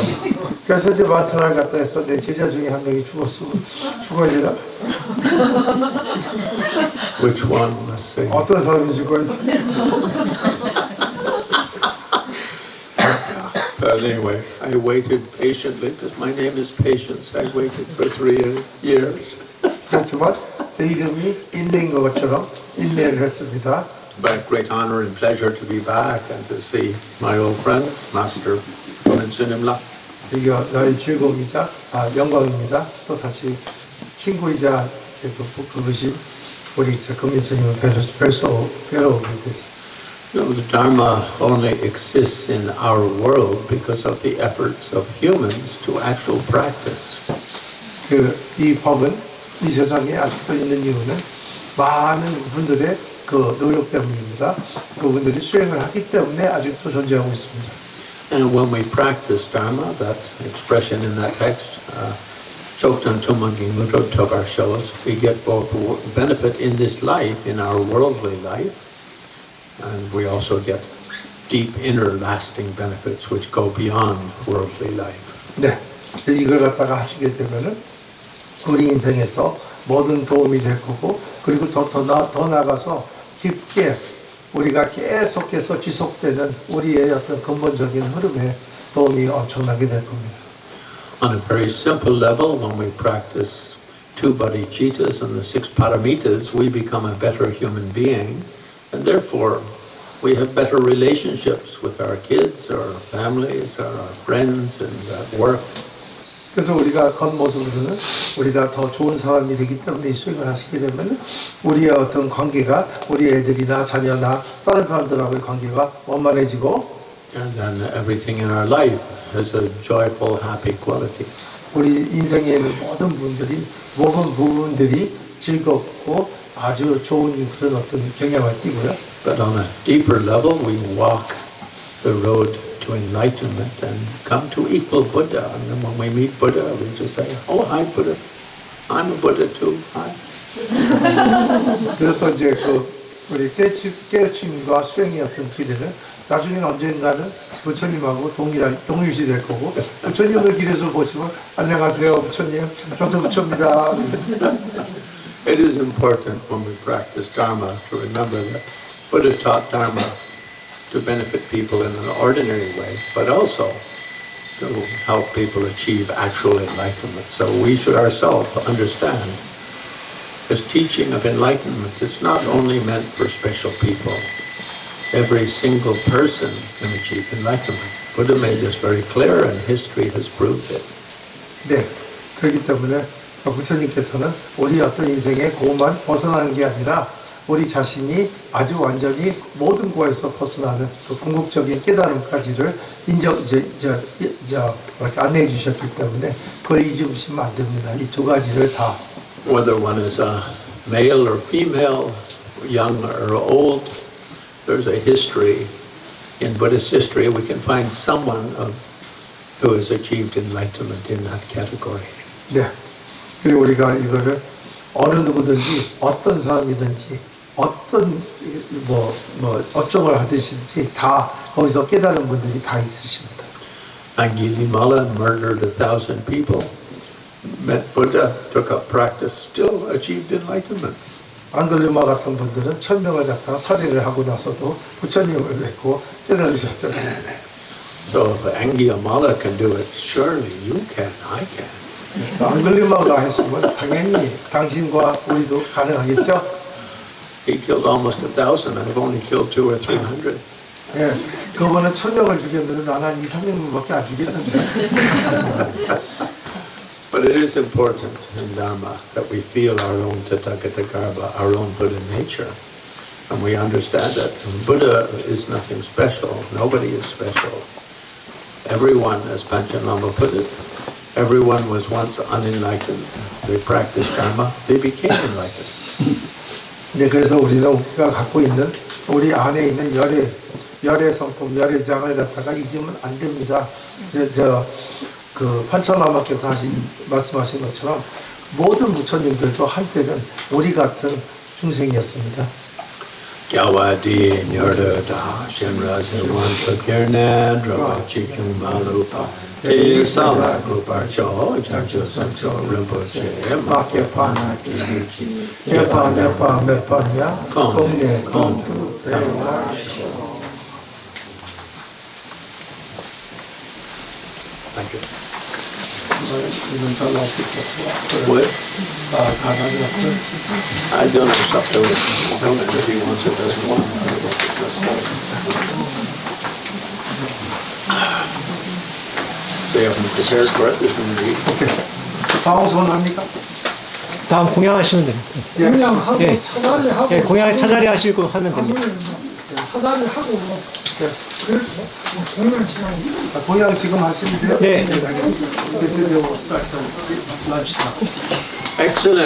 그래서 이제 마트를 갖다 해서 내 제자 중에 한 명이 죽어야 되나? Which one? Let's see. 어떤 사람이 죽어야지? But anyway, I waited patiently because my name is Patience. I waited for 3 years. 그렇지만 내 이름이 인내인 것처럼 인내를 했습니다. But great honor and pleasure to be back and to see my old friend, Master Sinimla. 이게 나의 즐거움이자 영광입니다. 또 다시 친구이자 그것이 우리 금민 스님을 뵈러 오게 돼서. The Dharma only exists in our world because of the efforts of humans to actual practice. 이 법은 이 세상에 아직도 있는 이유는 많은 분들의 그 노력 때문입니다. 그분들이 수행을 하기 때문에 아직도 존재하고 있습니다. And when we practice Dharma, that expression in that text, Choktan Tumanging Mudo Togar shows, we get both benefit in this life, in our worldly life, and we also get deep inner lasting benefits which go beyond worldly life. 네, 이걸 갖다가 하시게 되면은 우리 인생에서 모든 도움이 될 거고, 그리고 더 나아가서 깊게 우리가 계속해서 지속되는 우리의 어떤 근본적인 흐름에 도움이 엄청나게 될 겁니다. On a very simple level, when we practice two bodhicittas and the six paramitas, we become a better human being, and therefore we have better relationships with our kids, our families, our friends, and at work. 그래서 우리가 겉모습으로는 우리가 더 좋은 사람이 되기 때문에 이 수행을 하시게 되면 우리의 어떤 관계가 우리 애들이나 자녀나 다른 사람들하고의 관계가 원만해지고, And then everything in our life has a joyful, happy quality. 우리 인생에 있는 모든 부분들이 즐겁고 아주 좋은 그런 어떤 경향을 띠고요. But on a deeper level, we walk the road to enlightenment and come to equal Buddha. And then when we meet Buddha, we just say, "Oh, hi, Buddha. I'm a Buddha too. Hi." 그래서 또 이제 우리 깨우침과 수행의 어떤 길에는 나중에는 언젠가는 부처님하고 동일시 될 거고, 부처님을 길에서 보시면 안녕하세요 부처님, 저도 부처입니다. It is important when we practice Dharma to remember that Buddha taught Dharma to benefit people in an ordinary way, but also to help people achieve actual enlightenment. So we should ourselves understand this teaching of enlightenment is not only meant for special people. Every single person can achieve enlightenment. Buddha made this very clear and history has proved it. 네, 그렇기 때문에 부처님께서는 우리 어떤 인생의 고만 벗어나는 게 아니라 우리 자신이 아주 완전히 모든 고에서 벗어나는 그 궁극적인 깨달음까지를 안내해 주셨기 때문에 그걸 잊으시면 안 됩니다. 이 두 가지를 다. Whether one is a male or female, young or old, there's a history. In Buddhist history, we can find someone who has achieved enlightenment in that category. 네. 그리고 우리가 이거를 어느 누구든지 어떤 사람이든지 어떤 업종을 하듯이 다 거기서 깨달은 분들이 다 있으십니다. Angulimala murdered 1,000 people, met Buddha, took up practice, still achieved enlightenment. 앙글리마 같은 분들은 1,000명을 갖다가 살해를 하고 나서도 부처님을 뵙고 깨달으셨어요. So if Angulimala can do it, surely you can, I can. 앙글리마가 했으면 당연히 당신과 우리도 가능하겠죠? He killed almost 1,000. I've only killed 200 or 300. 예, 그분은 1,000명을 죽였는데 나는 한 2, 300명밖에 안 죽였는데. But it is important in Dharma that we feel our own Tathagata, our own Buddha nature. And we understand that Buddha is nothing special. Nobody is special. Everyone, as Panchanama put it, everyone was once unenlightened. They practiced Dharma, they became enlightened. 네, 그래서 우리가 갖고 있는 우리 안에 있는 열의 성품, 열의 장을 갖다가 잊으면 안 됩니다. 그 판차라마께서 말씀하신 것처럼 모든 부처님들도 한때는 우리 같은 중생이었습니다. Gyawadi Nyarda Shenrazi Wantagirna Dravachikung Malupa Tisala Guparcho Jancho Sancho Rinpoche Makyapana Kiruchi Nepa Mepanya Kongye Kongtu Dewarsho. Thank you. 이건 더 낫겠죠. What? 가사리 없죠? I don't know something. I don't know if he wants it as one. So you haven't prepared for it, this one read. 오케이. 다음 소원합니까? 다음 공양하시면 됩니다. 예. 그냥 하고 예. 차라리 하고 예, 공양 차자리 하시고 하면 됩니다. 하면 사다를 하고 그렇게 공연을 진행합니다. 동양 지금 하시면 돼요? 네. This is your start of lunch time. Excellent.